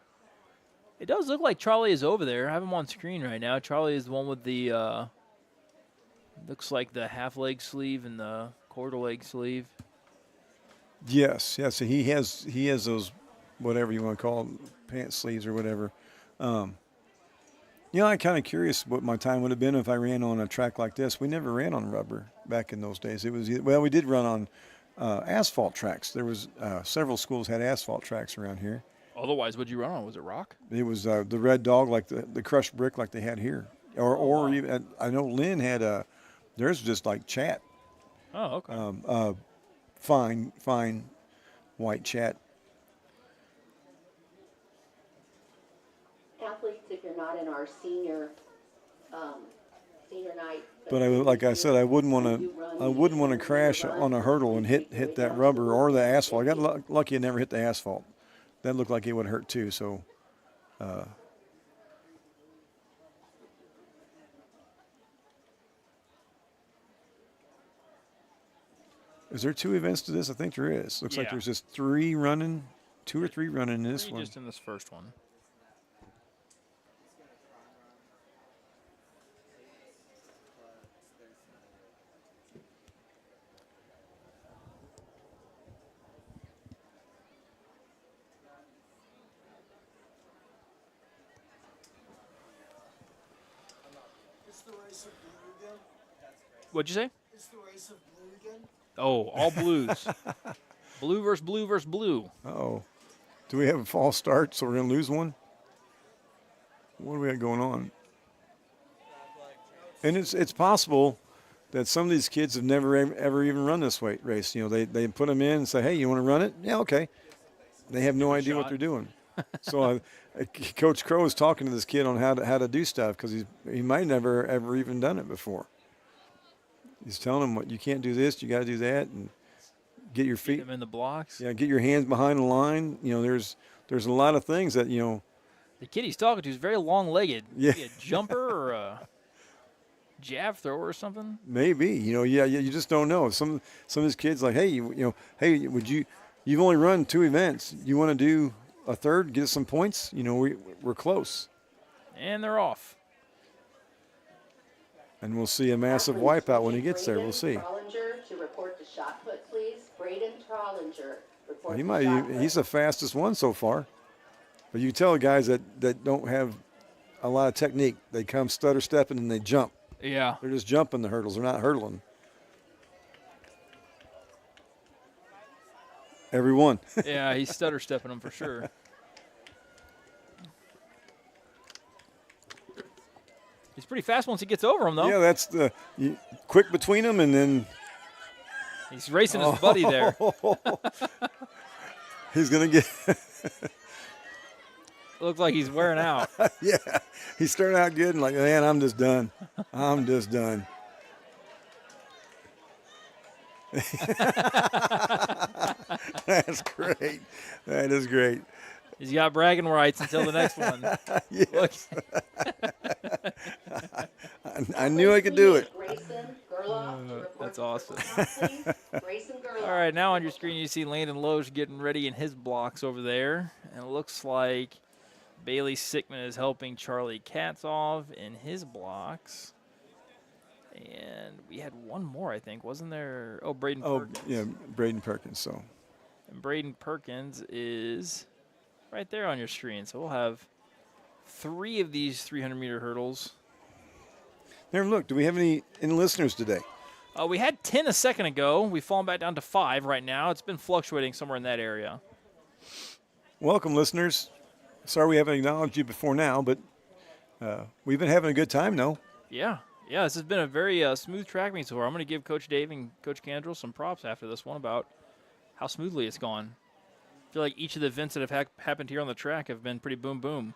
It does look like Charlie is over there. I have him on screen right now. Charlie is the one with the, looks like the half leg sleeve and the quarter leg sleeve. Yes. So he has those, whatever you want to call them, pants sleeves or whatever. I'm kind of curious what my time would have been if I ran on a track like this. We never ran on rubber back in those days. It was, we did run on asphalt tracks. There was several schools had asphalt tracks around here. Otherwise, what'd you run on? Was it rock? It was the Red Dog, like the crushed brick like they had here. Or even, I know Lynn had theirs was just like chat. Oh, okay. Fine white chat. Athletes, if you're not in our our senior night. But like I said, I wouldn't want to crash on a hurdle and hit that rubber or the asphalt. I got lucky I never hit the asphalt. That looked like it would hurt too. So. Is there 2 events to this? I think there is. Looks like Yeah. there's just 3 running, 2 or 3 running in this one. Just in this first one. It's the race of blue again. What'd you say? It's the race of blue again. Oh, all blues. Blue versus blue versus blue. Uh-oh. Do we have a false start, so we're going to lose one? What do we got going on? And it's possible that some of these kids have never ever even run this race. You know, they put them in and say, hey, you want to run it? Yeah, okay. They have no idea what they're doing. So Coach Crow is talking to this kid on how to do stuff because he might never ever even done it before. He's telling him what you can't do this, you got to do that, and get your feet Keep them in the blocks. Yeah, get your hands behind the line. You know, there's a lot of things that The kid he's talking to is very long-legged. Yeah. Maybe a jumper or a jab thrower or something. Maybe you just don't know. Some of these kids like, hey, hey, you've only run 2 events. You want to do a third, get us some points? You know, we're close. And they're off. And we'll see a massive wipeout when he gets there. We'll see. Trollinger to report to shot put, please. Braden Trollinger, report He to might. shot put. He's the fastest one so far. But you tell guys that don't have a lot of technique, they come stutter stepping and they jump. Yeah. They're just jumping the hurdles. They're not hurdling. Everyone. Yeah, he's stutter stepping them for sure. He's pretty fast once he gets over him, though. Yeah, that's quick between them, and then He's racing his buddy there. he's gonna get. Looks like he's wearing out. Yeah, he's starting out good, and like, man, I'm just done. I'm just done. That's great. That is great. He's got bragging rights until the next one. Yes. I knew I could do it. Grayson Gerloff to report That's to awesome. class, please. Grayson Gerloff. All right, now on your screen you see Landon Loesch getting ready in his blocks over there. And it looks like Bailey Sickman is helping Charlie Katzov in his blocks. And we had one more, I think, wasn't there? Oh, Braden Perkins. Yeah, Braden Perkins. So And Braden Perkins is right there on your screen. So we'll have 3 of these 300-meter hurdles. never look. Do we have any listeners today? We had 10 a second ago. We've fallen back down to 5 right now. It's been fluctuating somewhere in that area. Welcome, listeners. Sorry we haven't acknowledged you before now, but we've been having a good time, though. Yeah, this has been a very smooth track meet so far. I'm going to give Coach Dave and Coach Candrell some props after this one about how smoothly it's gone. I feel like each of the events that have happened here on the track have been pretty boom, boom.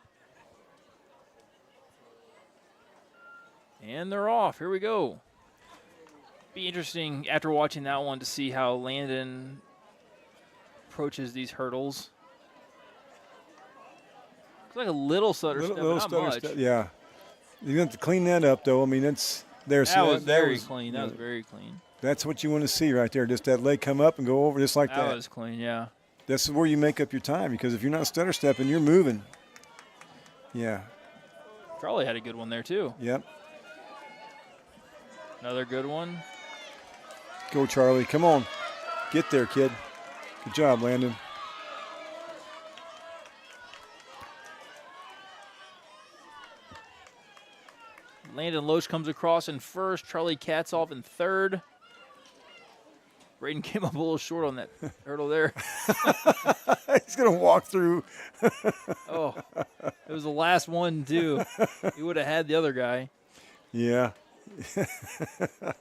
And they're off. Here we go. Be interesting after watching that one to see how Landon approaches these hurdles. Looks like a little stutter step, but not much. Yeah. You have to clean that up, though. I mean, it's there. That was very clean. That was very clean. That's what you want to see right there. Just that leg come up and go over just like that. That was clean, yeah. This is where you make up your time, because if you're not stutter stepping, you're moving. Yeah. Charlie had a good one there, too. Yep. Another good one. Go, Charlie. Come on. Get there, kid. Good job, Landon. Landon Loesch comes across in first. Charlie Katzov in third. Braden came up a little short on that hurdle there. He's going to walk through. Oh, it was the last one, too. He would have had the other guy. Yeah.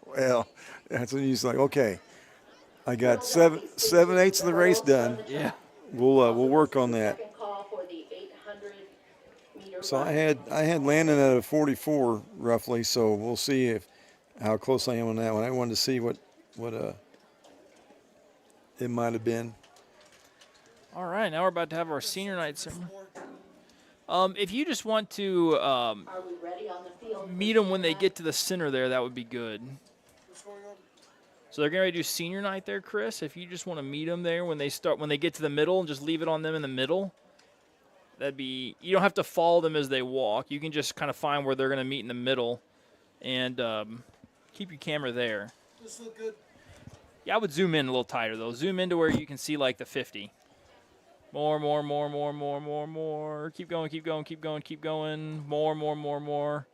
Well, that's when he's like, okay, I got 7/8 of the race done. Yeah. We'll work on that. Second call for the 800-meter So I had Landon at a 44 roughly. So we'll see how close I am on that one. I wanted to see what it might have been. All right, now we're about to have our senior night ceremony. If you just want to Are we ready on the field? meet them when they get to the center there, that would be good. What's going on? So they're going to do senior night there, Chris. If you just want to meet them there when they get to the middle and just leave it on them in the middle, that'd be. You don't have to follow them as they walk. You can just kind of find where they're going to meet in the middle, and keep your camera there. This look good? Yeah, I would zoom in a little tighter though. Zoom into where you can see like the 50. More. Keep going. More.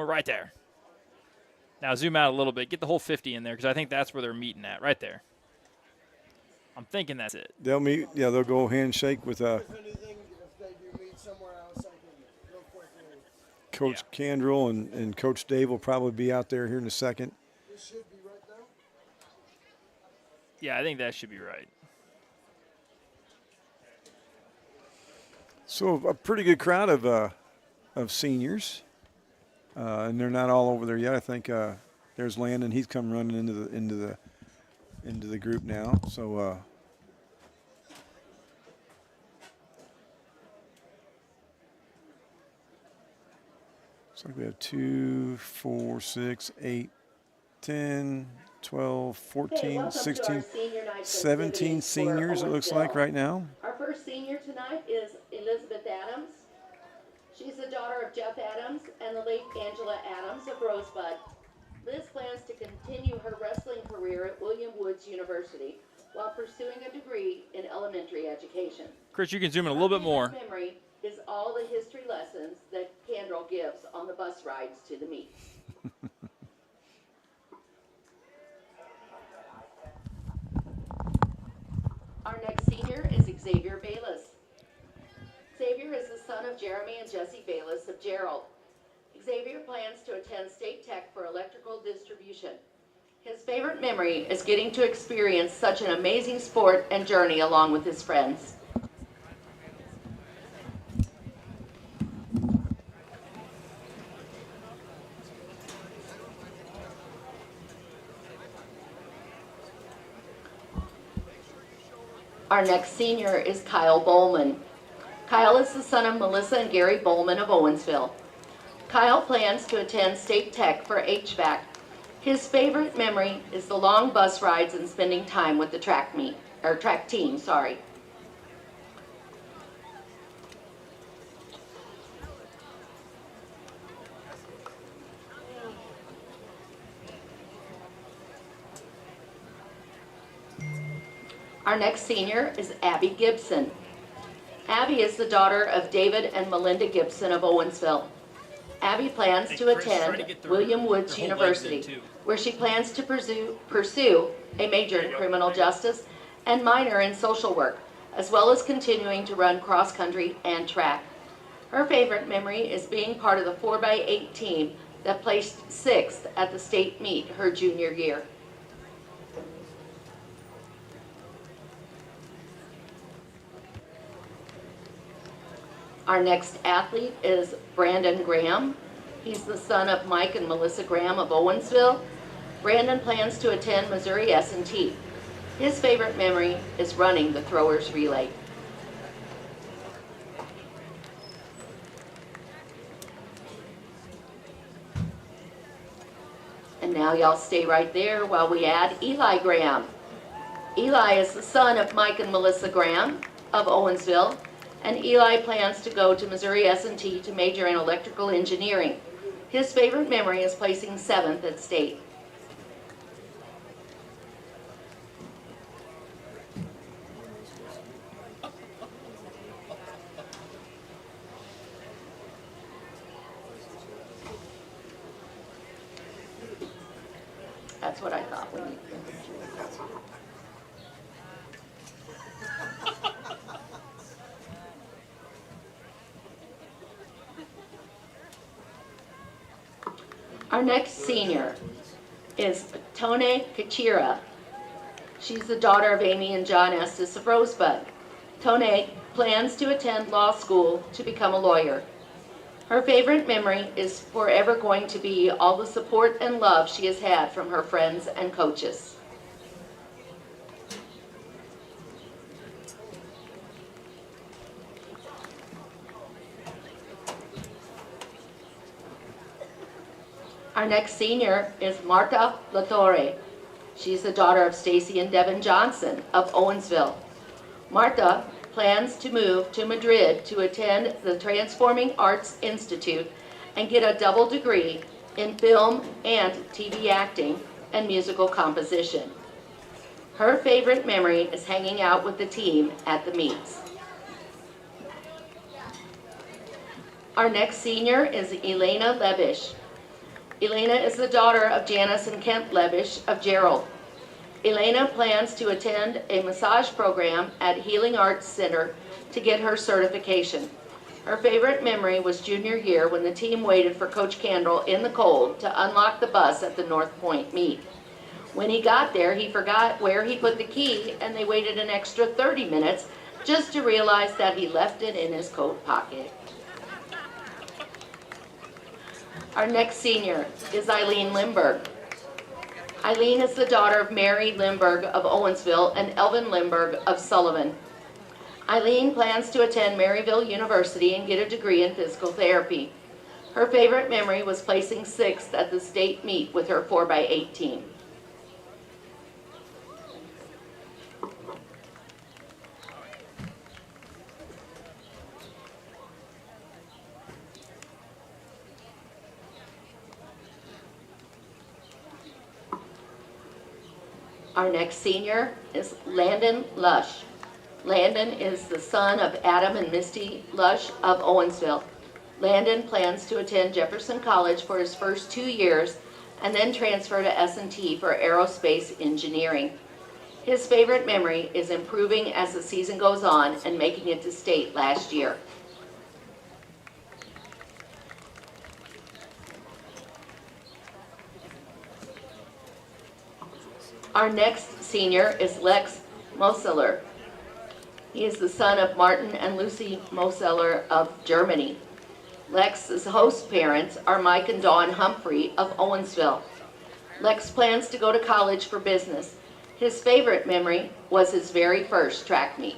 Right there. Now zoom out a little bit. Get the whole 50 in there because I think that's where they're meeting at. Right there. I'm thinking that's it. They'll meet. Yeah, they'll go handshake with If anything, if they do meet somewhere else, I can real quickly. Coach Candrell and Coach Dave will probably be out there here in a second. This should be right now. Yeah, I think that should be right. So a pretty good crowd of seniors, and they're not all over there yet. I think there's Landon. He's come running into the group now. So looks like we have 2, 4, 6, 8, 10, 12, 14, 16, 17 seniors. It looks like right now. Our first senior tonight is Elizabeth Adams. She's the daughter of Jeff Adams and the late Angela Adams of Rosebud. Liz plans to continue her wrestling career at William Woods University while pursuing a degree in elementary education. Chris, you can zoom in a little bit more. Her memory is all the history lessons that Candrell gives on the bus rides to the meets. Our next senior is Xavier Bayless. Xavier is the son of Jeremy and Jesse Bayless of Gerald. Xavier plans to attend State Tech for electrical distribution. His favorite memory is getting to experience such an amazing sport and journey along with his friends. Our next senior is Kyle Bowman. Kyle is the son of Melissa and Gary Bowman of Owensville. Kyle plans to attend State Tech for HVAC. His favorite memory is the long bus rides and spending time with the track team. Our next senior is Abby Gibson. Abby is the daughter of David and Melinda Gibson of Owensville. Abby plans to attend William Woods University, where she plans to pursue a major in criminal justice and minor in social work, as well as continuing to run cross country and track. Her favorite memory is being part of the 4x8 team that placed 6th at the state meet her junior year. Our next athlete is Brandon Graham. He's the son of Mike and Melissa Graham of Owensville. Brandon plans to attend Missouri S&T. His favorite memory is running the throwers relay. And now y'all stay right there while we add Eli Graham. Eli is the son of Mike and Melissa Graham of Owensville, and Eli plans to go to Missouri S&T to major in electrical engineering. His favorite memory is placing 7th at state. That's what I thought when you... Our next senior is Tone Kachira. She's the daughter of Amy and John Estes of Rosebud. Tone plans to attend law school to become a lawyer. Her favorite memory is forever going to be all the support and love she has had from her friends and coaches. Our next senior is Marta Latorre. She's the daughter of Stacy and Devin Johnson of Owensville. Marta plans to move to Madrid to attend the Transforming Arts Institute and get a double degree in film and TV acting and musical composition. Her favorite memory is hanging out with the team at the meets. Our next senior is Elena Levish. Elena is the daughter of Janice and Kent Levish of Gerald. Elena plans to attend a massage program at Healing Arts Center to get her certification. Her favorite memory was junior year when the team waited for Coach Candle in the cold to unlock the bus at the North Point meet. When he got there, he forgot where he put the key, and they waited an extra 30 minutes just to realize that he left it in his coat pocket. Our next senior is Eileen Lindbergh. Eileen is the daughter of Mary Lindbergh of Owensville and Elvin Lindbergh of Sullivan. Eileen plans to attend Maryville University and get a degree in physical therapy. Her favorite memory was placing 6th at the state meet with her 4x8 team. Our next senior is Landon Lush. Landon is the son of Adam and Misty Lush of Owensville. Landon plans to attend Jefferson College for his first 2 years and then transfer to S&T for aerospace engineering. His favorite memory is improving as the season goes on and making it to state last year. Our next senior is Lex Moseller. He is the son of Martin and Lucy Moseller of Germany. Lex's host parents are Mike and Dawn Humphrey of Owensville. Lex plans to go to college for business. His favorite memory was his very first track meet.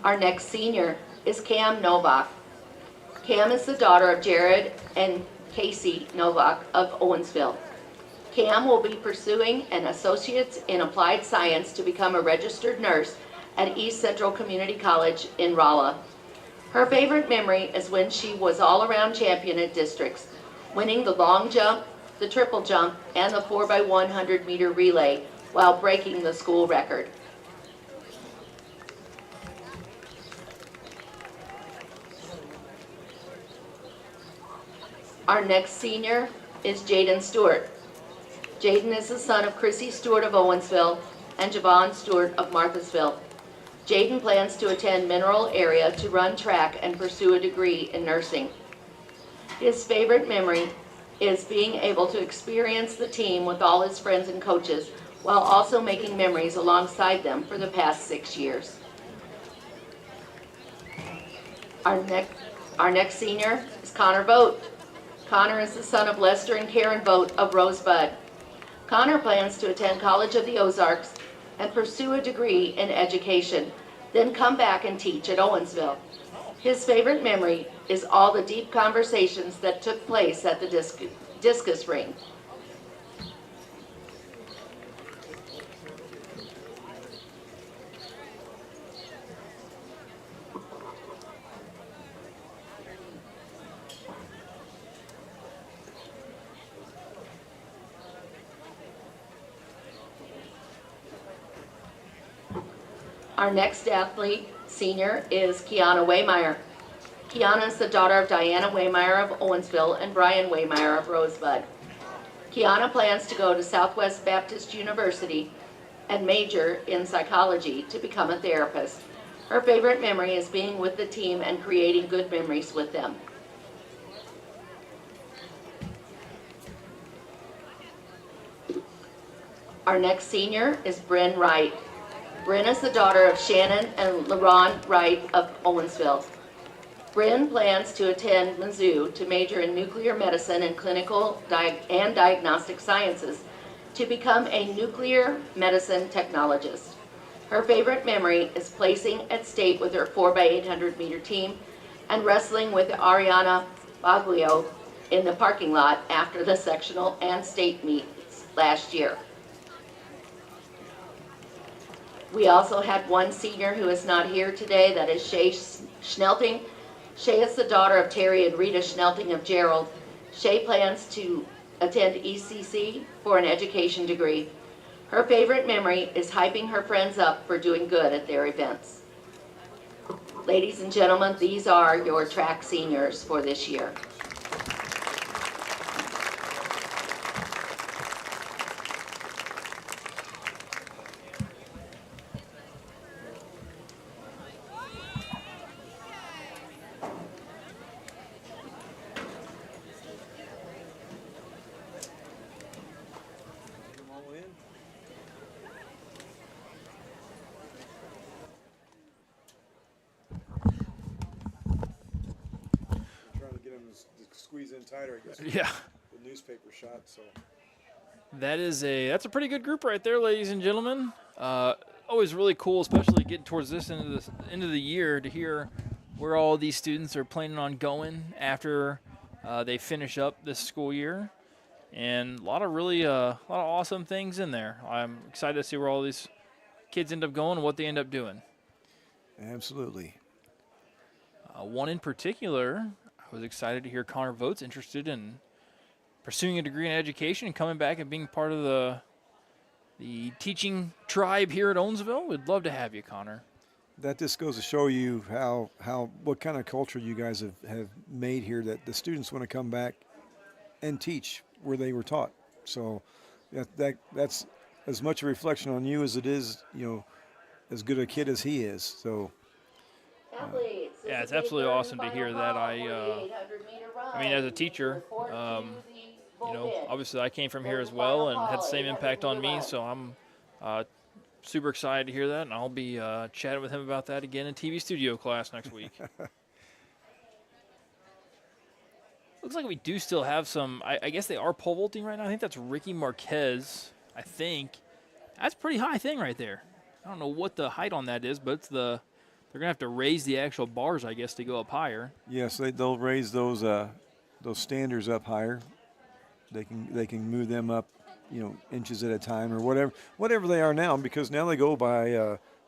Our next senior is Cam Novak. Cam is the daughter of Jared and Casey Novak of Owensville. Cam will be pursuing an associate's in applied science to become a registered nurse at East Central Community College in Rolla. Her favorite memory is when she was all-around champion at districts, winning the long jump, the triple jump, and the 4x100 meter relay while breaking the school record. Our next senior is Jaden Stewart. Jaden is the son of Chrissy Stewart of Owensville and Javon Stewart of Marthasville. Jaden plans to attend Mineral Area to run track and pursue a degree in nursing. His favorite memory is being able to experience the team with all his friends and coaches while also making memories alongside them for the past 6 years. Our next senior is Connor Vogt. Connor is the son of Lester and Karen Vogt of Rosebud. Connor plans to attend College of the Ozarks and pursue a degree in education, then come back and teach at Owensville. His favorite memory is all the deep conversations that took place at the discus ring. Our next athlete, senior, is Kiana Waymeyer. Kiana is the daughter of Diana Waymeyer of Owensville and Brian Waymeyer of Rosebud. Kiana plans to go to Southwest Baptist University and major in psychology to become a therapist. Her favorite memory is being with the team and creating good memories with them. Our next senior is Bryn Wright. Bryn is the daughter of Shannon and LaRon Wright of Owensville. Bryn plans to attend Mizzou to major in nuclear medicine and clinical and diagnostic sciences to become a nuclear medicine technologist. Her favorite memory is placing at state with her 4x800 meter team and wrestling with Ariana Baglio in the parking lot after the sectional and state meets last year. We also had one senior who is not here today, that is Shay Schnelting. Shay is the daughter of Terry and Rita Schnelting of Gerald. Shay plans to attend ECC for an education degree. Her favorite memory is hyping her friends up for doing good at their events. Ladies and gentlemen, these are your track seniors for this year. Squeeze in tighter, I guess. Yeah. The newspaper shot. So That's a pretty good group right there, ladies and gentlemen. Always really cool, especially getting towards this end of the year, to hear where all these students are planning on going after they finish up this school year, and a lot of awesome things in there. I'm excited to see where all these kids end up going and what they end up doing. absolutely. One in particular, I was excited to hear Connor Voigt's interested in pursuing a degree in education and coming back and being part of the teaching tribe here at Owensville. We'd love to have you, Connor. That just goes to show you what kind of culture you guys have made here, that the students want to come back and teach where they were taught. So that's as much a reflection on you as it is, as good a kid as he is. So yeah, it's absolutely awesome to hear that. I mean, as a teacher, obviously I came from here as well and had the same impact on me, so I'm super excited to hear that, and I'll be chatting with him about that again in TV studio class next week. Looks like we do still have some, I guess they are pole vaulting right now. I think that's Ricky Marquez, I think. That's a pretty high thing right there. I don't know what the height on that is, but it's they're going to have to raise the actual bars, I guess, to go up higher. yes, they'll raise those standards up higher. They can move them up, inches at a time or whatever they are now, because now they go by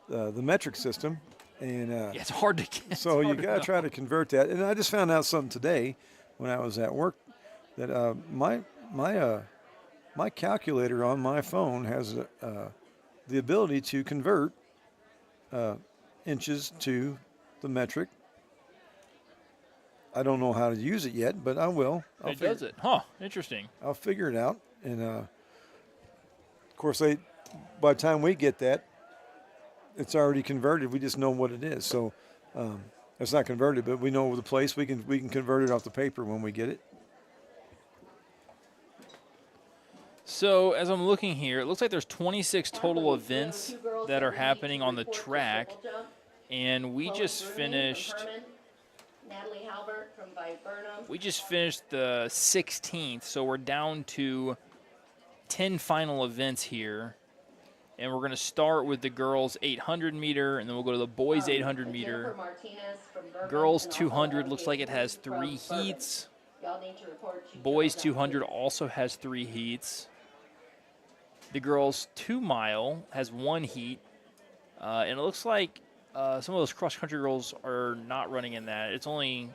the metric system, and yeah, it's hard to get. So you got to try to convert that. And I just found out something today when I was at work, that my calculator on my phone has the ability to convert inches to the metric. I don't know how to use it yet, but I will. It does it. Huh, interesting. I'll figure it out. And, of course, by the time we get that, it's already converted. We just know what it is. So it's not converted, but we know the place. We can convert it off the paper when we get it. So as I'm looking here, it looks like there's 26 total events that are happening on the track, and we just finished. Natalie Halbert from Viburnam. We just finished the 16th, so we're down to 10 final events here, and we're going to start with the girls 800 meter, and then we'll go to the boys 800 meter. Girls 200 looks like it has 3 heats. Boys 200 also has 3 heats. The girls 2 mile has 1 heat, and it looks like some of those cross-country girls are not running in that. It's only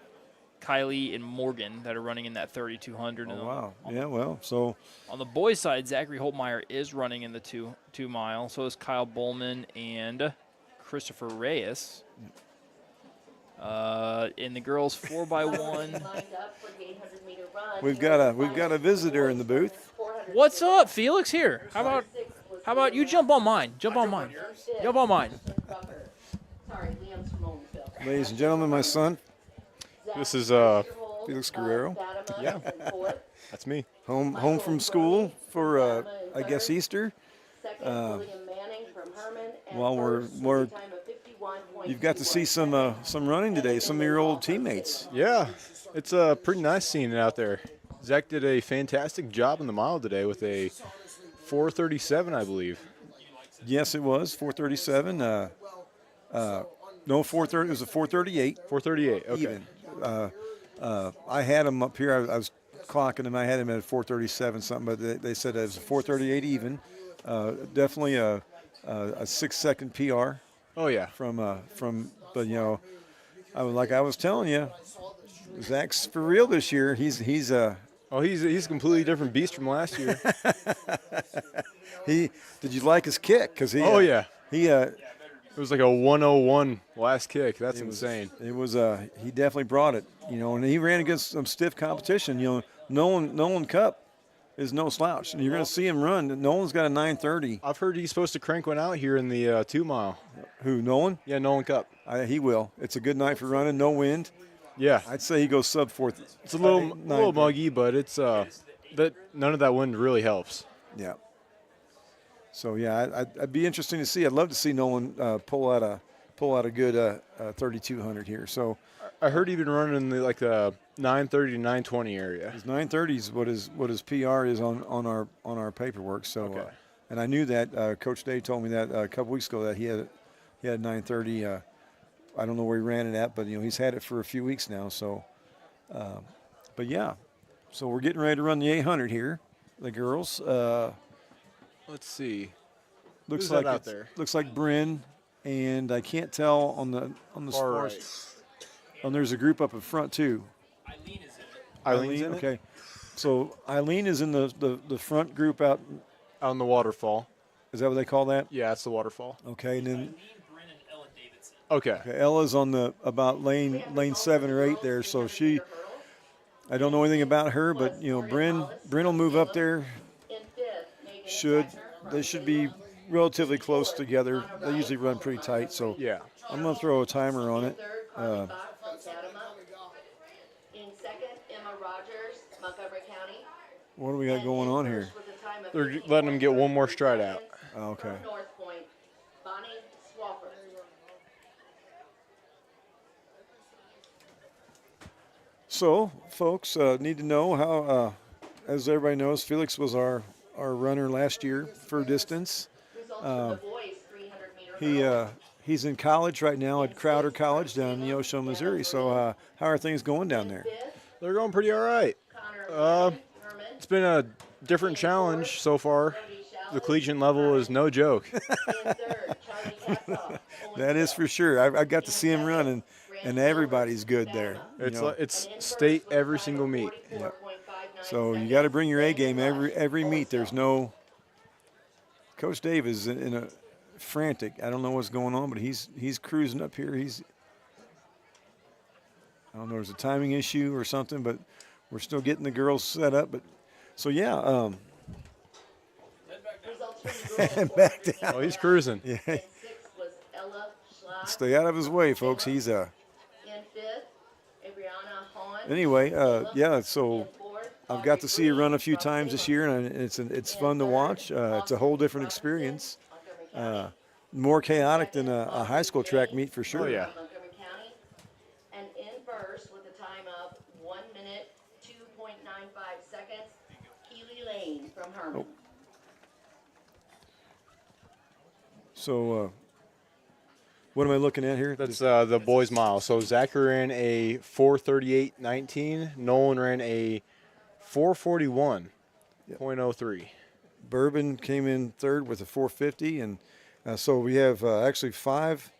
Kylie and Morgan that are running in that 3,200. Oh, wow. Yeah, well, so. On the boys' side, Zachary Holtmeyer is running in the 2 mile. So is Kyle Bowman and Christopher Reyes. In the girls 4x1. We've got a visitor in the booth. What's up, Felix? Here. How about you jump on mine? Jump on mine. Jump on mine. Ladies and gentlemen, my son. This is Felix Guerrero. Yeah, that's me. Home from school for I guess Easter. second, William Manning from Hermann. And while first, we're with a time of 51.21 you've got to see some running today. Some of your old teammates. Yeah, it's pretty nice seeing it out there. Zach did a fantastic job in the mile today with a 4:37, I believe. Yes, it was 4:37. No, 4:30. It was a 4:38. 4:38. Okay. Even. I had him up here. I was clocking him. I had him at 4:37 something, but they said it was a 4:38 even. Definitely a 6-second PR. Oh yeah. From but you know, I was telling you, Zach's for real this year. He's a completely different beast from last year. did you like his kick? Because he it was like a 101 last kick. That's insane. It was he definitely brought it, you know, and he ran against some stiff competition. You know, Nolan Cup is no slouch, and you're going to see him run. Nolan's got a 9:30. I've heard he's supposed to crank one out here in the 2 mile. Who, Nolan? Yeah, Nolan Cup. He will. It's a good night for running. No wind. Yeah, I'd say he goes sub 4. It's a little muggy, but it's that none of that wind really helps. Yeah. So yeah, I'd be interesting to see. I'd love to see Nolan pull out a good 3,200 here. So I heard he'd been running in the 9:30 to 9:20 area. his 9:30 is what his PR is on our paperwork. So Okay. and I knew that Coach Day told me that a couple weeks ago that he had 9:30. I don't know where he ran it at, but you know he's had it for a few weeks now. So, but yeah, so we're getting ready to run the 800 here, the girls. Let's see. Looks Who's like that out there? Looks like Bryn, and I can't tell on the Far far right. And there's a group up in front too. Eileen is in it. Eileen's in it? Okay, so Eileen is in the front group out. Out on the waterfall. Is that what they call that? Yeah, it's the waterfall. Okay, and then Eileen, Bryn, and Ella Davidson. Okay. Ella's on the about lane 7 or 8 there. So I don't know anything about her, but you know Bryn will move up there. In fifth, They should be relatively close together. They usually run pretty tight, so Yeah. I'm going to throw a timer on it. third, Carly Bach from Fatima. In second, Emma Rogers, Montgomery County. What do we got going on here? With a time of They're letting them get one more stride out. Oh, okay. From North Point, Bonnie Swafford. So, folks, need to know how, as everybody knows, Felix was our runner last year for distance. Results from the boys 300-meter hurdle. He's in college right now at Crowder College down in Neosho, Missouri. So, how are things going down there? They're going pretty all right. Herman, It's been a different challenge so far. The collegiate level is no joke. in third, Charlie Katzoff, That is for sure. I got to see him running, and everybody's good there. you know. It's state every single meet. So you got to bring your A game every meet. There's no. Coach Dave is in a frantic. I don't know what's going on, but he's cruising up here. I don't know. There's a timing issue or something, but we're still getting the girls set up. But so yeah. Back down. Oh, he's cruising. Yeah. In sixth was Ella Schlag. Stay out of his way, folks. He's In fifth, Adriana Hahn. Anyway. Yeah. So. In fourth, I've got to see her run a few times this year, and it's fun to watch. It's a whole different experience. More chaotic than a high school track meet for sure. Oh, yeah. Montgomery County. And in first with a time of 1 minute, 2.95 seconds, Keely Lane from Hermann. So, what am I looking at here? That's the boys' mile. So Zachary ran a 4:38.19. Nolan ran a 4:41.03. Bourbon came in third with a 450, and so we have actually five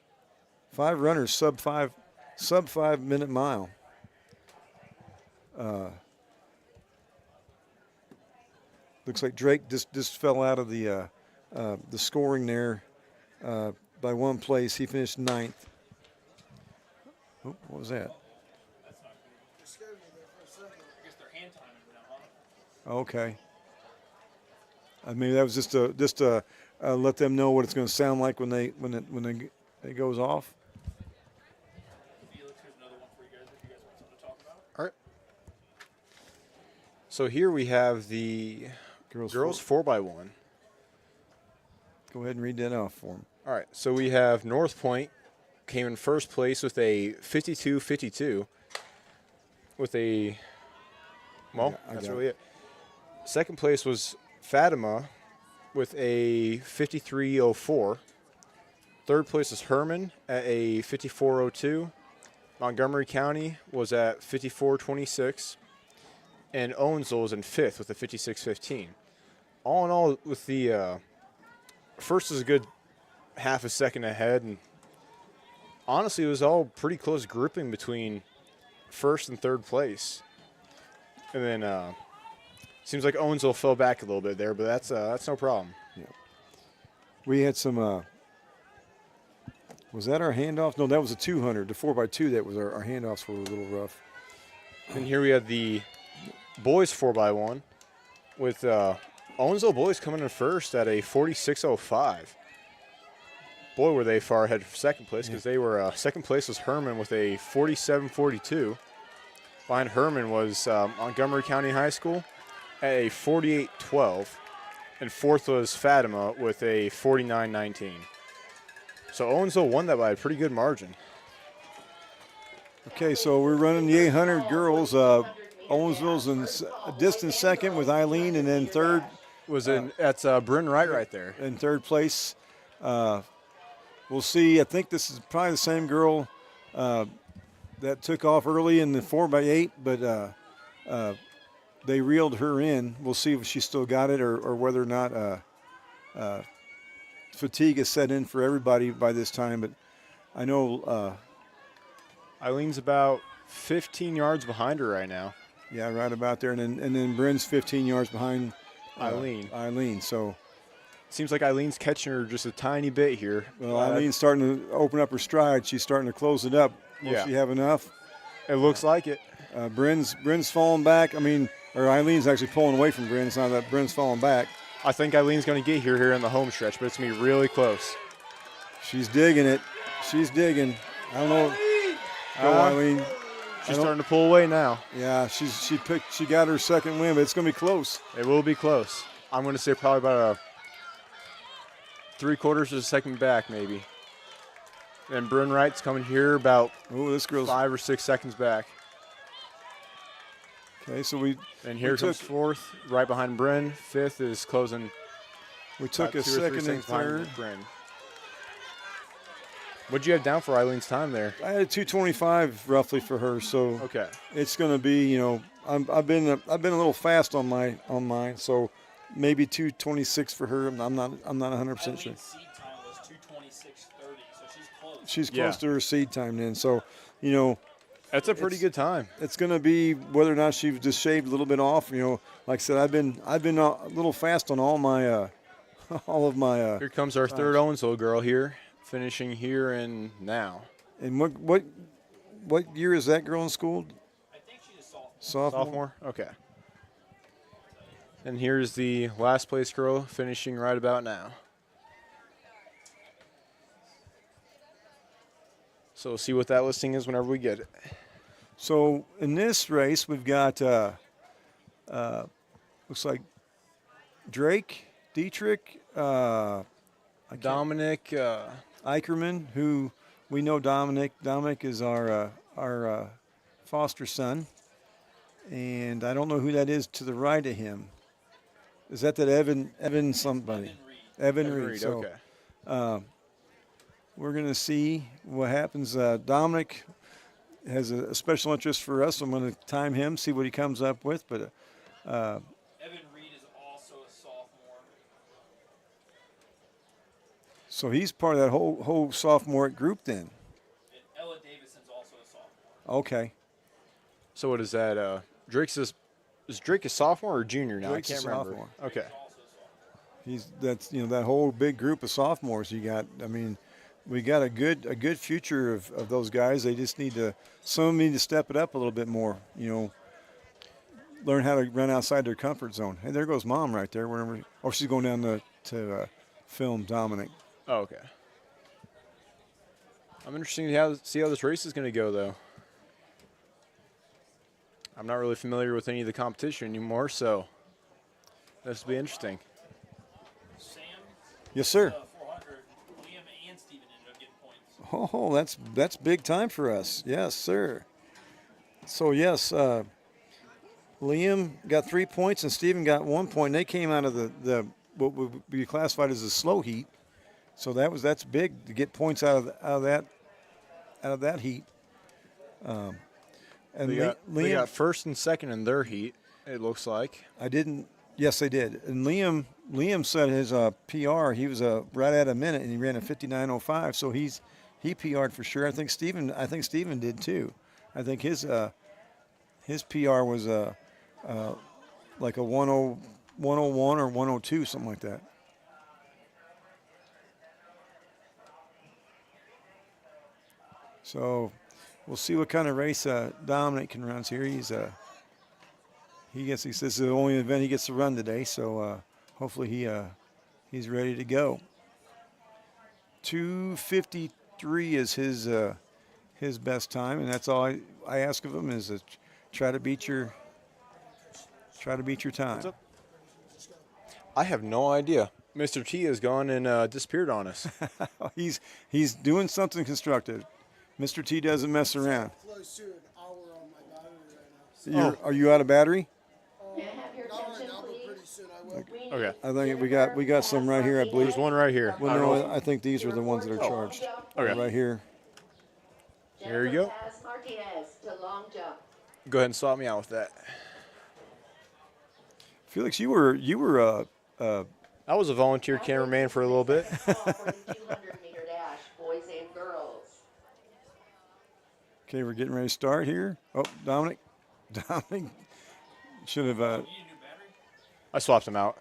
runners sub 5 minute mile. Looks like Drake just fell out of the scoring there by one place. He finished 9th. Oh, what was that? Okay. Maybe that was just to let them know what it's going to sound like when it goes off. Felix, here's another one for you guys if you guys want something to talk about. All right. So here we have the girls 4x1. Go ahead and read that off for him. All right, so we have North Point came in first place with a 52-52 with a, well, I that's got really it. Second place was Fatima with a 53-04. Third place is Hermann at a 54-02. Montgomery County was at 54-26. And Owensville was in fifth with a 56-15. All in all, with the first is a good half a second ahead, and honestly, it was all pretty close grouping between first and third place. And then seems like Owensville fell back a little bit there, but that's no problem. Yeah. We had some. Was that our handoff? No, that was a 200. The 4x2. That was our handoffs were a little rough. And here we had the boys 4x1 with Owensville boys coming in first at a 46.05. Boy, were they far ahead for second place, because they were second place was Hermann with a 47.42. Behind Hermann was Montgomery County High School at a 48.12, and fourth was Fatima with a 49.19. So Owensville won that by a pretty good margin. Okay, so we're running the 800 girls. Owensville's in a distant second with Eileen, and then third Was in that's Bryn right there. in third place. We'll see. I think this is probably the same girl that took off early in the 4x8, but they reeled her in. We'll see if she still got it or whether or not fatigue is set in for everybody by this time. But I know Eileen's about 15 yards behind her right now. yeah, right about there. And then Bryn's 15 yards behind Eileen. So, Seems like Eileen's catching her just a tiny bit here. well, Eileen's starting to open up her stride. She's starting to close it up. Will Yeah. she have enough? It looks like it. Bryn's falling back. I mean, or Eileen's actually pulling away from Bryn. It's not that Bryn's falling back. I think Eileen's going to get here in the home stretch, but it's going to be really close. She's digging it. She's digging. I don't know. Go, Eileen. She's starting to pull away now. Yeah, she got her second win, but it's going to be close. It will be close. I'm going to say probably about a 3/4 of a second back, maybe. And Bryn Wright's coming here about Oh, this girl's 5 or 6 seconds back. okay. So And here We comes took- fourth, right behind Bryn. Fifth is closing. we took about a 2 or 3 second and seconds behind third. Bryn. What'd you have down for Eileen's time there? I had 225 roughly for her, so Okay. it's going to be, I've been a little fast on mine, so maybe 226 for her. I'm not 100% sure. Eileen's seed time was 2:26:30, so she's close. She's Yeah. close to her seed time then, so That's a pretty It's- good time. it's going to be whether or not she's just shaved a little bit off. Like I said, I've been a little fast on all my all of my Here comes our third Owensville girl here, finishing here and now. and what year is that girl in school? I think she's a sophomore. Sophomore. Okay. And here's the last place girl finishing right about now. So we'll see what that listing is whenever we get it. So in this race, we've got looks like Dietrich, Dominic, Eicherman, who we know Dominic. Dominic is our foster son, and I don't know who that is to the right of him. Is that Evan somebody? Evan Reed. So, okay. we're going to see what happens. Dominic has a special interest for us. I'm going to time him, see what he comes up with. But Evan Reed is also a sophomore. so he's part of that whole sophomore group then. And Ella Davidson's also a sophomore. Okay. So what is that? Is Drake a sophomore or junior now? Drake's I can't a remember. sophomore. Okay. Also a sophomore. That's that whole big group of sophomores you got. I mean, we got a good future of those guys. They just some of them need to step it up a little bit more. Learn how to run outside their comfort zone. Hey, there goes Mom right there. She's going down to film Dominic. Oh, okay. I'm interested to see how this race is going to go, though. I'm not really familiar with any of the competition anymore, so this will be interesting. Sam, Yes, sir. Oh, that's big time for us. Yes, sir. So yes, Liam got 3 points and Stephen got 1 point. They came out of the what would be classified as a slow heat. So that's big to get points out of that heat. And they got first and second in their heat. It looks like. Yes, they did. And Liam said his PR. He was right at a minute, and he ran a 59:05. So he PR'd for sure. I think Stephen did too. I think his PR was like a 101 or 102, something like that. So we'll see what kind of race Dominic can run here. He says this is the only event he gets to run today, so hopefully he's ready to go. 2:53 is his best time, and that's all I ask of him is to try to beat your time. I have no idea. Mr. T has gone and disappeared on us. He's doing something constructive. Mr. T doesn't mess around. Close to an hour on my battery right now. Are you out of battery? May I have your Not right attention, now, but please? pretty soon I will. We Okay. need I think we got some right here, I believe. There's one right here. Well, no, I think these are the ones that are charged. Okay. Right here. Here you go. Jennifer Martinez to long jump. Go ahead and swap me out with that. Felix, you were I was a volunteer cameraman for a little bit. 200-meter dash, boys and girls. okay. We're getting ready to start here. Oh, Dominic should have. I swapped him out.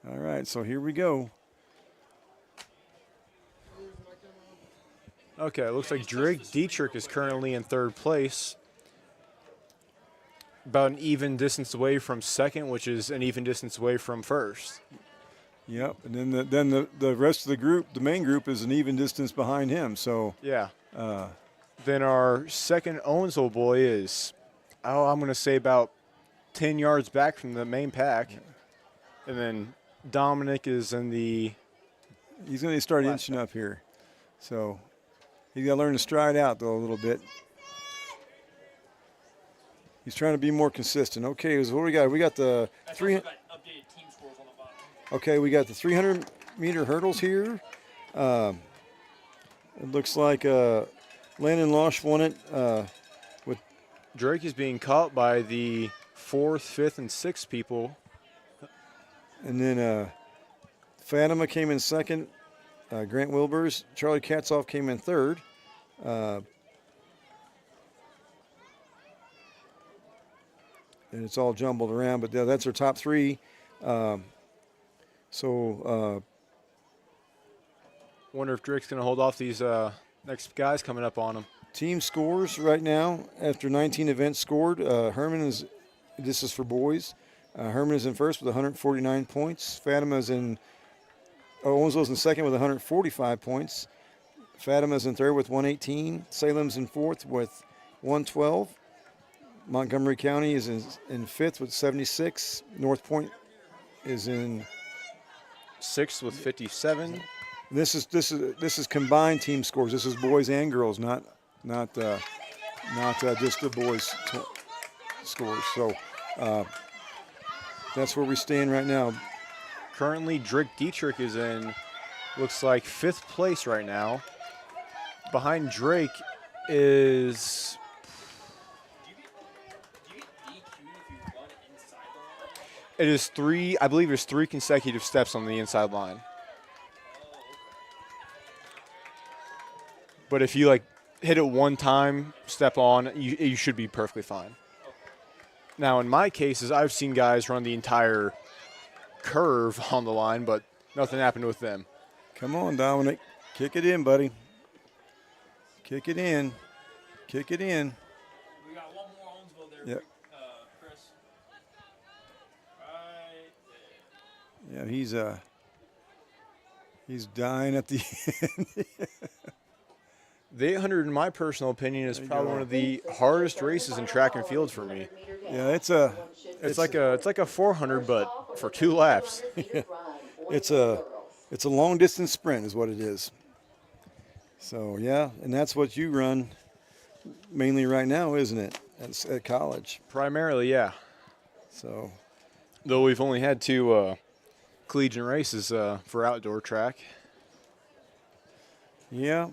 All right, so here we go. Okay, it looks like Drake Dietrich is currently in third place. About an even distance away from second, which is an even distance away from first. Yep, and then the rest of the group, the main group, is an even distance behind him. So Yeah. Then our second Owensville boy is, I'm going to say about 10 yards back from the main pack. And then Dominic is in the... he's going to start inching up here. So he's got to learn to stride out, though, a little bit. He's trying to be more consistent. Okay, so what we got? We got the 300. Okay, we got the 300-meter hurdles here. It looks like Landon Losh won it. Drake is being caught by the 4th, 5th, and 6th people. And then Fatima came in second. Grant Wilbers. Charlie Katzoff came in third. And it's all jumbled around, but that's our top three. Wonder if Drake's going to hold off these next guys coming up on him. Team scores right now after 19 events scored. Hermann is, this is for boys. Hermann is in first with 149 points. Fatima is Owensville's in second with 145 points. Fatima's in third with 118. Salem's in fourth with 112. Montgomery County is in fifth with 76. North Point is in sixth with 57. This is combined team scores. This is boys and girls, not just the boys scores. So that's where we stand right now. Currently, Drake Dietrich is in, looks like 5th place right now. Behind Drake is... It is 3, I believe there's 3 consecutive steps on the inside line. But if you hit it one time, step on, you should be perfectly fine. Now in my cases, I've seen guys run the entire curve on the line, but nothing happened with them. Come on, Dominic. Kick it in, buddy. Kick it in. Kick it in. We got one more Owensville there. Yep. Chris. Right there. Yeah, he's dying at the end. The 800, in my personal opinion, is probably one of the hardest races in track and field for me. Yeah, it's like a 400, but for 2 laps. It's a It's a long distance sprint is what it is. So yeah, and that's what you run mainly right now, isn't it? At college. Primarily, yeah. So Though we've only had 2 collegiate races for outdoor track. yeah,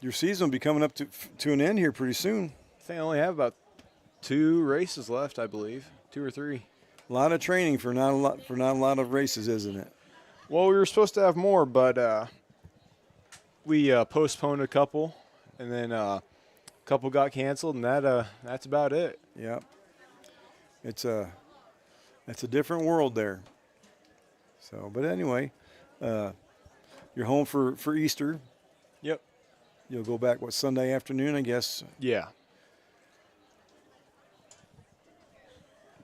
your season will be coming up to an end here pretty soon. I think I only have about 2 races left, I believe, 2 or 3. A lot of training for not a lot of races, isn't it? Well, we were supposed to have more, but we postponed a couple, and then a couple got canceled, and that's about it. Yeah. It's a different world there. So, but anyway, you're home for Easter. Yep. You'll go back Sunday afternoon, I guess. Yeah.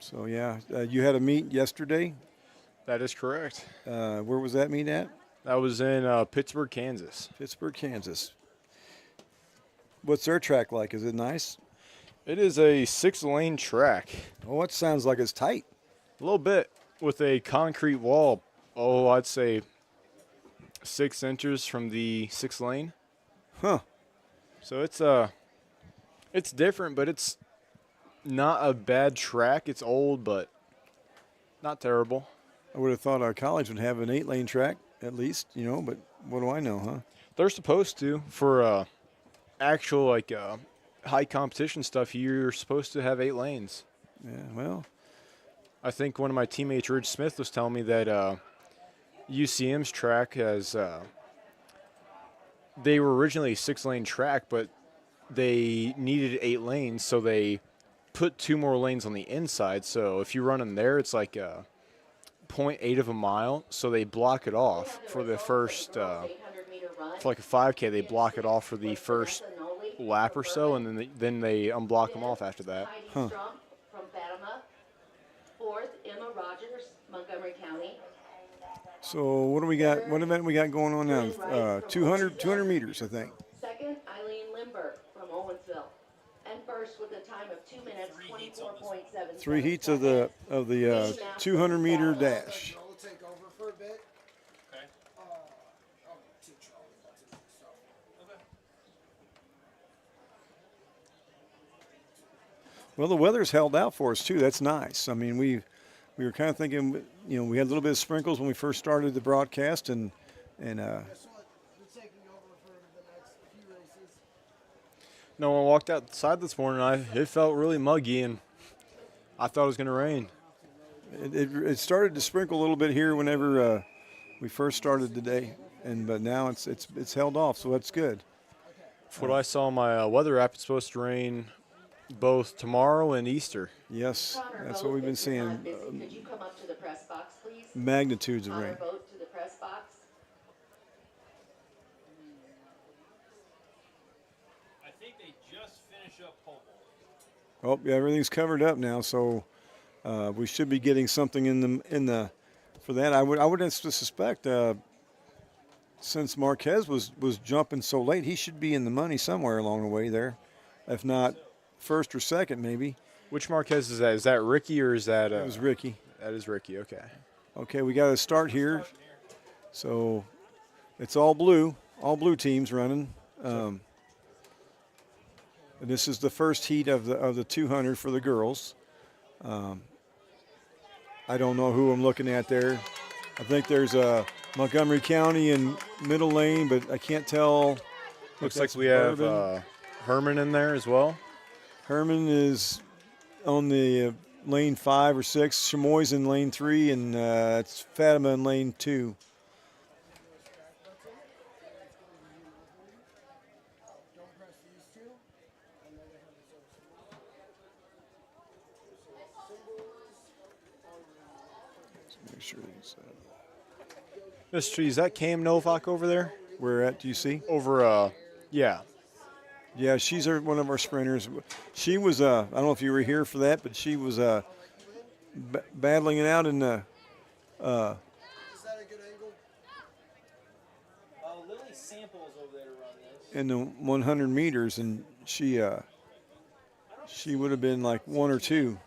So yeah, you had a meet yesterday. That is correct. Where was that meet at? That was in Pittsburgh, Kansas. Pittsburgh, Kansas. What's their track like? Is it nice? It is a 6-lane track. Oh, it sounds like it's tight. A little bit, with a concrete wall. Oh, I'd say 6 inches from the 6th lane. Huh. So it's different, but it's not a bad track. It's old, but not terrible. I would have thought our college would have an 8-lane track at least, but what do I know, huh? They're supposed to. For actual high competition stuff, you're supposed to have 8 lanes. Yeah, well, I think one of my teammates, Ridge Smith, was telling me that UCM's track has they were originally a 6-lane track, but they needed 8 lanes, so they put 2 more lanes on the inside. So if you run them there, it's like 0.8 of a mile. So they block it off for the first, for like a 5K, they block it off for the first lap or so, and then they unblock them off after that. Huh. From Fatima. 4th, Emma Rogers, Montgomery County. so what do we got? What event we got going on now? 200 meters, I think. 2nd, Eileen Limber from Owensville. And first with a time of 2 minutes, 24.7. 3 heats of the 200-meter dash. I'll take over for a bit. Okay. I'll teach you all about this stuff. Okay. Well, the weather's held out for us too. That's nice. I mean, we were kind of thinking, we had a little bit of sprinkles when we first started the broadcast, and Guess what? We're taking over for the next few races. No one walked outside this morning. It felt really muggy, and I thought it was going to rain. it started to sprinkle a little bit here whenever we first started today, but now it's held off, so that's good. From what I saw on my weather app, it's supposed to rain both tomorrow and Easter. Yes, that's what we've been seeing. Could you come up to the press box, please? Magnitudes of rain. Vote to the press box. I think they just finished up pole Oh, vault. yeah, everything's covered up now, so we should be getting something in the for that. I would suspect since Marquez was jumping so late, he should be in the money somewhere along the way there, if not first or second maybe. Which Marquez is that? Is that Ricky or is that? It was Ricky. That is Ricky. Okay. Okay, we got to start here. So it's all blue teams running. And this is the first heat of the 200 for the girls. I don't know who I'm looking at there. I think there's Montgomery County in middle lane, but I can't tell. Looks like we have Bourbon. Hermann in there as well. Hermann is on the lane 5 or 6. Chamois in lane 3, and it's Fatima in lane 2. Make sure he's, Mr. Tree, is that Cam Novak over there? where at? Do you see? Over, yeah. Yeah, she's one of our sprinters. She was, I don't know if you were here for that, but she was battling it out in the. Is that a good angle? Lily Samples over there to run this. In the 100 meters, and she would have been like 1 or 2,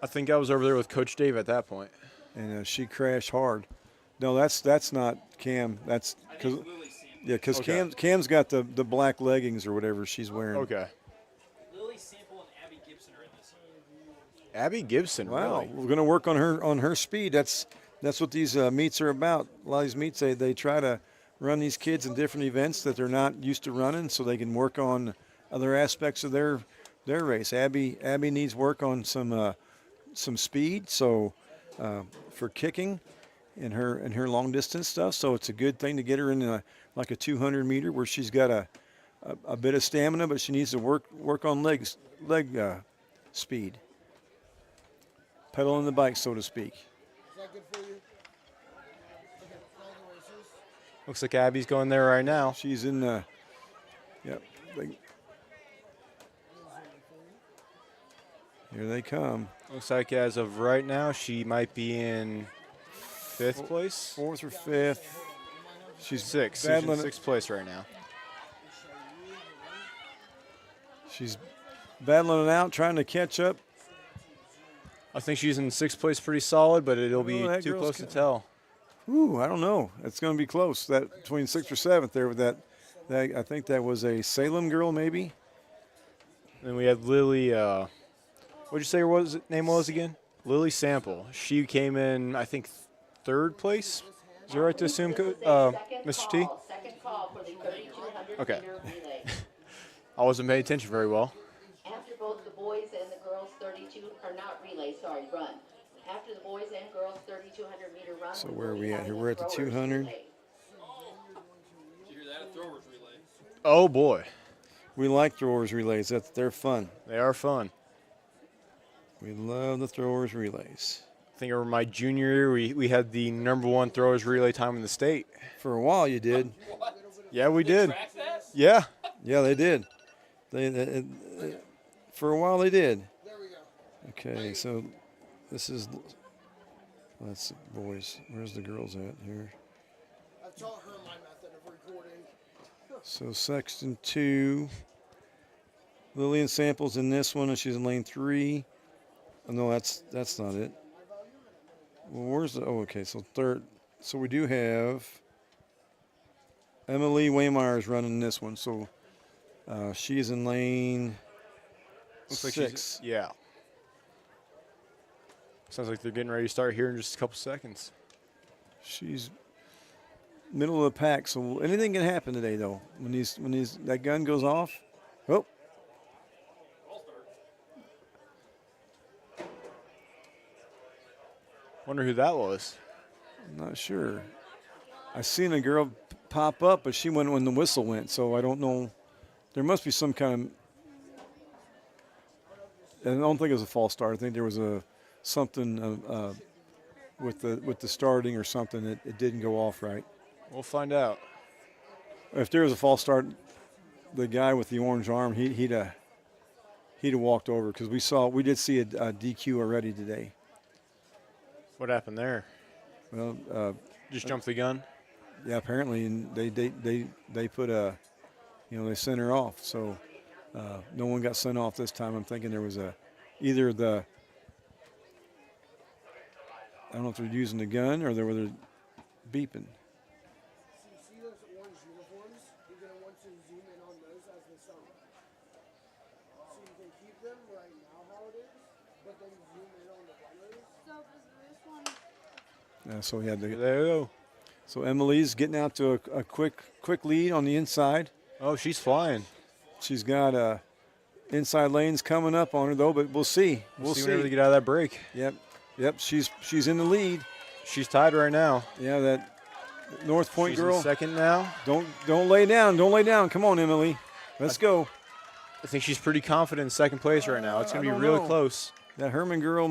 I think I was over there with Coach Dave at that point. and she crashed hard. No, that's not Cam. That's because Cam's got the black leggings or whatever she's wearing. Okay. Lily Sample and Abby Gibson are in this. Abby Gibson. Wow, Really? we're going to work on her speed. That's what these meets are about. A lot of these meets they try to run these kids in different events that they're not used to running, so they can work on other aspects of their race. Abby needs work on some speed, so for kicking in her long distance stuff. So it's a good thing to get her in like a 200 meter where she's got a bit of stamina, but she needs to work on leg speed, pedaling the bike, so to speak. Is that good for you? Okay, congratulations. Looks like Abby's going there right now. She's in the. Yep. Here they come. Looks like as of right now, she might be in 5th place. 4th or 5th. She's She's in battling. 6th place right now. She's battling it out, trying to catch up. I think she's in 6th place pretty solid, but it'll be that too girl's close to good. tell. Ooh, I don't know. It's going to be close. That between 6th or 7th there with that I think that was a Salem girl maybe. Then we had Lily. What'd you say her name was again? Lily Sample. She came in, I think, 3rd place. Is it right to assume, Mr. T? Second call for the 3,200 Okay. meter relay. I wasn't paying attention very well. After both the boys and the girls 32, or not relay, sorry, run. After the boys and girls 3,200 meter run. So we where are will we be at here? having We're a at the throwers 200. relay. Did you hear that? A throwers relay. Oh, boy. We like throwers relays. They're fun. They are fun. We love the throwers relays. I think over my junior year, we had the #1 throwers relay time in the state. For a while you did. Yeah, we did. Track that? Yeah. Yeah, they did. For a while they did. There we go. Okay, so this is that's boys. Where's the girls at here? I've taught her my method of recording. So section 2. Lillian Samples in this one, and she's in lane 3. Oh, no, that's not it. Well, where's the? Oh, okay. So 3rd. So we do have Emily Waymeyer's running this one. So she's in lane Looks like 6. Yeah. Sounds like they're getting ready to start here in just a couple seconds. She's middle of the pack, so anything can happen today, though. When that gun goes off, oh, Wonder who that was. I'm not sure. I seen a girl pop up, but she went when the whistle went, so I don't know. There must be some kind of. And I don't think it was a false start. I think there was something with the starting or something that it didn't go off right. We'll find out. If there was a false start, the guy with the orange arm, he'd have walked over because we did see a DQ already today. What happened there? Well, Just jumped the gun? yeah, apparently, and they put they sent her off. So no one got sent off this time. I'm thinking there was either the I don't know if they're using the gun or they were beeping. See those orange uniforms? You're going to want to zoom in on those as they start running. So you can keep them right now how it is, but then zoom in on the runners. So is this one? So we had There you go. So Emily's getting out to a quick lead on the inside. Oh, she's flying. She's got inside lanes coming up on her though, but we'll see. We'll see whenever they get out of that break. Yep. She's in the lead. She's tied right now. Yeah, that North Point She's in girl. second now. Don't lay down. Don't lay down. Come on, Emily. Let's go. I think she's pretty confident in second place right now. It's going to I be don't real know. close. That Hermann girl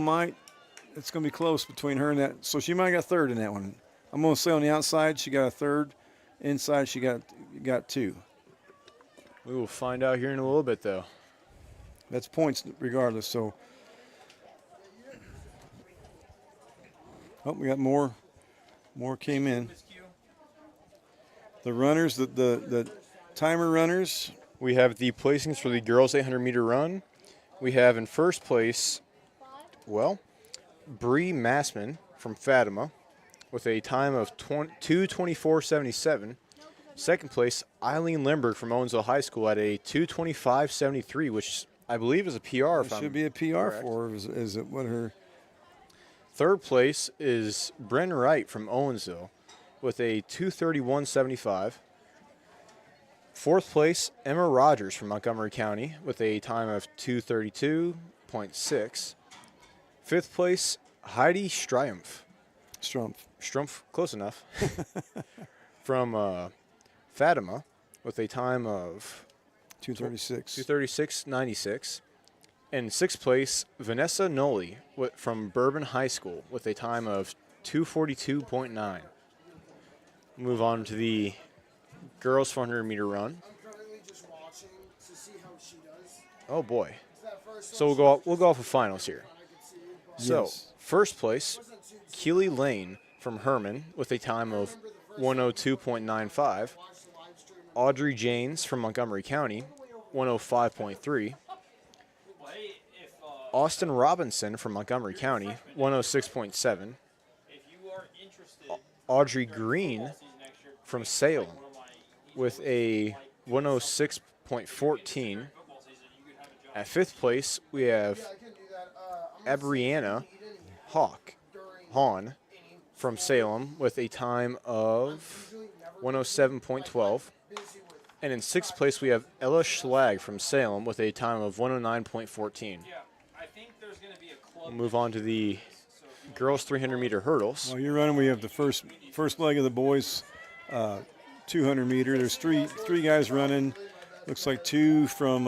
it's going to be close between her and that. So she might have got third in that one. I'm going to say on the outside she got a third. Inside she got 2. We will find out here in a little bit, though. That's points regardless. So, we got more. More came in. The runners, the timer runners. We have the placings for the girls 800-meter run. We have in first place, Bree Massman from Fatima. with a time of 2:24.77. Second place, Eileen Limberg from Owensville High School at a 2:25.73, which I believe is a PR. It should be a PR for her. Is it what her? Third place is Bren Wright from Owensville with a 2:31.75. Fourth place, Emma Rogers from Montgomery County with a time of 2:32.6. Fifth place, Heidi Strumpf, close enough, from Fatima with a time of 2:36.96. And sixth place, Vanessa Noli from Bourbon High School with a time of 2:42.9. Move on to the girls 400-meter run. I'm currently just watching to see how she does. Oh boy! That first So we'll go off of finals here. So first place, Keely Lane from Hermann with a time of 1:02.95. Audrey Janes from Montgomery County, 1:05.3. Austin Robinson from Montgomery County, 1:06.7. Audrey Green from Salem with a 1:06.14. At fifth place, we have Abrianna Hahn from Salem with a time of 1:07.12. And in sixth place, we have Ella Schlag from Salem with a time of 1:09.14. We'll move on to the girls 300-meter hurdles. While you're running, we have the first leg of the boys 200-meter. There's three guys running. Looks like two from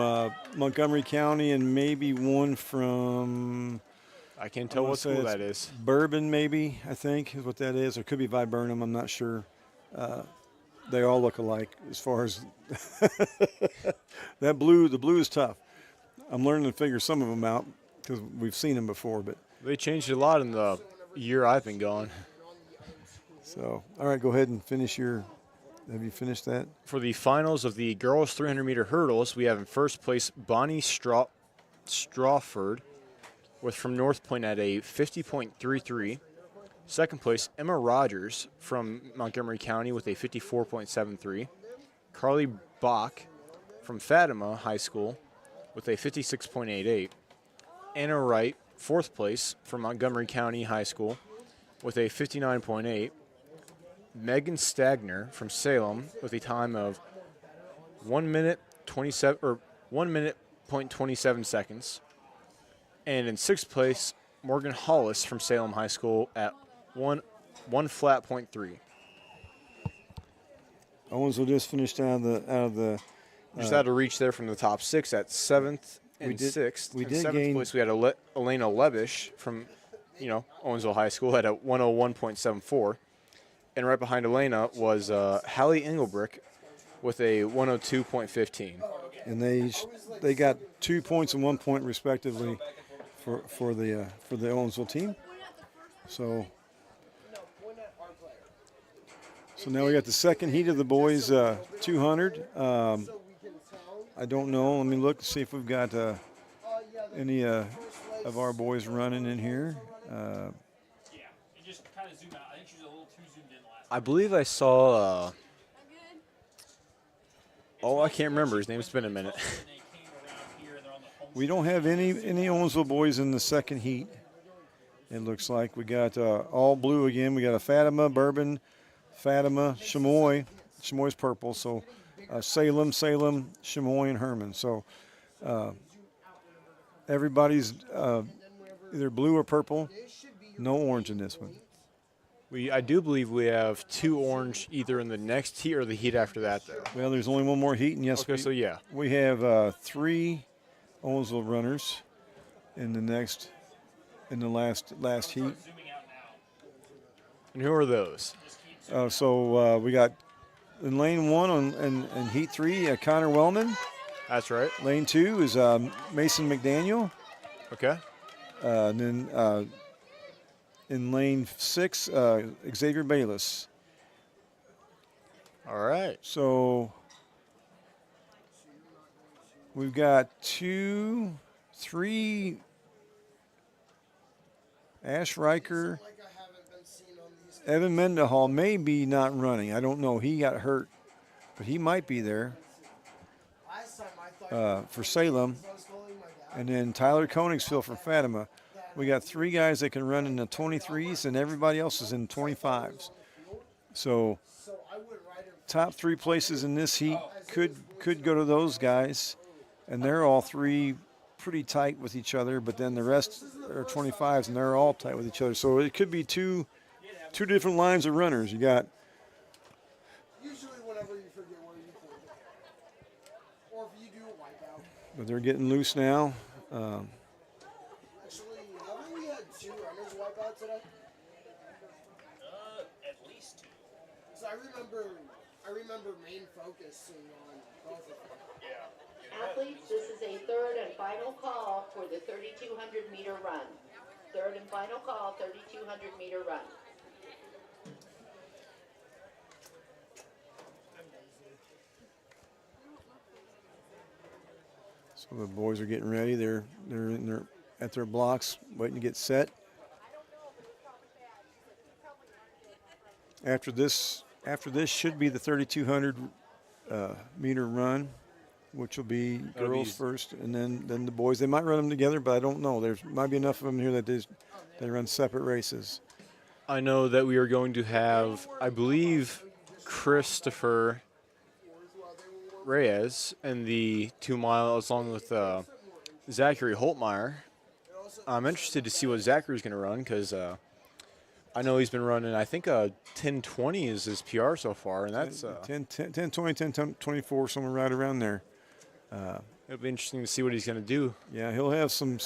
Montgomery County and maybe one from. I can't tell what school that is. Bourbon, maybe, I think, is what that is. Or it could be Viburnam, I'm not sure. They all look alike as far as the blue is tough. I'm learning to figure some of them out because we've seen them before. But they changed a lot in the year I've been gone. So, all right, go ahead and finish your. Have you finished that? For the finals of the girls 300-meter hurdles, we have in first place Bonnie Strawford from North Point at a 50.33. Second place, Emma Rogers from Montgomery County with a 54.73. Carly Bach from Fatima High School with a 56.88. Anna Wright, fourth place from Montgomery County High School with a 59.8. Megan Stagner from Salem with a time of 1 minute 1:27 seconds. And in sixth place, Morgan Hollis from Salem High School at 1:03. Owensville just finished out of the. Just out of reach there from the top six at seventh and sixth. We in did seventh gain. place, we had Elena Lebish from, Owensville High School at a 1:01.74. And right behind Elena was Hallie Engelbrick with a 1:02.15. And they got 2 points and 1 point respectively for the Owensville team. So now we got the second heat of the boys 200. I don't know. Let me look to see if we've got any of our boys running in here. I believe I saw. I can't remember. His name. It's been a minute. We don't have any Owensville boys in the second heat. It looks like we got all blue again. We got a Fatima, Bourbon, Fatima, Chamois. Chamois purple. So Salem, Chamois, and Hermann. So everybody's either blue or purple. No orange in this one. I do believe we have two orange either in the next heat or the heat after that, though. Well, there's only one more heat, and yes, okay, so yeah. We have three Owensville runners in the last heat. And who are those? So we got in lane one and heat three, Connor Wellman. That's right. Lane two is Mason McDaniel. Okay. And then in lane six, Xavier Bayless. All right. So we've got 3 Ash Riker. Evan Mendenhall may be not running. I don't know. He got hurt, but he might be there Last time I thought for Salem. I was calling my dad. And then Tyler Koenigsville from Fatima. We got 3 guys that can run in the 23s, and everybody else is in 25s. So So I went right in. top 3 places in this heat could go to those guys, and they're all 3 pretty tight with each other. But then the rest are 25s, and they're all tight with each other. So it could be two different lines of runners. You got Usually whenever you forget where you put it. Or if you do a wipeout. but they're getting loose now. Actually, haven't we had 2 runners wipe out today? At least 2. So I remember main focusing on both of them. Athletes, this is a third and final call for the 3,200 meter run. Third and final call, 3,200 meter run. So the boys are getting ready. They're at their blocks, waiting to get set. After this should be the 3,200 meter run, which will be girls first, and then the boys. They might run them together, but I don't know. There might be enough of them here that they run separate races. I know that we are going to have, I believe, Christopher Reyes in the 2 miles along with Zachary Holtmeyer. I'm interested to see what Zachary's going to run because I know he's been running, I think 10:20 is his PR so far, and that's 10:20, 10:24, somewhere right around there. It'll be interesting to see what he's going to do. Yeah, he'll have some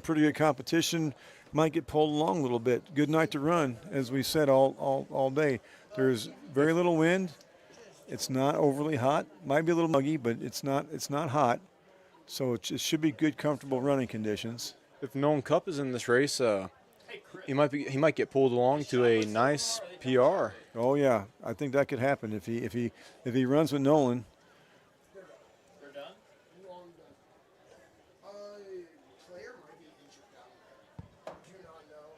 pretty good competition. Might get pulled along a little bit. Good night to run, as we said all day. There's very little wind. It's not overly hot. Might be a little muggy, but it's not hot. So it should be good, comfortable running conditions. If Nolan Cup is in this race, he might get pulled along to a nice PR. Oh yeah, I think that could happen if he runs with Nolan. They're done? Long done. Clair might be injured now. Do not know.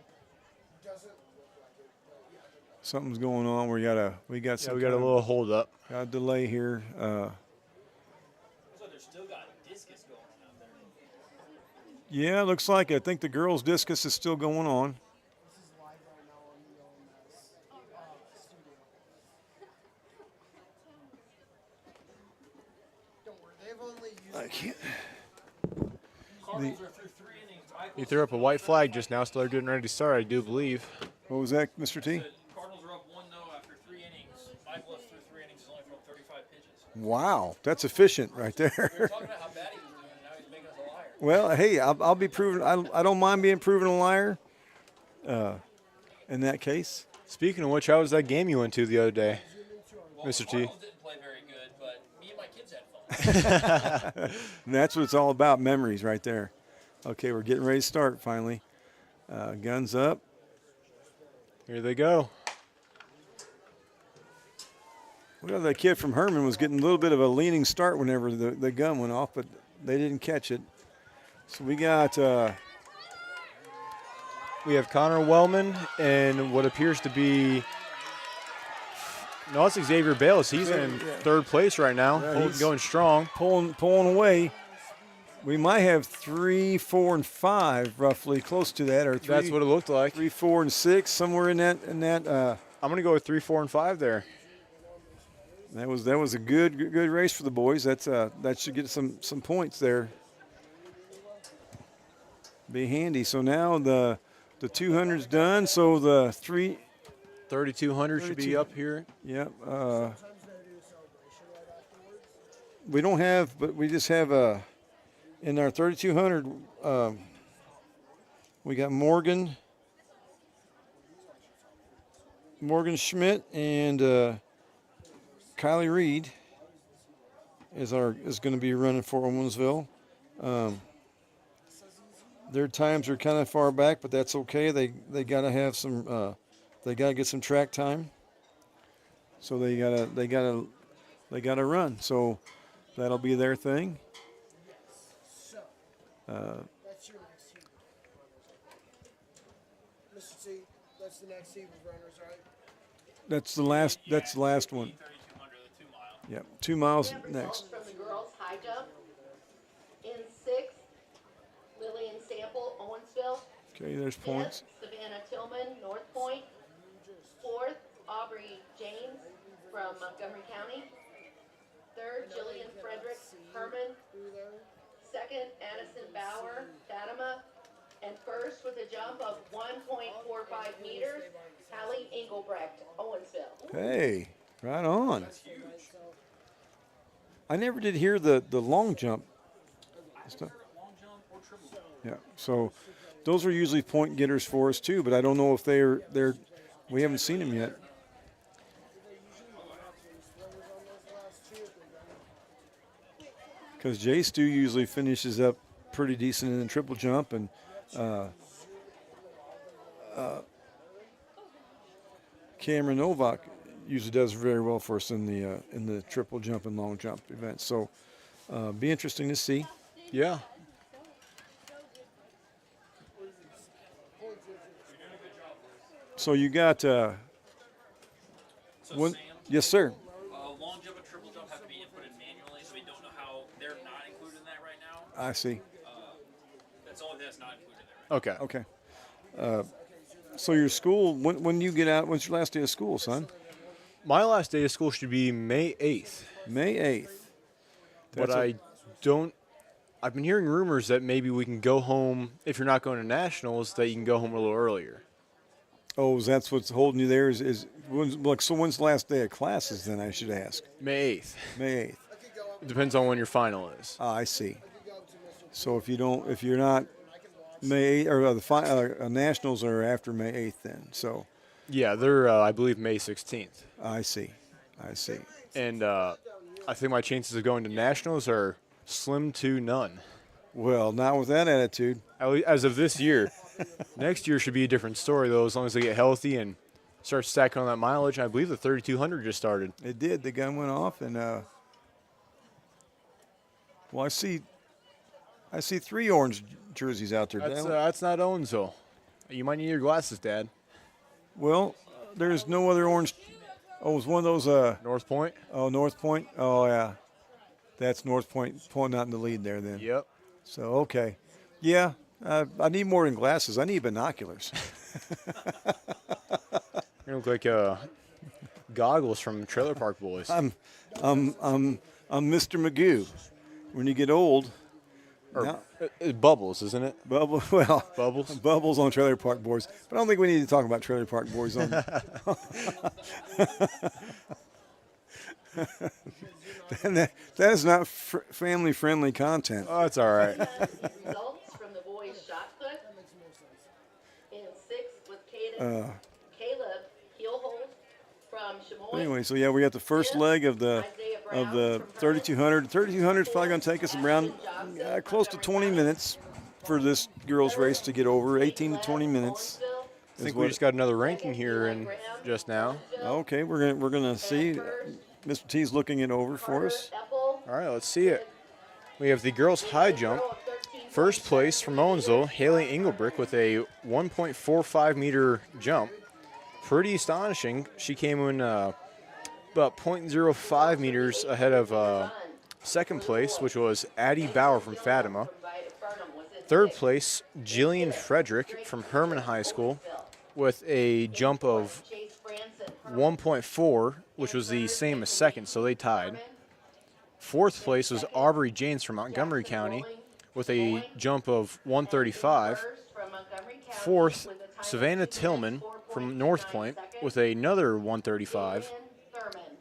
Doesn't look like it, but yeah. Something's going on. We got a We got a little hold up. got a delay here. So they're still got discus going on out there. Yeah, looks like it. I think the girls' discus is still going on. This is live right now on the OMS studio. Don't worry, they've only used. I can't. Cardinals are through 3 innings. He threw up a white flag just now, so they're getting ready to start, I do believe. What was that, Mr. T? The Cardinals are up 1-0 after 3 innings. Michael through 3 innings, has only thrown 35 pitches. Wow, that's efficient right We were there. talking about how bad he was doing, and now he's making us a liar. Well, hey, I'll be proven. I don't mind being proven a liar. In that case, Speaking of which, how was that game you went to the other day, Well, Mr. the T? Cardinals didn't play very good, but me and my kids had fun. and that's what it's all about. Memories, right there. Okay, we're getting ready to start finally. Guns up. Here they go. Well, that kid from Hermann was getting a little bit of a leaning start whenever the gun went off, but they didn't catch it. So we got We have Connor Wellman and what appears to be no, it's Xavier Bayless. He's in third place right now, Yeah, he's going strong. pulling away. We might have 3, 4, and 5 roughly close to that, or 3. That's what it looked like. 3, 4, and 6 somewhere in that. I'm gonna go with 3, 4, and 5 there. That was a good race for the boys. That should get some points there. Be handy. So now the 200's done. So the 3,200 should be 32. up here. Yep. Sometimes they do a celebration right afterwards. We don't have, but we just have in our 3,200. We got Morgan Schmidt and Kylie Reed is going to be running for Owensville. Their times are kind of far back, but that's okay. They got to have some. They got to get some track time. So they gotta run. So that'll be their thing. So, that's your next team. Mr. T, that's the next team of runners, right? That's the last. That's the last one. 3,200, the 2 mile. Yep. 2 miles And next. results from the girls' high jump. In sixth, Lillian Sample, Owensville. Okay, there's points. Fifth, Savannah Tillman, North Point. Fourth, Aubrey James from Montgomery County. Third, Jillian Fredericks, Hermann. Second, Addison Bauer, Fatima. And first, with a jump of 1.45 meters, Hallie Engelbrecht, Owensville. Hey, right on. I never did hear the long jump stuff. Yeah, so those are usually point getters for us too, but I don't know if they're we haven't seen them yet. Because Jay Stu usually finishes up pretty decent in the triple jump, and Cameron Novak usually does very well for us in the triple jump and long jump events. So, be interesting to see. Yeah. So you got So one. Sam, Yes, sir. long jump and triple jump have to be inputted manually, so we don't know how they're not included in that right now. I see. That's the only thing that's not included in there. Okay. Okay. So your school, when you get out, when's your last day of school, son? My last day of school should be May 8th. May 8th. But I've been hearing rumors that maybe we can go home, if you're not going to nationals, that you can go home a little earlier. Oh, that's what's holding you there is when's the last day of classes then, I should ask? May 8th. May 8th. It depends on when your final is. Ah, I see. So if you're not May 8th, or the nationals are after May 8th then. So Yeah, they're, I believe, May 16th. I see. And I think my chances of going to nationals are slim to none. Well, not with that attitude. As of this year. Next year should be a different story, though, as long as they get healthy and start stacking on that mileage. I believe the 3,200 just started. It did. The gun went off, and well, I see 3 orange jerseys out there. That's not Owensville. You might need your glasses, Dad. Well, there's no other orange. Oh, it was one of those. North Point? Oh, North Point. Oh, yeah. That's North Point pulling out in the lead there then. Yep. So, okay. Yeah, I need more than glasses. I need binoculars. You look like goggles from Trailer Park Boys. I'm Mr. Magoo. When you get old. Bubbles, isn't it? Bubbles. Bubbles on Trailer Park Boys. But I don't think we need to talk about Trailer Park Boys on. That is not family-friendly content. Oh, that's all right. Results from the boys' shot put. In sixth with Caleb Heelhold from Chamois. Anyway, so yeah, we got the first leg of the 3,200. 3,200 is probably going to take us around close to 20 minutes for this girls' race to get over. 18 to 20 minutes. I think we just got another ranking here and just now. Okay, we're gonna see. Mr. T's looking it over for us. All right, let's see it. We have the girls' high jump. First place from Owensville, Haley Engelbrick with a 1.45 meter jump. Pretty astonishing. She came in about 0.05 meters ahead of second place, which was Addie Bauer from Fatima. Third place, Jillian Frederick from Hermann High School with a jump of 1.4, which was the same as second, so they tied. Fourth place was Aubrey James from Montgomery County with a jump of 135. Fourth, Savannah Tillman from North Point with another 135.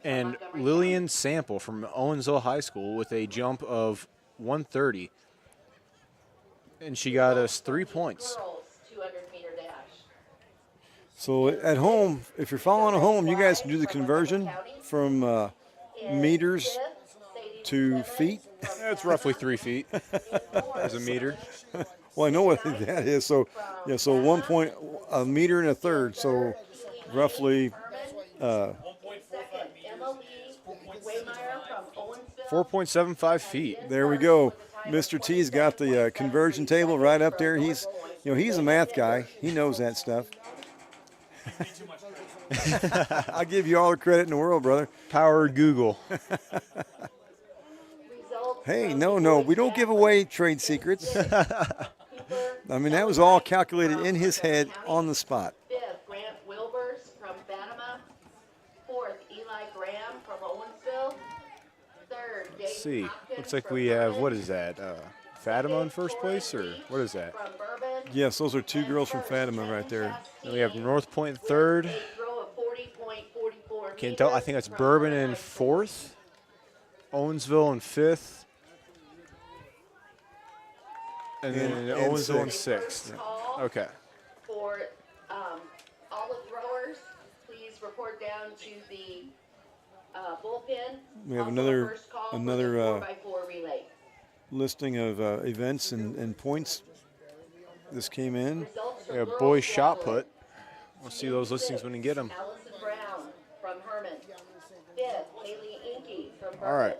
And Lillian Sample from Owensville High School with a jump of 130. And she got us 3 points. So at home, if you're following at home, you guys can do the conversion from meters to feet. It's roughly 3 feet as a meter. Well, I know what that is. So, yeah, so 1 meter and a third. So roughly 4.75 feet. There we go. Mr. T's got the conversion table right up there. He's a math guy. He knows that stuff. I'll give you all the credit in the world, brother. Power Google. Results Hey, from no, the no, boys we don't give half away trade secrets. Cooper, I mean, that was all calculated in his head on the spot. Fifth, Grant Wilbers from Fatima. Fourth, Eli Graham from Owensville. Third, Let's Dayton see. Hopkins Looks like from we have, Hermann. what is that? Fatima in first place, or what is that? From Bourbon. Yes, those are two girls from Fatima right there. Then we have North Point third. A throw of 40.44 Can't tell. I think that's Bourbon in fourth. Owensville in fifth. And then And Owensville in sixth. sixth. Okay. For all the throwers, please report down to the bullpen. We have Also, another- first call for the another, 4x4 relay. Listing of events and points. This came in. Results from We have girls boys shot javelin. put. We'll see those listings when we get them. Allison Brown from Hermann. Fifth, Haley Inky from Bourbon. All right.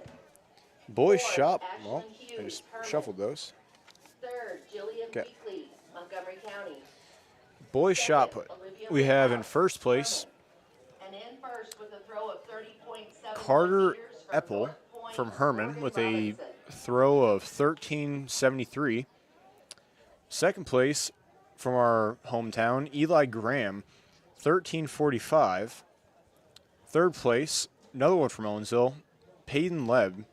Boys Fourth, shop. Ashlyn Well, I Hughes, just Hermann. shuffled those. Third, Jillian Okay. Weekly, Montgomery County. Boys shot put. We have in first place And in first with a throw of 30.7 Carter meters from Epple North Point, from Hermann Morgan with a Robinson. throw of 13.73. Second place from our hometown, Eli Graham, 13.45. Third place, another one from Owensville, Peyton Leb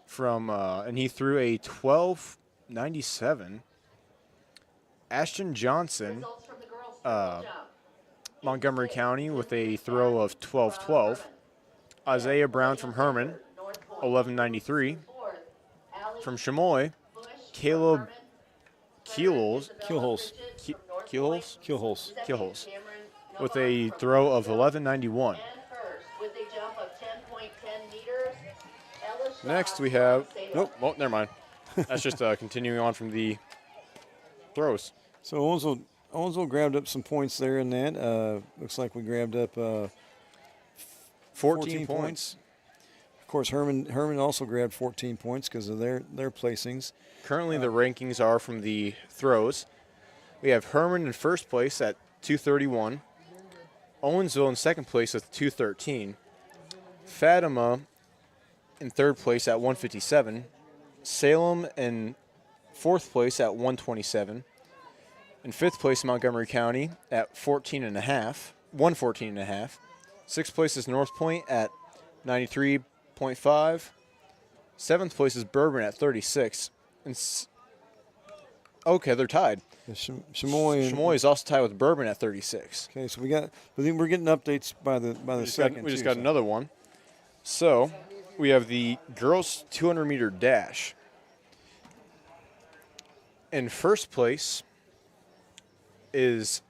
from, and he threw a 12.97. Ashton Johnson, Results from the girls' triple jump. Montgomery County with a throw of 12.12. Isaiah Brown from Hermann, 11.93. Fourth, Allie From Chamois, Bush Caleb from Hermann. Keelholes. Isabella Keelholes. Bridges Ke- from North Keelholes? Keelholes. Second, Keelholes. Cameron With Noah a from throw of Owensville. 11.91. And first, with a jump of 10.10 meters, Ella Shaw Next we from have, Salem. nope, well, never mind. That's just continuing on from the throws. So Owensville grabbed up some points there in that. Looks like we grabbed up 14 points. Of course, Hermann also grabbed 14 points because of their placings. Currently, the rankings are from the throws. We have Hermann in first place at 231. Owensville in second place with 213. Fatima in third place at 157. Salem in fourth place at 127. In fifth place, Montgomery County at 114.5. Sixth place is North Point at 93.5. Seventh place is Bourbon at 36. And okay, they're tied. Yeah, Chamois. Chamois is also tied with Bourbon at 36. Okay, so I think we're getting updates by the second. We just too, got so. another one. So we have the girls 200-meter dash. In first place is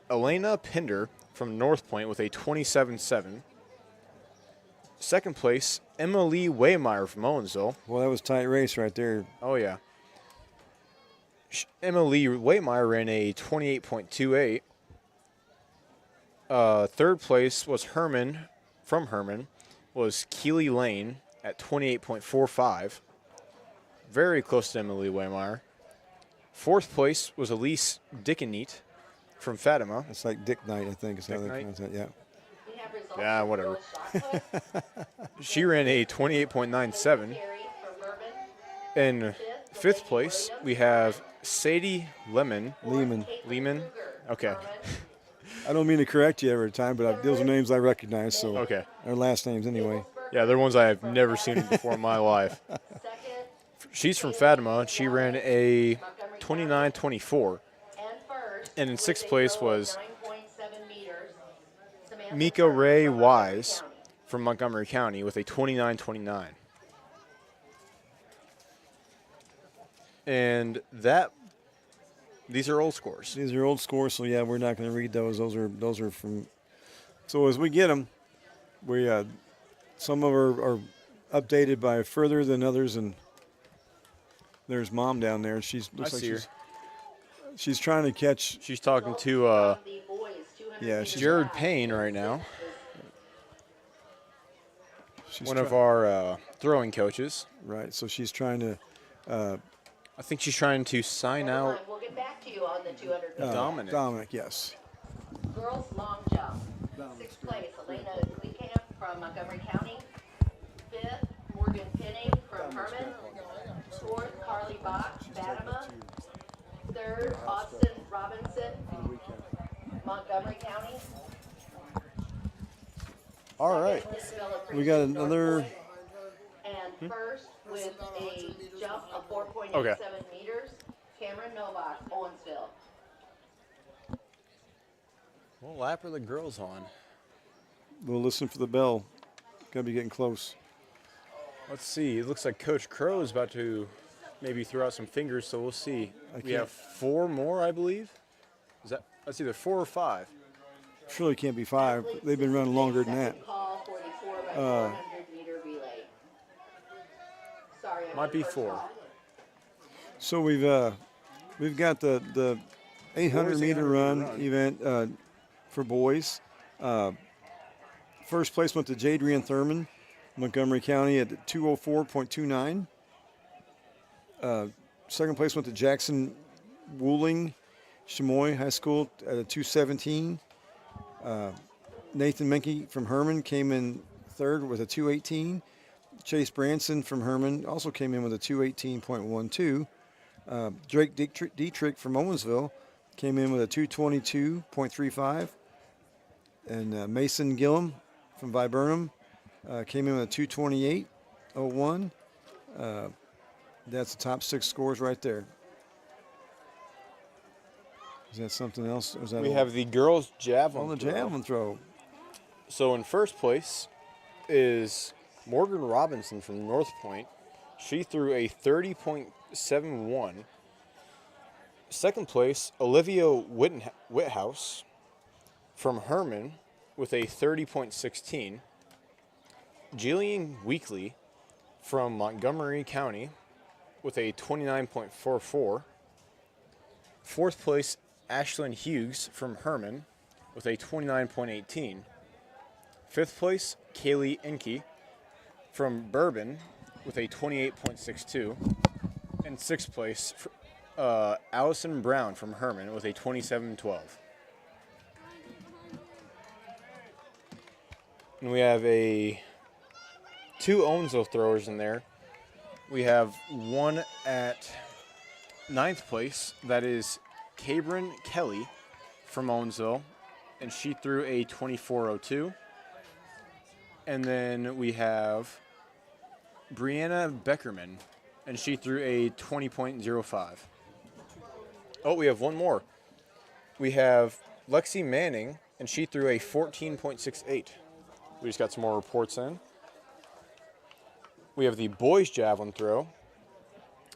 Elena Pinder from North Point with a 27.7. Second place, Emily Waymeyer from Owensville. Well, that was a tight race right there. Oh, yeah. Emily Waymeyer ran a 28.28. Third place was Hermann, from Hermann, was Keely Lane at 28.45. Very close to Emily Waymeyer. Fourth place was Elise Dickeneat from Fatima. It's like Dick Knight, I think is how Dick they Knight? pronounce that. Yeah. We have results Yeah, from whatever. girls' shot put. She ran a 28.97. Carey from Bourbon. In fifth place, we have Sadie Lehman. Lehman. Kruger, Okay. Hermann. I don't mean to correct you every time, but those are names I recognize. So Okay. our last names anyway. Yeah, they're ones I have never seen before in my life. Second, She's from Fatima. She ran a 29.24. and first. And in with sixth a place throw of was 9.7 meters, Samantha Mika Turner Ray from Wise Montgomery County. from Montgomery County with a 29.29. And these are old scores. These are old scores, so yeah, we're not going to read those. Those are from. So as we get them, we some of them are updated by further than others, and there's Mom down there. She's trying to catch. She's talking to The boys, 200 Yeah, meters she's- Jared back. Payne right now, She's one of our throwing coaches. right. So she's trying to. I think she's trying to sign Hold out on, we'll get back to you on the 200 meters. Dominic. Dominic, yes. Girls long jump. Sixth place, Elena Gleekamp from Montgomery County. Fifth, Morgan Pinning from Hermann. Fourth, Carly Bach, Fatima. Third, Austin Robinson, Montgomery County. All right. We got another. And first with a jump of 4.87 Okay. meters, Cameron Novak, Owensville. What lap are the girls on? We'll listen for the bell. Gotta be getting close. Let's see. It looks like Coach Crow is about to maybe throw out some fingers, so we'll see. We have 4 more, I believe. That's either 4 or 5. Surely can't be 5. They've been running longer than that. Call 44 by 400 meter relay. Sorry, I Might be first 4. call. So we've got the 800 meter run event for boys. First place went to Jadrian Thurman, Montgomery County at 204.29. Second place went to Jackson Wooling, Chamois High School at a 217. Nathan Menke from Hermann came in third with a 218. Chase Branson from Hermann also came in with a 218.12. Drake Dietrich from Owensville came in with a 222.35. And Mason Gillum from Viburnam came in with a 228.01. That's the top 6 scores right there. Is that something else? Or is that We all? have the girls' javelin. On the throw. javelin throw. So in first place is Morgan Robinson from North Point. She threw a 30.71. Second place, Olivia Whithouse from Hermann with a 30.16. Jillian Weekly from Montgomery County with a 29.44. Fourth place, Ashlyn Hughes from Hermann with a 29.18. Fifth place, Kaylee Inke from Bourbon with a 28.62. And sixth place, Allison Brown from Hermann with a 27.12. And we have 2 Owensville throwers in there. We have one at 9th place, that is Cabrin Kelly from Owensville, and she threw a 24.02. And then we have Brianna Beckerman, and she threw a 20.05. Oh, we have one more. We have Lexi Manning, and she threw a 14.68. We just got some more reports in. We have the boys' javelin throw.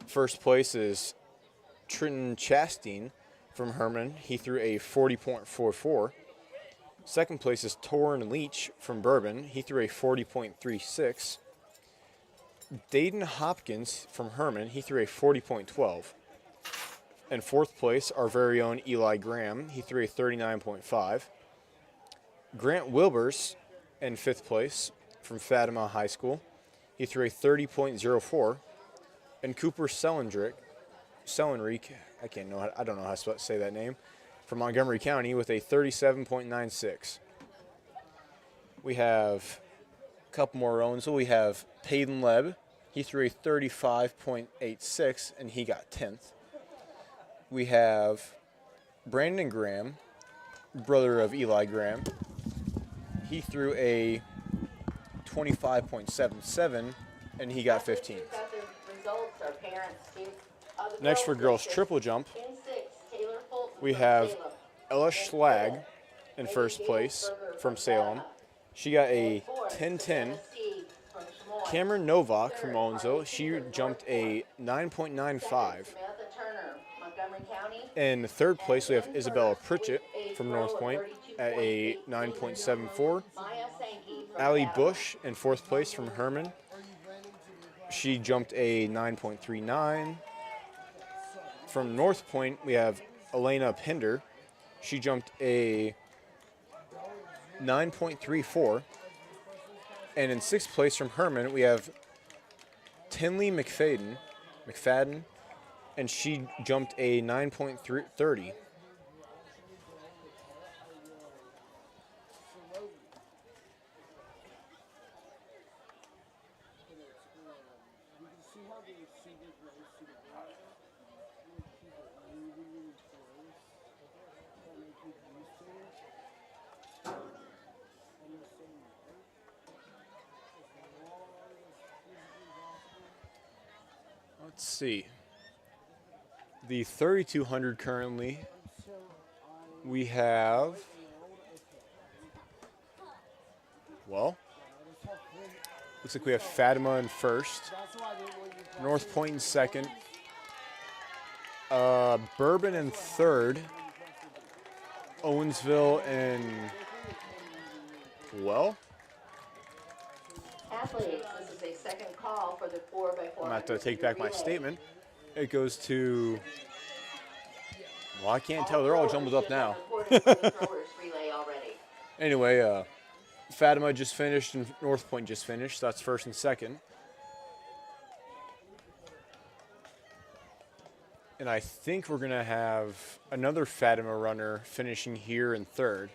First place is Trenton Chastain from Hermann. He threw a 40.44. Second place is Torrin Leach from Bourbon. He threw a 40.36. Dayton Hopkins from Hermann. He threw a 40.12. And fourth place, our very own Eli Graham. He threw a 39.5. Grant Wilbers in fifth place from Fatima High School. He threw a 30.04. And Cooper Sellenreek, I don't know how to say that name, from Montgomery County with a 37.96. We have a couple more owns. So we have Peyton Leb. He threw a 35.86, and he got 10th. We have Brandon Graham, brother of Eli Graham. He threw a 25.77, and he got 15th. Next for girls triple jump, we have Ella Schlag in first place from Salem. She got a 10.10. Cameron Novak from Owensville, she jumped a 9.95. In third place, we have Isabella Pritchett from North Point at a 9.74. Allie Bush in fourth place from Hermann. She jumped a 9.39. From North Point, we have Elena Pinder. She jumped a 9.34. And in sixth place from Hermann, we have Tinley McFadden, and she jumped a 9.30. see how they super close to the border? And they keep it really, really close. That make you used to it. And the same way. As long as physically possible. Let's see. The 3200 currently, Until I we have, nailed well, a tough win. looks like we have Fatima in first, That's why I didn't want you North Point in second, Bourbon in third, Owensville in, well, Athletes, this is a second call for the 4x400 I'm going to have to take back my relay. statement. It goes to, well, I can't tell. They're all jumbled up now. Anyway, Fatima just finished and North Point just finished. So that's first and second. And I think we're going to have another Fatima runner finishing here in third.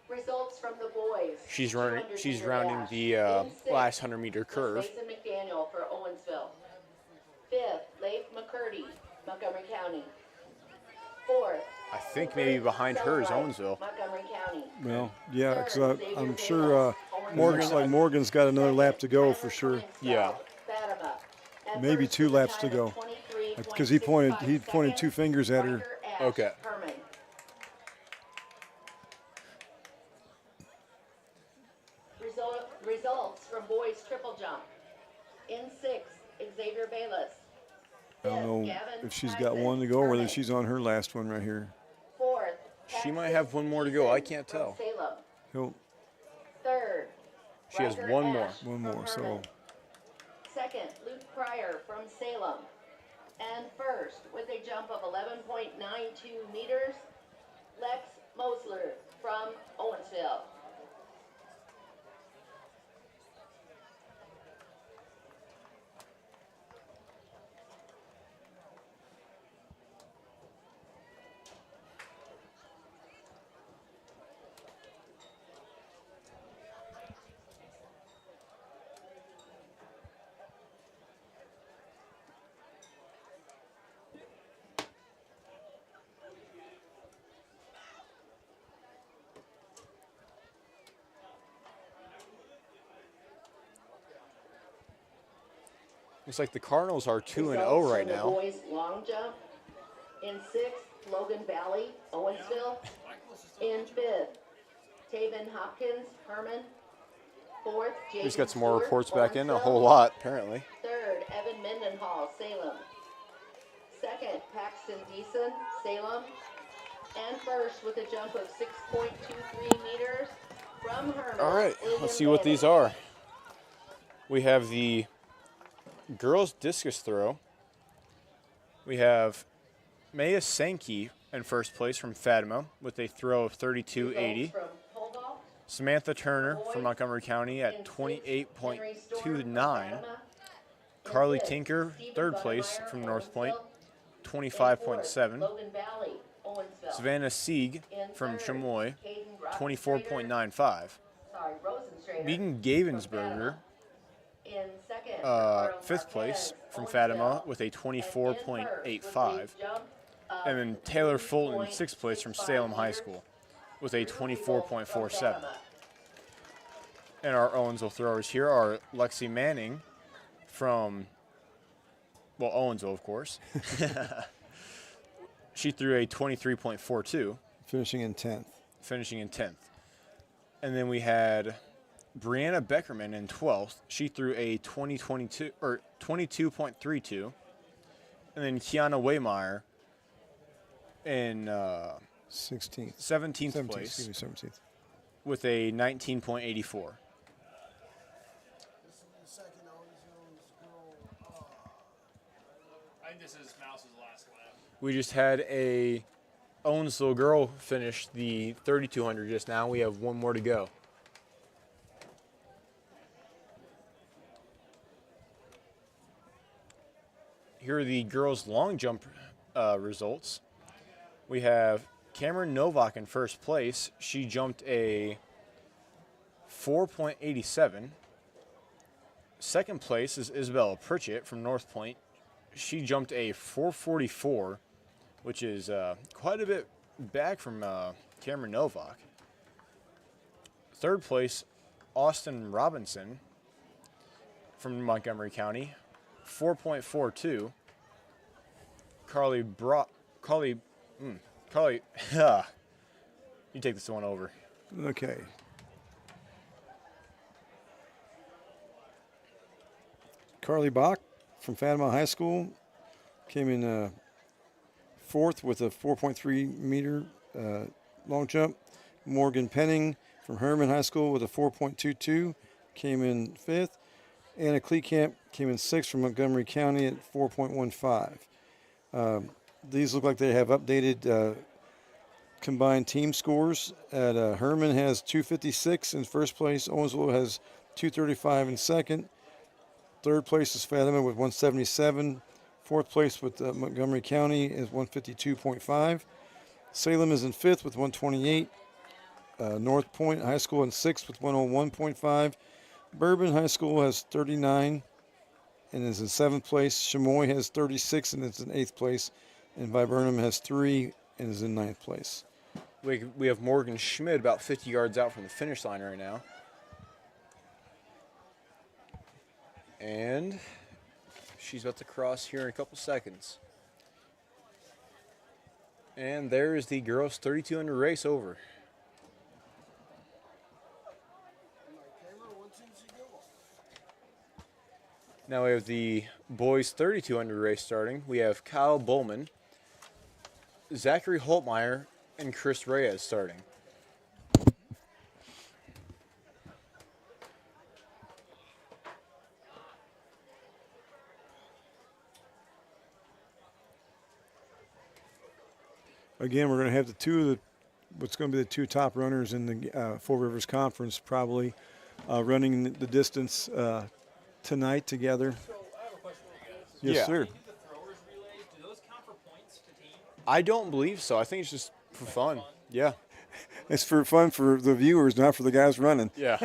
Results from the boys. She's 200 meter rounding dash. the In sixth last 100-meter was curve. Mason McDaniel for Owensville. Fifth, Leif McCurdy, Montgomery County. Fourth. I think maybe behind her is Owensville. Montgomery County. Well, yeah, Third, because I'm Xavier sure Bayless, Morgan, Owensville. like Morgan's got another lap to go for sure. Second, Yeah. Fatima. And Maybe first 2 with a laps to time of go. 23.65 Because he pointed 2 seconds, fingers at her. Riker Ash Okay. Hermann. Results from boys triple jump. In sixth, Xavier Bayless. I don't know Gavin if she's got Tyson, one to go or whether Herman. she's on her last one right here. Fourth, She might Texas have one more to go. I can't from tell. Salem. He'll, Third, She has Riker one more. Ash one from more, so Herman. Second, Luke Pryor from Salem. And first, with a jump of 11.92 meters, Lex Mosler from Owensville. Looks like the Cardinals are 2-0 Results right from the now. boys long jump. In sixth, Logan Valley, Owensville. In fifth, Taven Hopkins, Herman. Fourth, Jaden Just got some more Stewart, reports back in, a Owensville. whole lot apparently. Third, Evan Mendenhall, Salem. Second, Paxton Deason, Salem. And first, with a jump of 6.23 meters from Herman. All right, William let's see what Bailey. these are. We have the girls discus throw. We have Maya Sankey in first place from Fatima with a throw of 32.80. Results from pole vault. Samantha Turner from Montgomery County at In sixth, Henry Storm 28.29. from Fatima. In Carly fifth, Tinker, Stephen third place Buttermeyer, from North Point, Owensville. In 25.7. fourth, Logan Valley, Owensville. Savannah Sieg In from third, Chamois, Caden Rosenstrader- 24.95. Sorry, Rosenstrader Megan from Gavensberger, Fatima. In second, Carl fifth place Marquez, from Owensville. Fatima with a And in first, with a 24.85. jump of And then Taylor Fulton in sixth place from 3.65 Salem High meters. School with a From 24.47. Fatima. And our Owensville throwers here are Lexi Manning from, well, Owensville, of course. She threw a 23.42, finishing in 10th. finishing in 10th. And then we had Brianna Beckerman in 12th. She threw a 22.32. And then Kiana Waymeyer in 16th. 17th 17th, place excuse me, 17th. with a 19.84. This is the second Owensville's girl. I think this is Mouse's last lap. We just had a Owensville girl finish the 3200 just now. We have one more to go. Here are the girls' long jump results. We have Cameron Novak in first place. She jumped a 4.87. Second place is Isabella Pritchett from North Point. She jumped a 4:44, which is quite a bit back from Cameron Novak. Third place, Austin Robinson from Montgomery County, 4.42. Carly, you take this one over. Okay. Carly Bach from Fatima High School came in fourth with a 4.3 meter long jump. Morgan Penning from Hermann High School with a 4.22 came in fifth. Anna Kleekamp came in sixth from Montgomery County at 4.15. These look like they have updated combined team scores. At Hermann has 256 in first place. Owensville has 235 in second. Third place is Fatima with 177. Fourth place with Montgomery County is 152.5. Salem is in fifth with 128. North Point High School in sixth with 101.5. Bourbon High School has 39 and is in seventh place. Chamois has 36 and is in eighth place. And Viburnam has 3 and is in ninth place. We have Morgan Schmidt about 50 yards out from the finish line right now. And she's about to cross here in a couple seconds. And there is the girls' 3200 race over. Now we have the boys' 3200 race starting. We have Kyle Bowman, Zachary Holtmeyer, and Chris Reyes starting. Again, we're going to have what's going to be the two top runners in the Four Rivers Conference probably running the distance tonight together. So I have a question for you guys. Yes, Yeah. sir. The throwers relays, do those count for points to team? I don't believe so. I think it's just for fun. Yeah. It's for fun for the viewers, not for the guys running. Yeah.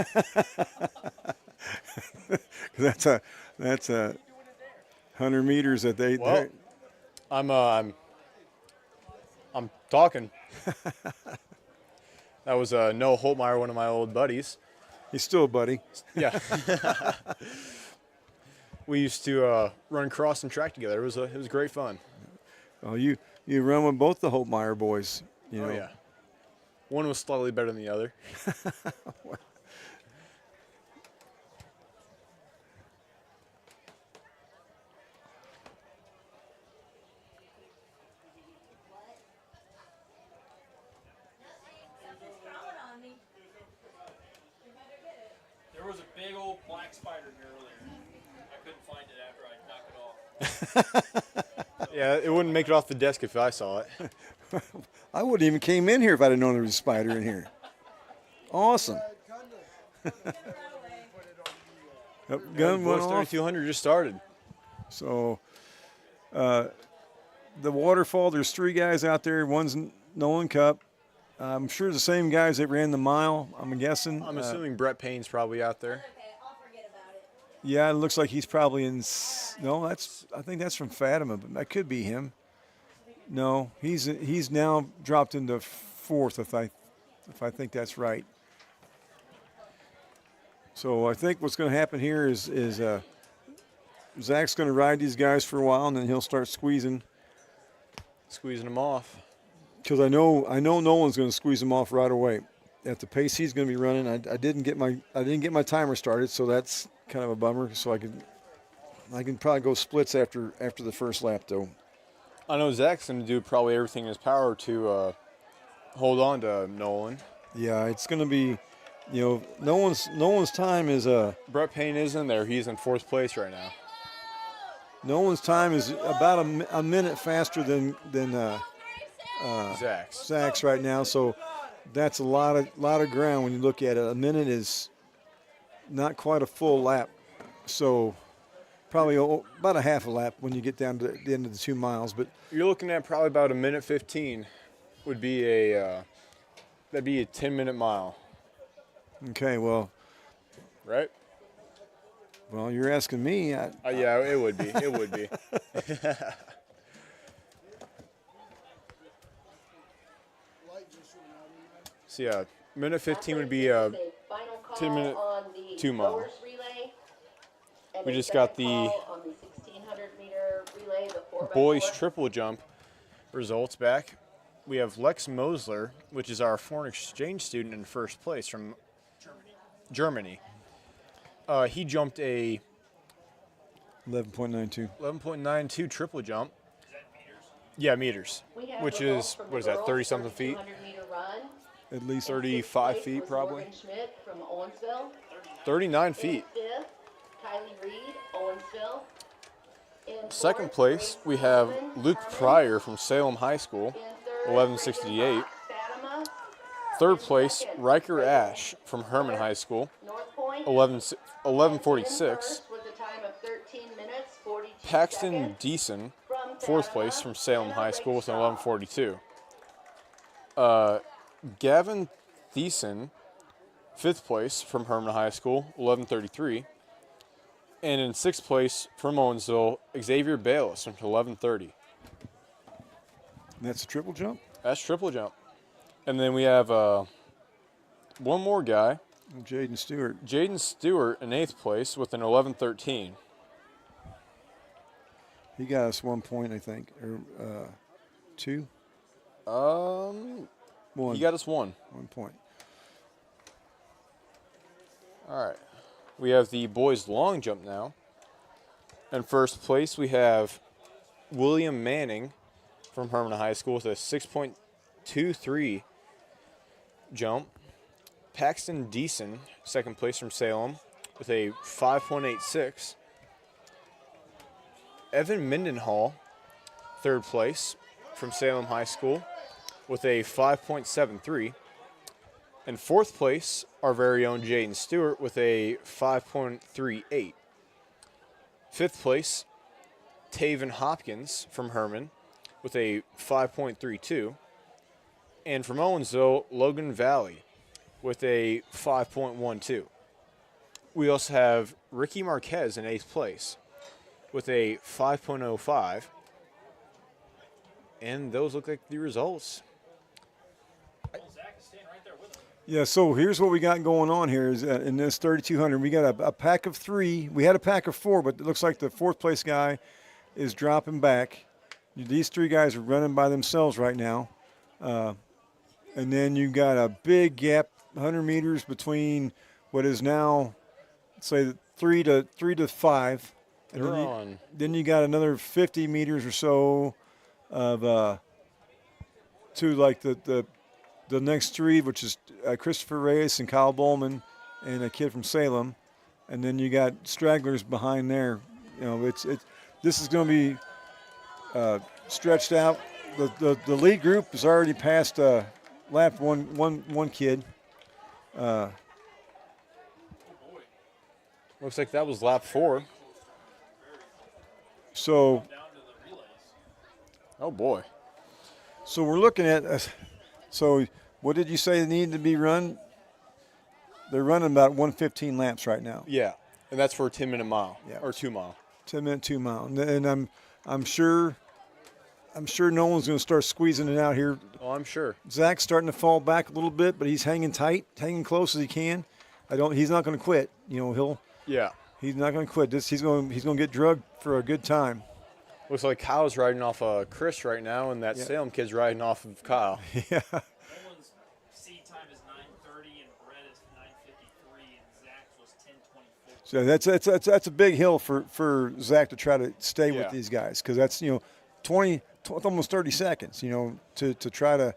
That's a 100 meters that they. Well, I'm talking. That was Noah Holtmeyer, one of my old buddies. He's still a buddy. Yeah. We used to run cross and track together. It was great fun. Oh, you run with both the Holtmeyer boys. You know. Oh yeah. One was slightly better than the other. There was a big old black spider here earlier. I couldn't find it after I knocked it off. Yeah, it wouldn't make it off the desk if I saw it. I wouldn't even came in here if I'd have known there was a spider in here. Awesome. Yep, gun went off. 3200 just started. So the waterfall, there's 3 guys out there. One's Nolan Cup. I'm sure the same guys that ran the mile, I'm guessing. I'm assuming Brett Payne's probably out there. Yeah, it looks like he's probably in. No, I think that's from Fatima, but that could be him. No, he's now dropped into 4th, if I think that's right. So I think what's going to happen here is Zach's going to ride these guys for a while, and then he'll start squeezing them off. Because I know Nolan's going to squeeze them off right away. At the pace he's going to be running, I didn't get my timer started, so that's kind of a bummer. So I can probably go splits after the first lap though. I know Zach's going to do probably everything in his power to hold on to Nolan. Yeah, it's going to be, Nolan's time is Brett Payne is in there. He's in 4th place right now. Nolan's time is about a minute faster than Zach's right now. So that's a lot of ground when you look at it. A minute is not quite a full lap. So probably about a half a lap when you get down to the end of the 2 miles. But you're looking at probably about a minute 15 would be that'd be a 10-minute mile. Okay, well. Right? Well, you're asking me. Yeah, it would be. It would be. So yeah, minute 15 would be 10-minute 2 mile. We just got the boys triple jump results back. We have Lex Mosler, which is our foreign exchange student in first place from Germany. He jumped a 11.92. 11.92 triple jump. Yeah, meters. Which is, what is that, 30-something feet? At least 35 feet, probably. From Owensville. 39 feet. Fifth, Kylie Reed, Owensville. In Second fourth, place, Grace we have Sullivan, Luke Hermann. Pryor from Salem High School, In third, 1168. Fatima. Third place, Second, Riker Grace Ash from Hermann High School, North Point. 1146. First with a time of 13 minutes, 42 Paxton seconds. Deason, From fourth Fatima, place from Salem Anna High School with an Rakestraw. 1142. Gavin Thiessen, fifth place from Hermann High School, 1133. And in sixth place from Owensville, Xavier Bayless from 1130. That's a triple jump? That's triple jump. And then we have one more guy, Jaden Stewart. Jaden Stewart in eighth place with an 1113. He got us 1 point, I think. Or 2? One. He got us 1. 1 point. All right. We have the boys long jump now. In first place, we have William Manning from Hermann High School with a 6.23 jump. Paxton Deason, second place from Salem with a 5.86. Evan Mindenhall, third place from Salem High School with a 5.73. And fourth place, our very own Jaden Stewart with a 5.38. Fifth place, Taven Hopkins from Hermann with a 5.32. And from Owensville, Logan Valley with a 5.12. We also have Ricky Marquez in eighth place with a 5.05. And those look like the results. Yeah, so here's what we got going on here is in this 3,200, we got a pack of 3. We had a pack of 4, but it looks like the fourth place guy is dropping back. These 3 guys are running by themselves right now. And then you got a big gap, 100 meters between what is now, say, 3 to 5. And then you got another 50 meters or so of to like the next 3, which is Christopher Reyes and Kyle Bowman and a kid from Salem, and then you got stragglers behind there. You know, this is going to be stretched out. The lead group has already passed lap one kid. Looks like that was lap 4. So, oh boy. So we're looking at. So what did you say needed to be run? They're running about 115 laps right now. Yeah, and that's for a 10-minute mile, Yeah. or 2 mile. 10-minute 2 mile, and I'm sure no one's going to start squeezing it out here. Oh, I'm sure. Zach's starting to fall back a little bit, but he's hanging tight, hanging close as he can. He's not going to quit. You know, he's not going to quit. He's going to get drugged for a good time. Looks like Kyle's riding off of Chris right now, and that Salem kid's riding off of Kyle. Yeah. Nolan's seed time is 9:30 and Brett is 9:53 and Zach's was 10:24. So that's a big hill for Zach to try to stay with Yeah. these guys, because that's 20 almost 30 seconds. To try to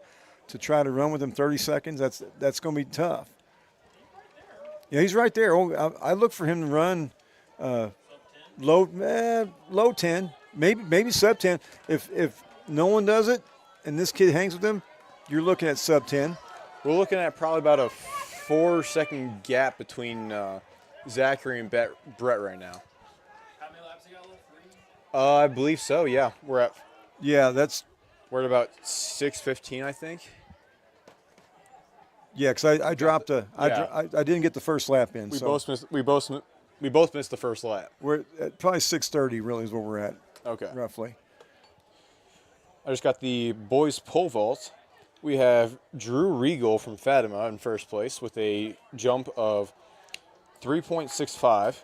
run with them 30 seconds. That's going to be tough. Yeah, he's right there. I look for him to run low 10. Maybe sub 10. If no one does it and this kid hangs with them, you're looking at sub 10. We're looking at probably about a 4-second gap between Zachary and Brett right now. How many laps you got left? 3? I believe so. Yeah, we're at about 6:15, I think. Yeah, because I dropped Yeah. I didn't get the first lap in. We so. both We both missed the first lap. We're at probably 6:30. Really is where we're at, Okay. roughly. I just got the boys pole vault. We have Drew Regal from Fatima in first place with a jump of 3.65.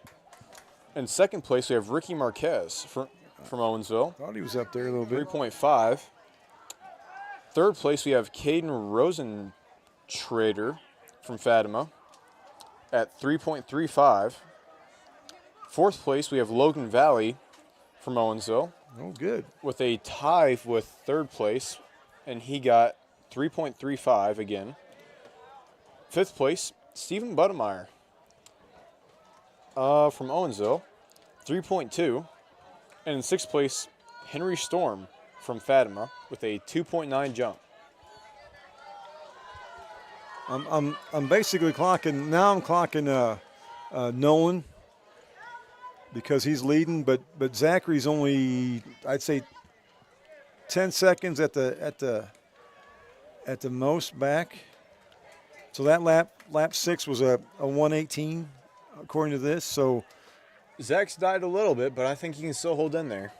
In second place, we have Ricky Marquez from Owensville, Thought he was up there a little bit. 3.5. Third place, we have Caden Rosentrader from Fatima at 3.35. Fourth place, we have Logan Valley from Owensville Oh, good. with a tie with third place, and he got 3.35 again. Fifth place, Stephen Budemeyer from Owensville, 3.2. And in sixth place, Henry Storm from Fatima with a 2.9 jump. I'm basically clocking now. I'm clocking Nolan because he's leading, but Zachary's only, I'd say, 10 seconds at the most back. So that lap 6 was a 1:18 according to this. So Zach's died a little bit, but I think he can still hold in there.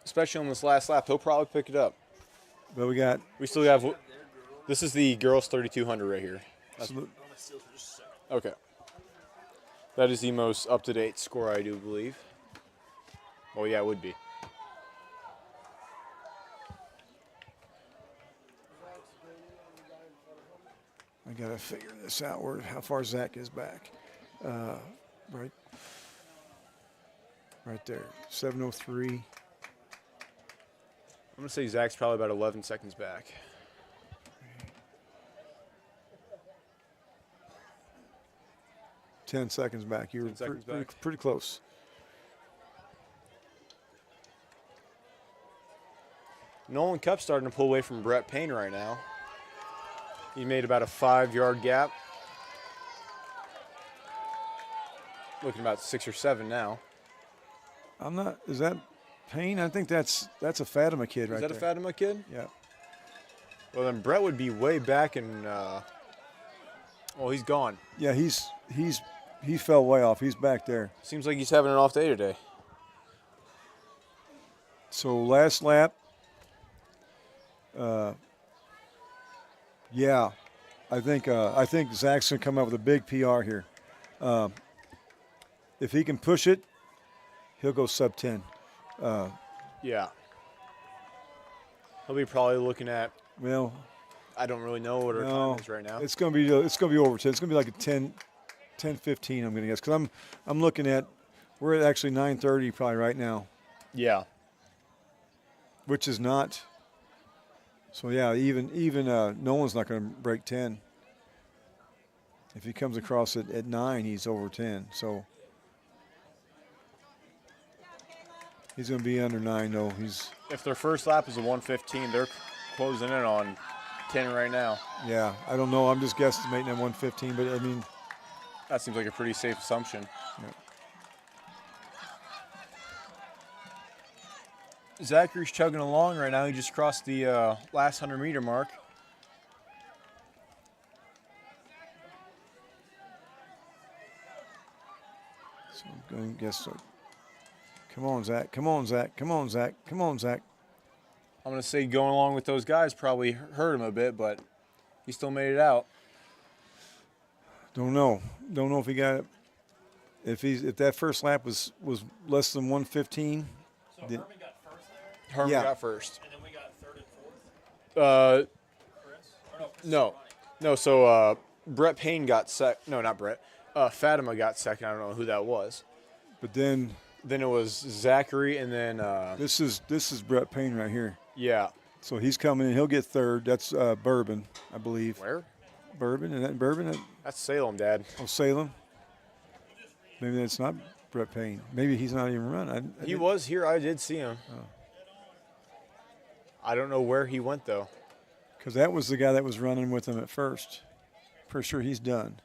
Especially on this last lap. He'll probably pick it up. but We still have, this is the girls 3200 right here. Okay. That is the most up-to-date score, I do believe. Well, yeah, it would be. I gotta figure this out. How far Zach is back. Right there, 7:03. I'm going to say Zach's probably about 11 seconds back. Ten seconds back. You were 10 seconds back. pretty close. Nolan Cupp's starting to pull away from Brett Payne right now. He made about a 5-yard gap. Looking about 6 or 7 now. I'm not. Is that Payne? I think that's a Fatima kid right Is that there. a Fatima kid? Yeah. Well, then Brett would be way back in. Well, he's gone. Yeah, he fell way off. He's back there. Seems like he's having an off day today. So last lap. Yeah, I think Zach's gonna come up with a big PR here. If he can push it, he'll go sub 10. Yeah. He'll be probably looking at. Well, I don't really know what our time is right now. it's gonna be over 10. It's gonna be like a 10-15. I'm gonna guess because I'm looking at we're at actually 9:30 probably right now, Yeah. which is not. So yeah, even Nolan's not going to break 10. If he comes across it at 9, he's over 10. So he's going to be under 9 though. If their first lap is a 1:15, they're closing in on 10 right now. Yeah, I don't know. I'm just guesstimating at 1:15, but I mean, That seems like a pretty safe assumption. yeah. Zachary's chugging along right now. He just crossed the last 100-meter mark. So I'm going to guess. So. Come on, Zach. Come on, Zach. Come on, Zach. Come on, Zach. I'm going to say going along with those guys probably hurt him a bit, but he still made it out. Don't know if he got it. If that first lap was less than 1:15. So Did- Herman got first there, Hermann Yeah. got first. and then we got third and fourth. Chris? Or no, Chris No. is running. No, so Brett Payne got No, not Brett. Fatima got second. I don't know who that was. But then Then it was Zachary, and then, this is Brett Payne right here. yeah. So he's coming in. He'll get third. That's Bourbon, I believe. Where? Bourbon? And that Bourbon? That's Salem, Dad. Oh, Salem? Maybe that's not Brett Payne. Maybe he's not even running. He was here. I did see him. Oh. I don't know where he went, though. Because that was the guy that was running with him at first. Pretty sure he's done.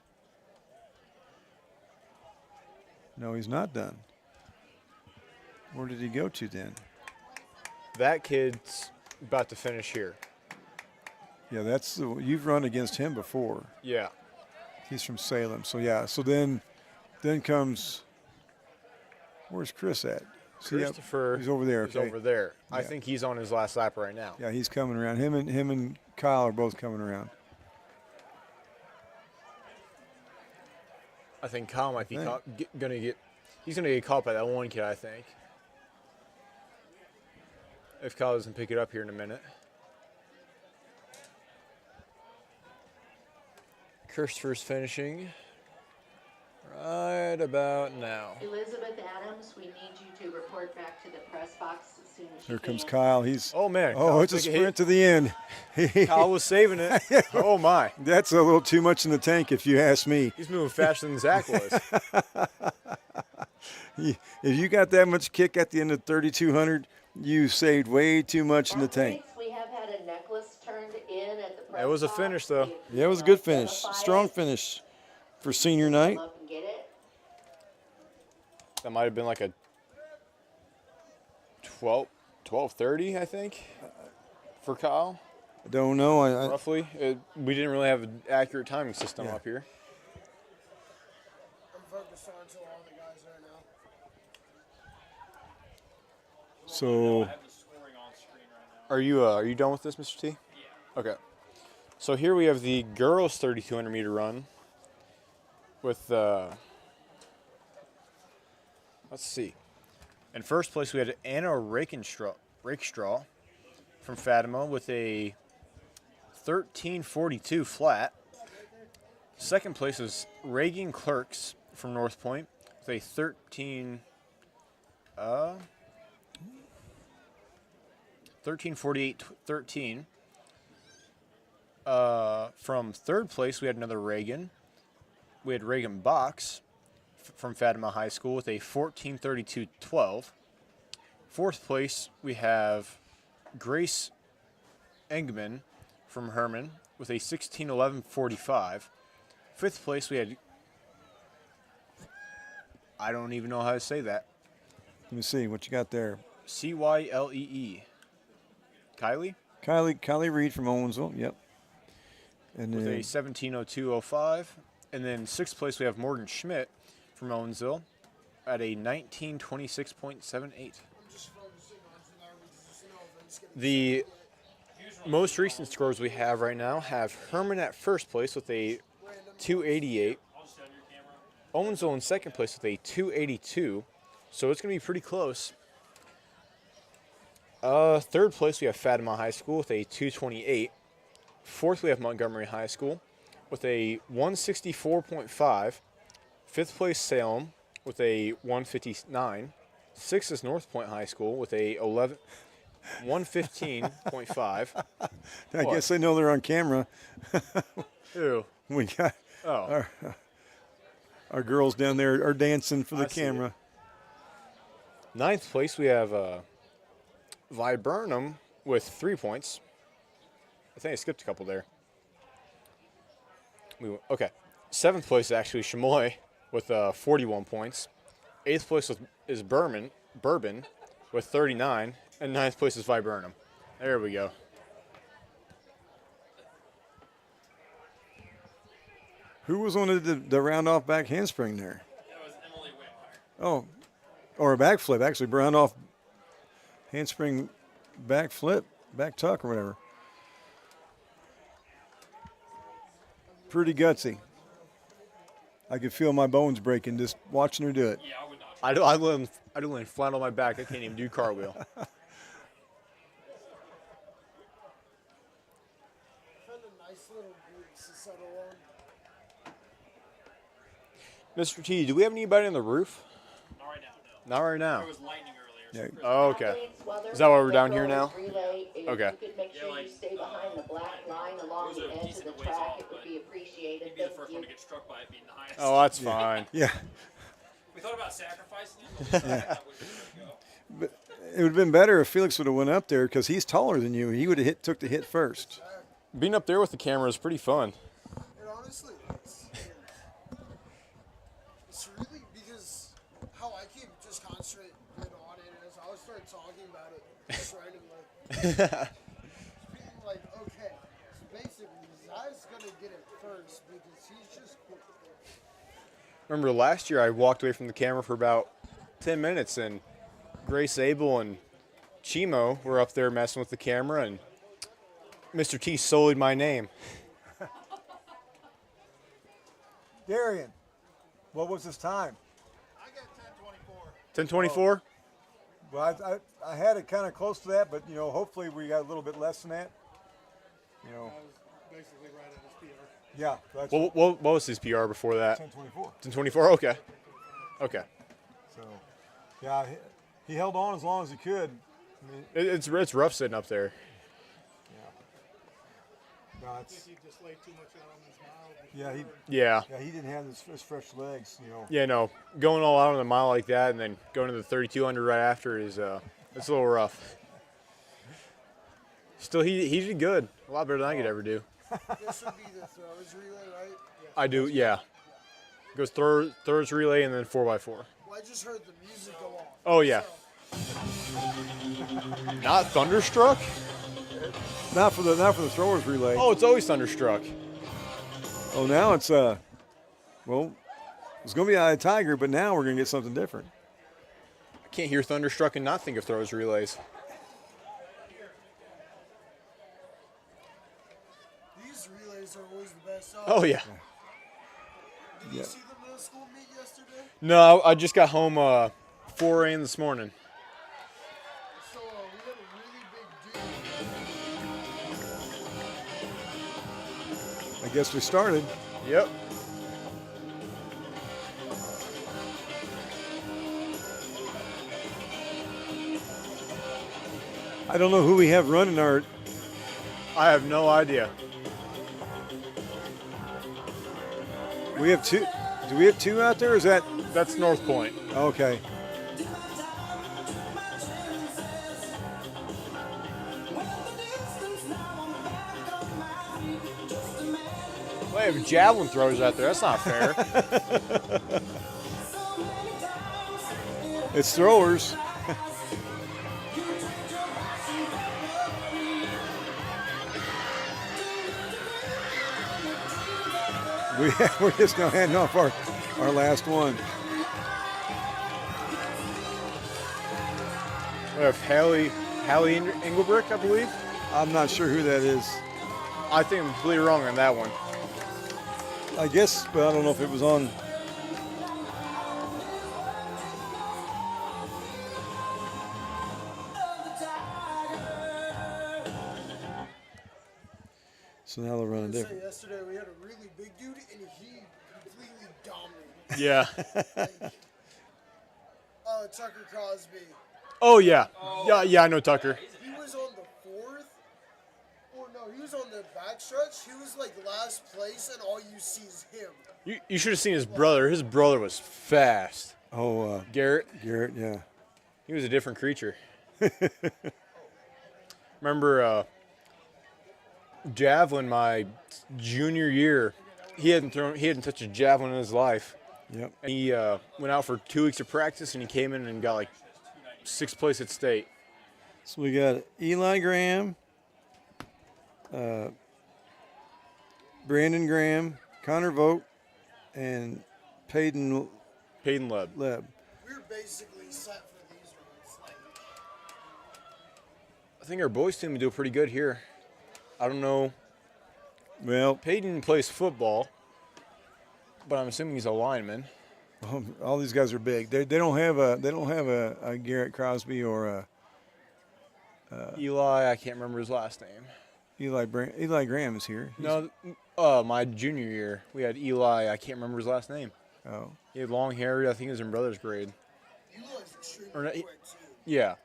No, he's not done. Where did he go to then? That kid's about to finish here. Yeah, you've run against him before. Yeah. He's from Salem. So yeah, so then comes Where's Chris at? See, Christopher he's over there. is Okay. over there. I Yeah. think he's on his last lap right now. Yeah, he's coming around. Him and Kyle are both coming around. I think Kyle might be Hey. he's gonna get caught by that one kid, I think. If Kyle doesn't pick it up here in a minute. Christopher's finishing right about now. Elizabeth Adams, we need you to report back to the press box as soon as you Here can. comes Kyle. He's Oh man! oh, Kyle's it's a taking sprint to the end. Kyle was saving it. Oh my! That's a little too much in the tank, if you ask me. He's moving faster than Zach was. If you got that much kick at the end of 3,200, you saved way too much in the tank. Athletes, we have had a necklace turned in at the press It was a box. finish, though. If Yeah, it was a you good finish. identify Strong it, finish for senior night. come up and get it. That might have been like a 12:30, I think, for Kyle. I don't know. I Roughly. We didn't really have an accurate timing system Yeah. up here. I'm focused on to all the guys right now. so I have the scoring on screen right now. Are you done with this, Mr. T? Yeah. Okay. So here we have the girls' 3,200 meter run with let's see. In first place we had Anna Rakestraw from Fatima with a 13:42 flat. Second place was Reagan Clerks from North Point with a 13:48.13. From third place, we had another Reagan. We had Reagan Box from Fatima High School with a 14:32.12. Fourth place, we have Grace Engman from Hermann with a 16:11.45. Fifth place, we had, I don't even know how to say that, let me see what you got there. Cyle. Kylie? Kylie Reed from Owensville. Yep. And With a then 17:02.05. And then sixth place, we have Morgan Schmidt from Owensville at a 19:26.78. I'm just focusing on to that because just know if it's gonna The most recent scores we have right now have Hermann at first place with a 288. Owensville in second place with a 282. So it's going to be pretty close. Third place, we have Fatima High School with a 228. Fourth, we have Montgomery High School with a 164.5. Fifth place, Salem with a 159. Sixth is North Point High School with a 115.5. I guess they know they're on camera. Ew. We got Oh. our girls down there are dancing for the I see camera. Ninth place, we have Viburnam with 3 points. I think I skipped a couple there. Okay. Seventh place is actually Chamois with 41 points. Eighth place is Bourbon with 39. And ninth place is Viburnam. There we go. Who was on the round off back handspring there? That was Emily Whitmire. Oh, or a backflip. Actually, round off handspring back flip, back tuck or whatever. Pretty gutsy. I could feel my bones breaking just watching her do it. Yeah, I would not. I do land flat on my back. I can't even do cartwheel. Found a nice little grease to settle on. Mr. T, do we have anybody on the roof? Not right now, no. Not right now. It was lightning earlier. So Yeah. Chris- Oh, okay. Athletes, while they're Is that why we're running down the here now? goals relay, if Okay. you could make Yeah, sure like, you stay behind the black line along those the are edge of decent the ways track, off, it would but be appreciated. He'd be the Thank first you. one to get struck by it being the highest. Oh, that's fine. Yeah, We thought about sacrificing him, but that was good to go. but it would have been better if Felix would have went up there because he's taller than you. He would have took the hit first. Being up there with the camera is pretty fun. And honestly, it's really because how I keep just concentrating on it is I would start talking about it just randomly. Being like, okay, so basically Zai's gonna get it first because he's just quick. Remember last year I walked away from the camera for about 10 minutes, and Grace Abel and Chimo were up there messing with the camera, and Mr. T sullied my name. Darian, what was his time? I got 10:24. 10:24? Well, I had it kind of close to that, but, you know, hopefully we got a little bit less than that. You know. I was basically right at his PR. Yeah. That's What was his PR before that? 10:24. 10:24? Okay. Okay. So, yeah, he held on as long as he could. I mean, It's rough sitting up there. yeah. No, I think he just laid too much out on his mile. Yeah. Yeah, he didn't have his fresh legs, you know. Yeah, no. Going all out on a mile like that and then going to the 3200 right after is it's a little rough. Still, he did good. A lot better than I could ever do. This would be the throwers relay, right? I do, yeah. Goes throws relay and then 4x4. Well, I just heard the music go off. Oh, yeah. Not Thunderstruck? Not for the throwers relay. Oh, it's always Thunderstruck. Oh, now it's well, it's gonna be a Tiger, but now we're gonna get something different. I can't hear Thunderstruck and not think of throws relays. These relays are always the best. Oh, yeah. Did you see the middle school meet yesterday? No, I just got home 4 a.m. this morning. So we had a really big dude. I guess we started. Yep. I don't know who we have running our. I have no idea. We have two. Do we have two out there? Or is that That's North Point. okay? Well, they have javelin throwers out there. That's not fair. It's throwers. We're just now handing off our last one. We have Hallie Engelbrick, I believe. I'm not sure who that is. I think I'm completely wrong on that one. I guess, but I don't know if it was on. So now they're running So different. yesterday we had a really big dude and he completely dominated. Yeah. Tucker Crosby. Oh, yeah. Yeah, I know Tucker. He was on the fourth. Or no, he was on the backstretch. He was like last place and all you see is him. You should have seen his brother. His brother was fast. Oh, Garrett, yeah. he was a different creature. Remember javelin my junior year. He hadn't touched a javelin in his life. Yep. And he went out for 2 weeks of practice, and he came in and got like 6th place at state. So we got Eli Graham, Brandon Graham, Connor Vogt, and Peyton Leb. We're basically set for these runs. Like, I think our boys team would do pretty good here. I don't know. Well, Peyton plays football, but I'm assuming he's a lineman. all these guys are big. They don't have a Garrett Crosby or a Eli, I can't remember his last name. Eli Graham is here. No, my junior year, we had Eli. I can't remember his last name. Oh. He had long hair. I think he was in brother's grade. Eli's extremely Or not- quick too. Yeah.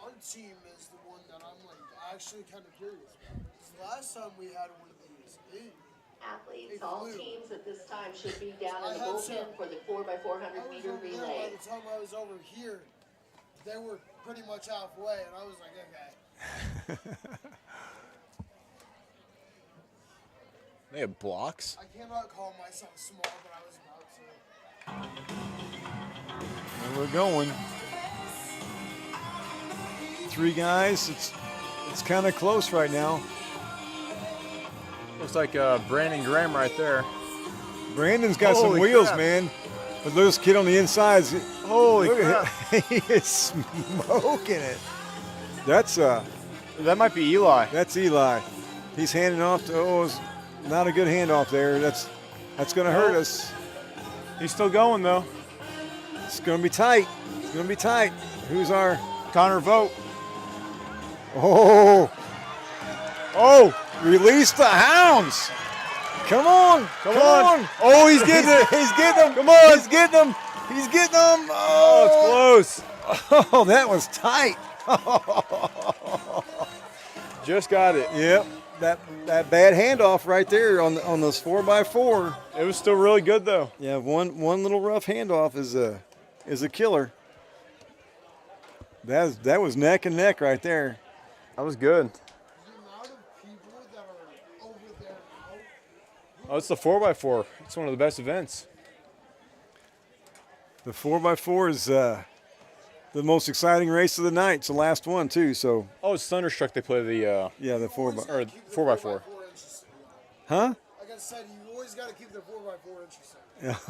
Our team is the one that I'm like actually kind of curious about. 'Cause last time we had one of these, Athletes, all teams at this time should be down I in the had bullpen some- for the 4x400 I was meter over there relay. by the time I was over here. They were pretty much halfway, and I was like, okay. They have blocks. I cannot call myself small, but I was about to. And we're going. 3 guys. It's kind of close right now. Looks like Brandon Graham right there. Brandon's got some Holy wheels, crap. man. But this kid on the inside, Holy look crap. at him. He is smoking it. That's That might be Eli. That's Eli. He's handing off to, it's not a good handoff there. That's going to hurt us. He's still going, though. It's going to be tight. It's going to be tight. Who's our? Connor Vogt. Oh, Oh, release the hounds. Come on. come on. Oh, he's getting it. He's getting them. Come on. He's getting them. He's getting them. Oh, it's close. Oh, that was tight. Just got it. Yep. That bad handoff right there on those 4x4. It was still really good, though. Yeah, one little rough handoff is a killer. That was neck and neck right there. That was good. The amount of people that are over there now. Oh, it's the 4x4. It's one of the best events. The 4x4 is the most exciting race of the night. It's the last one too. So Oh, it's Thunderstruck. They play the yeah, the 4x. or 4x4. Huh? Like I said, you always got to keep the 4x4 interesting.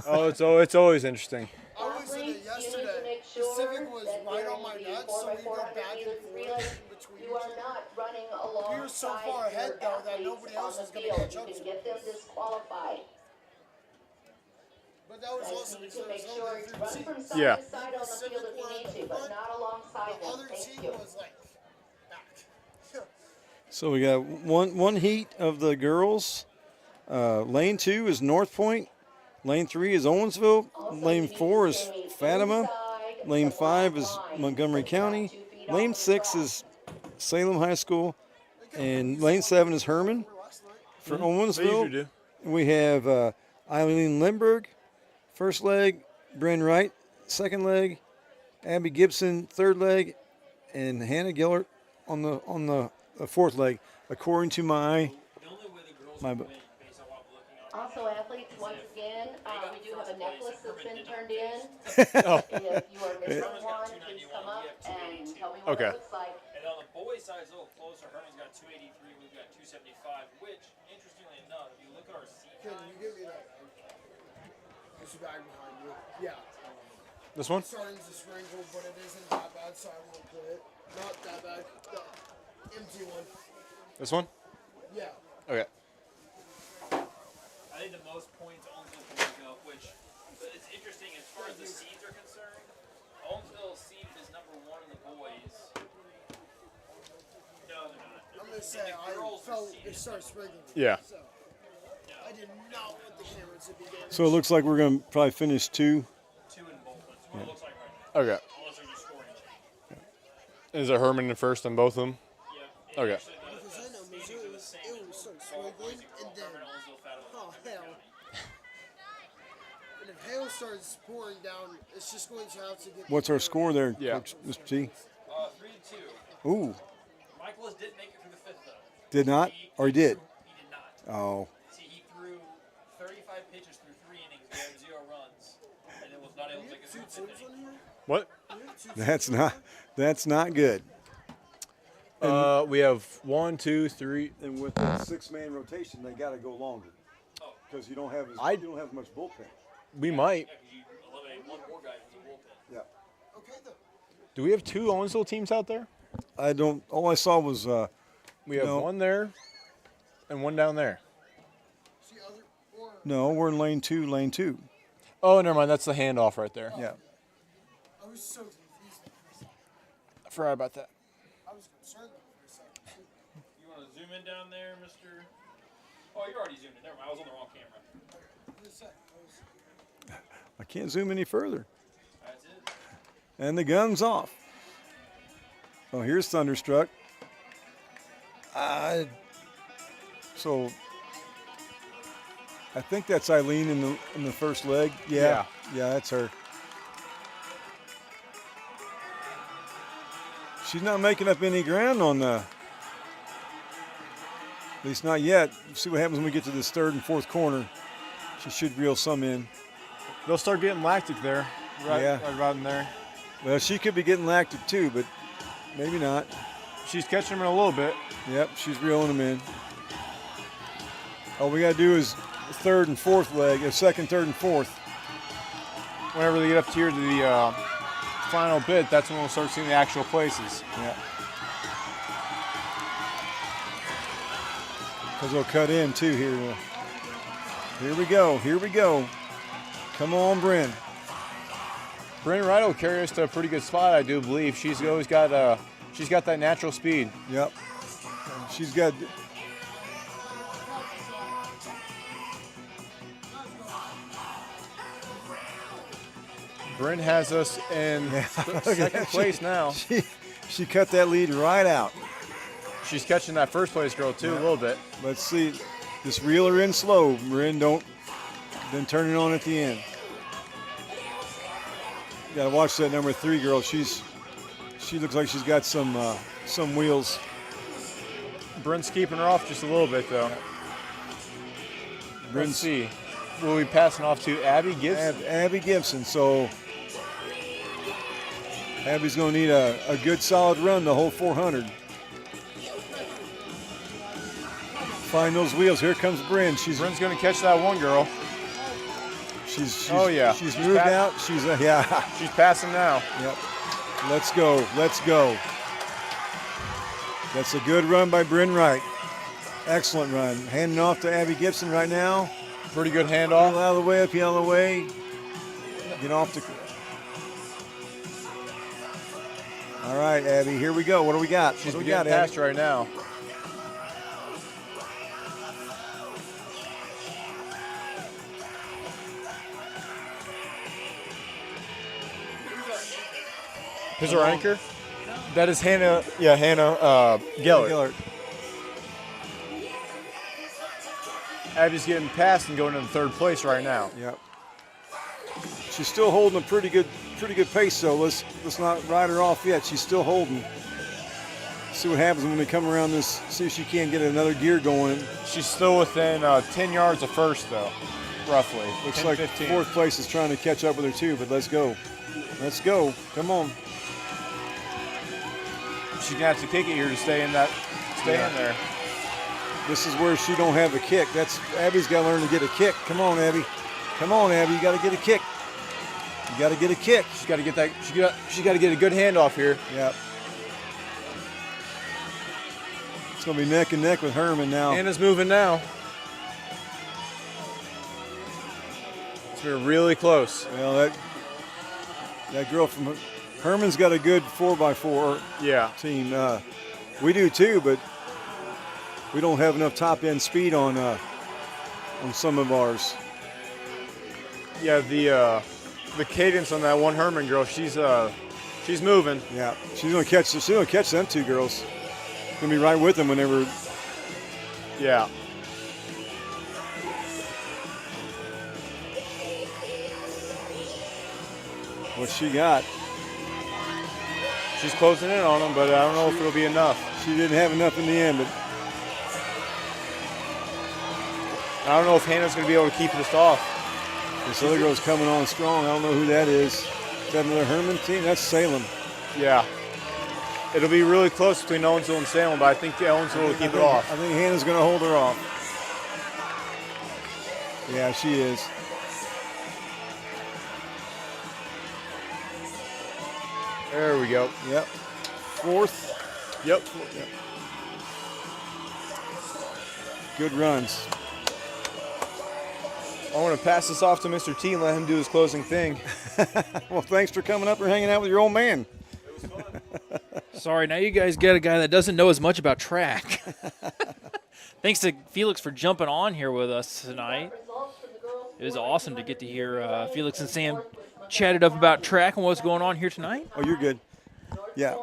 Oh, it's always interesting. I was in it Athletes, you need to yesterday. make The sure Civic was that right during on my the nuts, so we 4x400 go back meter and relay, forth in between you are not running alongside We were so far ahead, your though, that athletes nobody else on was the gonna field. catch You up can to get them disqualified. But that was And also you because can make there sure was to only run 3 from teams. side Yeah. to side on the field if you need to, but not alongside The them. other Thank team you. was like back. So we got one heat of the girls. Lane 2 is North Point. Lane 3 is Owensville. Lane 4 is Fatima. Lane 5 is Montgomery County. Lane 6 is Salem High School. And lane 7 is Hermann. For They usually Owensville, do. we have Eileen Lindberg, first leg. Bren Wright, second leg. Abby Gibson, third leg. And Hannah Gillert on the fourth leg, according to my. Also, athletes, once again, we do have a necklace that's been turned in. Oh. If you are missing one, please come up and tell me what Okay. it looks like. And on the boys' side, it's a little closer. Herman's got 283, we've got 275, which, interestingly enough, if you look at our seat Can time, you give me that? There's a bag behind you. Yeah. This one? Starting to sprinkle, but it isn't that bad, so I won't put it. Not that bad. The empty one. This one? Yeah. Okay. I think the most points Owensville can pick up, which it's interesting as far as the seeds are concerned. Owensville seed is number 1 in the boys. No, they're not. I'm gonna say I felt it start sprinkling. Yeah. So I did not want the camera to be damaged. So it looks like we're going to probably finish 2. 2 in both. That's what it looks like right now. Okay. Unless there's a scoring change. Is it Herman in first on both of them? Yeah. Okay. Because I know Missouri, it will start sprinkling, and then oh hell. And if hail starts pouring down, it's just going to have to get. What's our score there, Yeah. Coach, Mr. T? 3-2. Ooh, Michaelis didn't make it through the 5th, though. did not? Or he did? He did not. Oh, See, he threw 35 pitches through 3 innings, he had 0 runs, and it was not able to make it through the 5th inning. What? that's not good. We have 1, 2, 3. And with the 6-man rotation, they got to go longer because you don't have much bullpen. We might. Yeah, because you eliminate 1 more guy from the bullpen. Yeah. Okay, though. Do we have 2 Owensville teams out there? I don't. All I saw was We have No. 1 there and 1 down there. See other or no. We're in lane 2. Lane 2. Oh, never mind. That's the handoff right there. Yeah. I was so confused. I forgot about that. I was concerned for a second. You want to zoom in down there, Mr. Oh, you're already zoomed in. Never mind. I was on the wrong camera. I can't zoom any further. That's it. And the gun's off. Oh, here's Thunderstruck. So I think that's Eileen in the first leg. Yeah, that's her. She's not making up any ground on the. At least not yet. See what happens when we get to this third and fourth corner. She should reel some in. They'll start getting lactic there. Right, Yeah. right about in there. Well, she could be getting lactic too, but maybe not. She's catching them in a little bit. Yep, she's reeling them in. All we got to do is third and fourth leg, second, third, and fourth. Whenever they get up here to the final bit, that's when we'll start seeing the actual places. Yeah. Because they'll cut in too here. Here we go. Here we go. Come on, Bryn. Bryn Wright will carry us to a pretty good spot, I do believe. She's always got she's got that natural speed. Yep. She's got. Bryn has us in second place now. She cut that lead right out. She's catching that first place girl too a little bit. Let's see. Just reel her in slow. Bryn, don't then turn it on at the end. Got to watch that number 3 girl. She looks like she's got some wheels. Bryn's keeping her off just a little bit though. Bryn, let's see. We'll be passing off to Abby Gibson. Abby Gibson. So Abby's going to need a good solid run the whole 400. Find those wheels. Here comes Bryn. Bryn's going to catch that one girl. She's moved out. She's She's passing now. Yep. Let's go. Let's go. That's a good run by Bryn Wright. Excellent run. Handing off to Abby Gibson right now. Pretty good handoff. Out of the way, up the other way. Get off the. All right, Abby. Here we go. What do we got? She's what do we getting got, passed Abby? right now. Who's our anchor? That is Hannah. Yeah, Hannah Gellert. Abby's getting passed and going into third place right now. Yep. She's still holding a pretty good pace. So let's not ride her off yet. She's still holding. See what happens when we come around this. See if she can't get another gear going. She's still within 10 yards of first though, roughly. Looks 10, like 15. fourth place is trying to catch up with her too. But let's go. Let's go. Come on. She's gonna have to kick it here to stay in there. This is where she don't have a kick. That's Abby's got to learn to get a kick. Come on, Abby. Come on, Abby. You got to get a kick. You got to get a kick. She's got to get that. She got to get a good handoff here. Yep. It's gonna be neck and neck with Hermann now. Anna's moving now. It's been really close. Well, that girl from Hermann's got a good 4x4 team. We do too, but we don't have enough top end speed on some of ours. Yeah, the cadence on that one Hermann girl, she's moving. Yeah, she's gonna catch them two girls. Gonna be right with them whenever. Yeah. What she got? She's closing in on them, but I don't know if it'll be enough. She didn't have enough in the end, but I don't know if Hannah's going to be able to keep this off. this other girl's coming on strong. I don't know who that is. Is that another Hermann team? That's Salem. Yeah. It'll be really close between Owensville and Salem, but I think Owensville will keep it off. I think Hannah's going to hold her off. Yeah, she is. There we go. Yep. Fourth. Yep. Good runs. I want to pass this off to Mr. T and let him do his closing thing. Well, thanks for coming up and hanging out with your old man. Sorry, now you guys get a guy that doesn't know as much about track. Thanks to Felix for jumping on here with us tonight. It was awesome to get to hear Felix and Sam chatted up about track and what's going on here tonight. Oh, you're good. Yeah.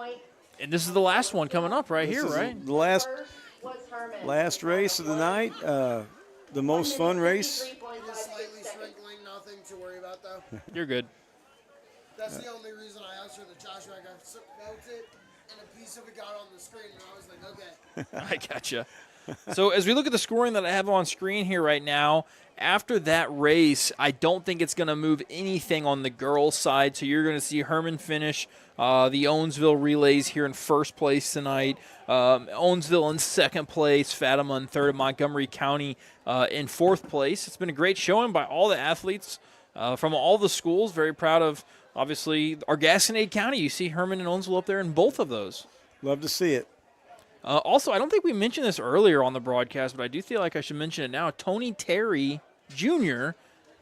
And this is the last one coming up right here, right? The last race of the night. The most fun race. Just slightly sprinkling, nothing to worry about though. You're good. That's the only reason I asked for the Josh rack. I felt it, and a piece of it got on the screen, and I was like, okay. I gotcha. So as we look at the scoring that I have on screen here right now, after that race, I don't think it's going to move anything on the girls' side. So you're going to see Hermann finish the Owensville Relays here in first place tonight. Owensville in second place, Fatima in third, Montgomery County in fourth place. It's been a great showing by all the athletes from all the schools. Very proud of, obviously, our Gasconade County. You see Hermann and Owensville up there in both of those. Love to see it. Also, I don't think we mentioned this earlier on the broadcast, but I do feel like I should mention it now. Tony Terry Jr.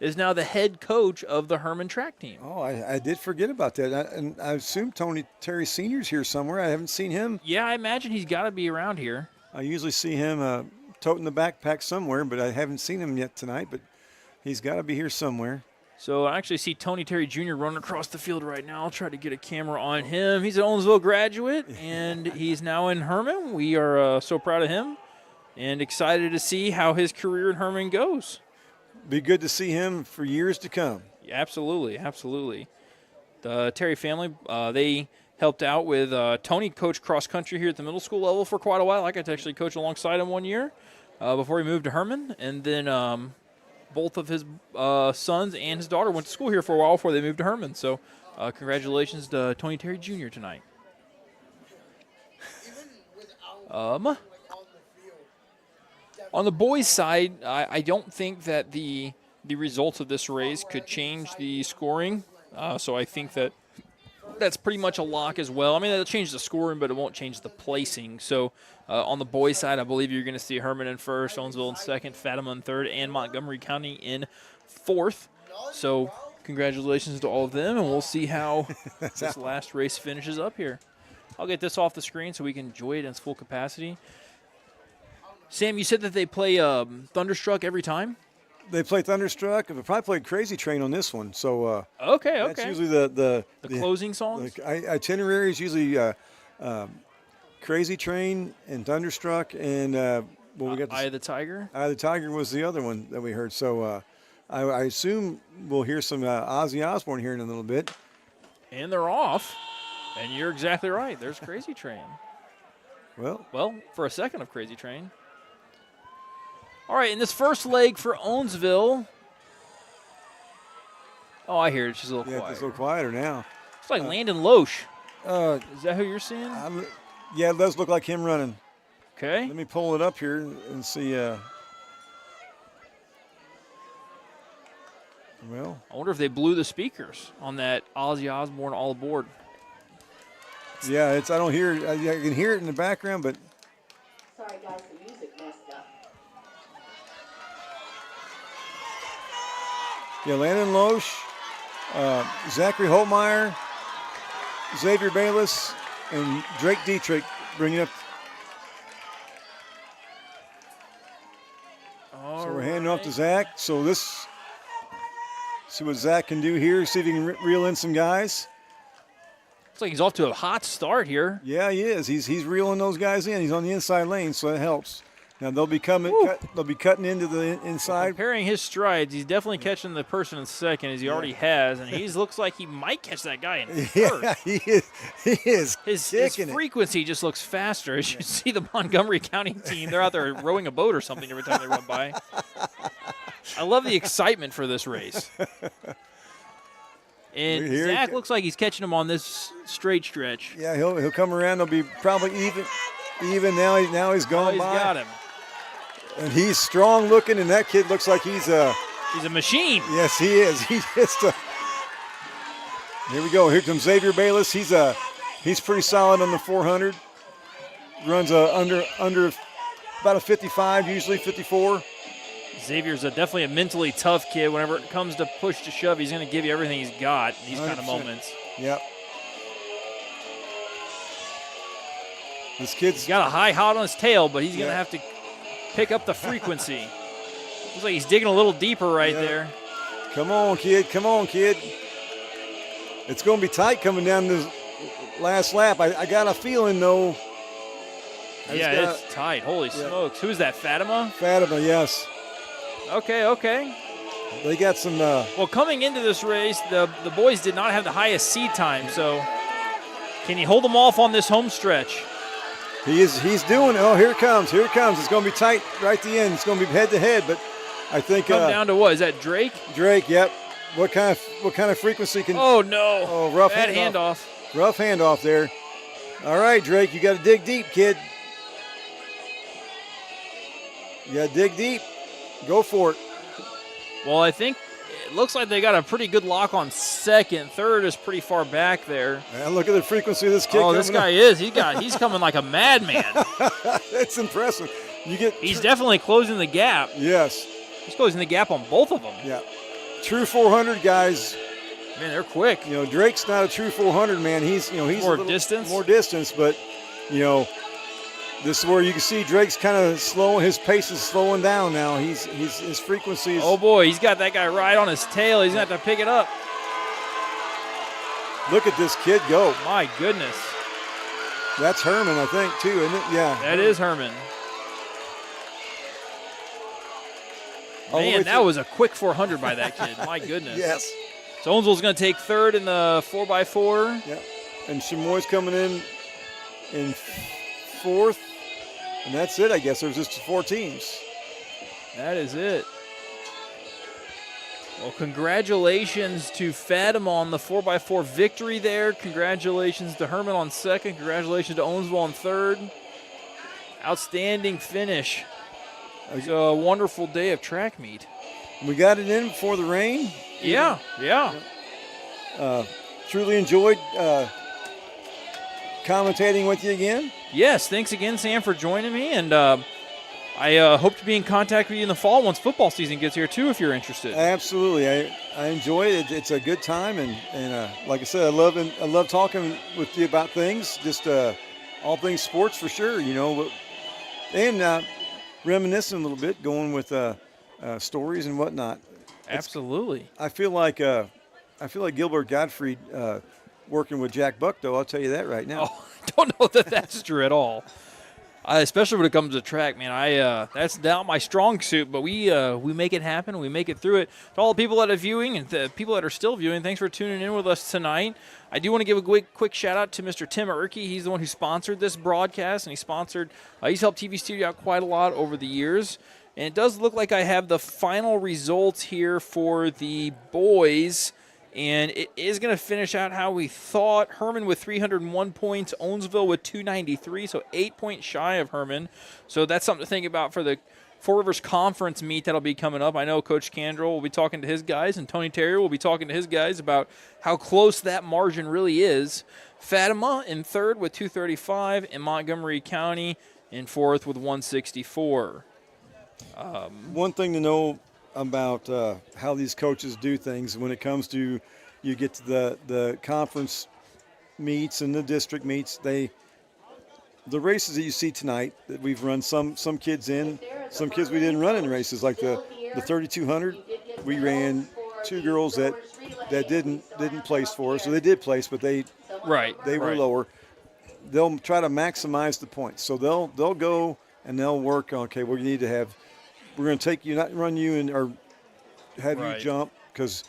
is now the head coach of the Hermann track team. Oh, I did forget about that. And I assume Tony Terry Sr.'s here somewhere. I haven't seen him. Yeah, I imagine he's got to be around here. I usually see him toting the backpack somewhere, but I haven't seen him yet tonight. But he's got to be here somewhere. So I actually see Tony Terry Jr. running across the field right now. I'll try to get a camera on him. He's an Owensville graduate, and he's now in Hermann. We are so proud of him and excited to see how his career in Hermann goes. Be good to see him for years to come. Yeah, absolutely, absolutely. The Terry family, they helped out with Tony coached cross country here at the middle school level for quite a while. I got to actually coach alongside him 1 year before he moved to Hermann, and then both of his sons and his daughter went to school here for a while before they moved to Hermann. So congratulations to Tony Terry Jr. tonight. On the boys' side, I don't think that the results of this race could change the scoring. So I think that that's pretty much a lock as well. I mean, it'll change the scoring, but it won't change the placing. So on the boys' side, I believe you're going to see Hermann in first, Owensville in second, Fatima in third, and Montgomery County in fourth. So congratulations to all of them, and we'll see how this last race finishes up here. I'll get this off the screen so we can enjoy it in its full capacity. Sam, you said that they play Thunderstruck every time? They play Thunderstruck. They probably played Crazy Train on this one. So okay. That's usually the closing songs? The itinerary is usually Crazy Train and Thunderstruck and we got Eye of the Tiger? Eye of the Tiger was the other one that we heard. So I assume we'll hear some Ozzy Osbourne here in a little bit. And they're off. And you're exactly right. There's Crazy Train. Well, for a second of Crazy Train. All right, in this first leg for Owensville. Oh, I hear it. It's just a little quieter. It's a little quieter now. It's like Landon Loesch. Is that who you're seeing? Yeah, it does look like him running. Okay. Let me pull it up here and see. I wonder if they blew the speakers on that Ozzy Osbourne All Aboard. Yeah, I don't hear it. I can hear it in the background, but. Sorry, guys, the music messed up. Yeah, Landon Loesch, Zachary Holtmeyer, Xavier Bayless, and Drake Dietrich bringing up. So we're handing off to Zach. So see what Zach can do here. See if he can reel in some guys. Looks like he's off to a hot start here. Yeah, he is. He's reeling those guys in. He's on the inside lane, so that helps. Now they'll be cutting into the inside. Comparing his strides, he's definitely catching the person in second, as he already has, and he looks like he might catch that guy in first. Yeah, he is. His frequency just looks faster. As you see the Montgomery County team, they're out there rowing a boat or something every time they run by. I love the excitement for this race. And Zach looks like he's catching him on this straight stretch. Yeah, he'll come around. They'll be probably even now. He's gone by. He's got him. And he's strong looking, and that kid looks like he's a machine. Yes, he is. Here we go. Here comes Xavier Bayless. He's pretty solid on the 400. Runs under about a 55, usually 54. Xavier's definitely a mentally tough kid. Whenever it comes to push to shove, he's going to give you everything he's got in these kind of moments. Yep. This kid's got a high hot on his tail, but he's going to have to pick up the frequency. Looks like he's digging a little deeper right there. Come on, kid. Come on, kid. It's going to be tight coming down this last lap. I got a feeling, though. It's tight. Holy smokes. Who is that, Fatima? Fatima, yes. Okay. They got some. Well, coming into this race, the boys did not have the highest seed time, so can he hold them off on this home stretch? He's doing. Oh, here it comes. Here it comes. It's going to be tight right at the end. It's going to be head to head, but I think Come down to what? Is that Drake? Drake. Yep. What kind of frequency can? Oh no! Oh, rough Bad handoff. handoff. Rough handoff there. All right, Drake. You got to dig deep, kid. You got to dig deep. Go for it. Well, I think it looks like they got a pretty good lock on second. Third is pretty far back there. And look at the frequency of this kid. Oh, this guy is. He's coming like a madman. That's impressive. He's definitely closing the gap. Yes. He's closing the gap on both of them. Yeah. True 400 guys. Man, they're quick. You know, Drake's not a true 400 man. He's more distance. More distance, but this is where you can see Drake's kind of slowing. His pace is slowing down now. His frequency is. Oh boy, he's got that guy right on his tail. He's gonna have to pick it up. Look at this kid go. My goodness. That's Hermann, I think, too, isn't it? Yeah. That is Hermann. Man, that was a quick 400 by that kid. My goodness. Yes. So Owensville's going to take third in the 4x4. Yeah. And Chamois coming in fourth. And that's it, I guess. There's just 4 teams. That is it. Well, congratulations to Fatima on the 4x4 victory there. Congratulations to Hermann on second. Congratulations to Owensville on third. Outstanding finish. It was a wonderful day of track meet. We got it in before the rain. Yeah. Truly enjoyed commentating with you again. Yes, thanks again, Sam, for joining me. And I hope to be in contact with you in the fall once football season gets here, too, if you're interested. Absolutely. I enjoy it. It's a good time. And like I said, I love talking with you about things, just all things sports for sure, And reminiscing a little bit, going with stories and whatnot. Absolutely. I feel like Gilbert Gottfried working with Jack Buck, though. I'll tell you that right now. Oh, I don't know that that's true at all. Especially when it comes to track, man. That's not my strong suit, but we make it happen. We make it through it. To all the people that are viewing and the people that are still viewing, thanks for tuning in with us tonight. I do want to give a quick shout out to Mr. Tim Erkey. He's the one who sponsored this broadcast, and he's helped TV Studio out quite a lot over the years. And it does look like I have the final results here for the boys. And it is going to finish out how we thought. Hermann with 301 points, Owensville with 293, so 8 points shy of Hermann. So that's something to think about for the Four Rivers Conference meet that'll be coming up. I know Coach Candrell will be talking to his guys, and Tony Terrier will be talking to his guys about how close that margin really is. Fatima in third with 235, and Montgomery County in fourth with 164. One thing to know about how these coaches do things when it comes to you get to the conference meets and the district meets, the races that you see tonight that we've run some kids in, some kids we didn't run in races, like the 3200. We ran 2 girls that didn't place for us. So they did place, but they were lower. They'll try to maximize the points. So they'll go and they'll work on, okay, we're going to take you, not run you or have you jump because,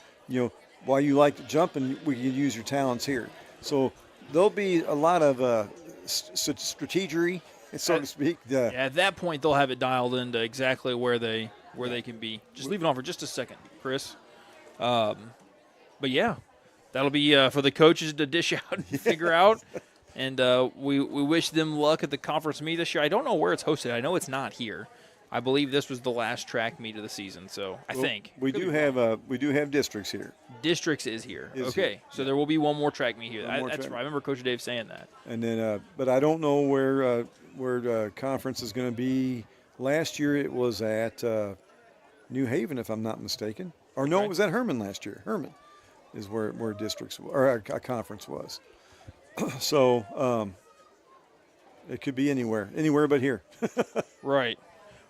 while you like to jump and we can use your talents here. So there'll be a lot of strategery, so to speak. At that point, they'll have it dialed into exactly where they can be. Just leave it on for just a second, Chris. But yeah, that'll be for the coaches to dish out and figure out. And we wish them luck at the conference meet this year. I don't know where it's hosted. I know it's not here. I believe this was the last track meet of the season, so I think we do have districts here. Districts is here. So there will be one more track meet here. That's right. I remember Coach Dave saying that. And then, but I don't know where the conference is going to be. Last year it was at New Haven, if I'm not mistaken. Or no, it was at Hermann last year. Hermann is where districts or a conference was. So it could be anywhere but here. Right.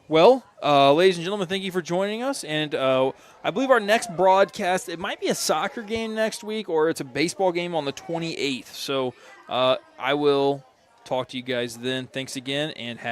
Well, ladies and gentlemen, thank you for joining us. And I believe our next broadcast, it might be a soccer game next week or it's a baseball game on the 28th. So I will talk to you guys then. Thanks again and have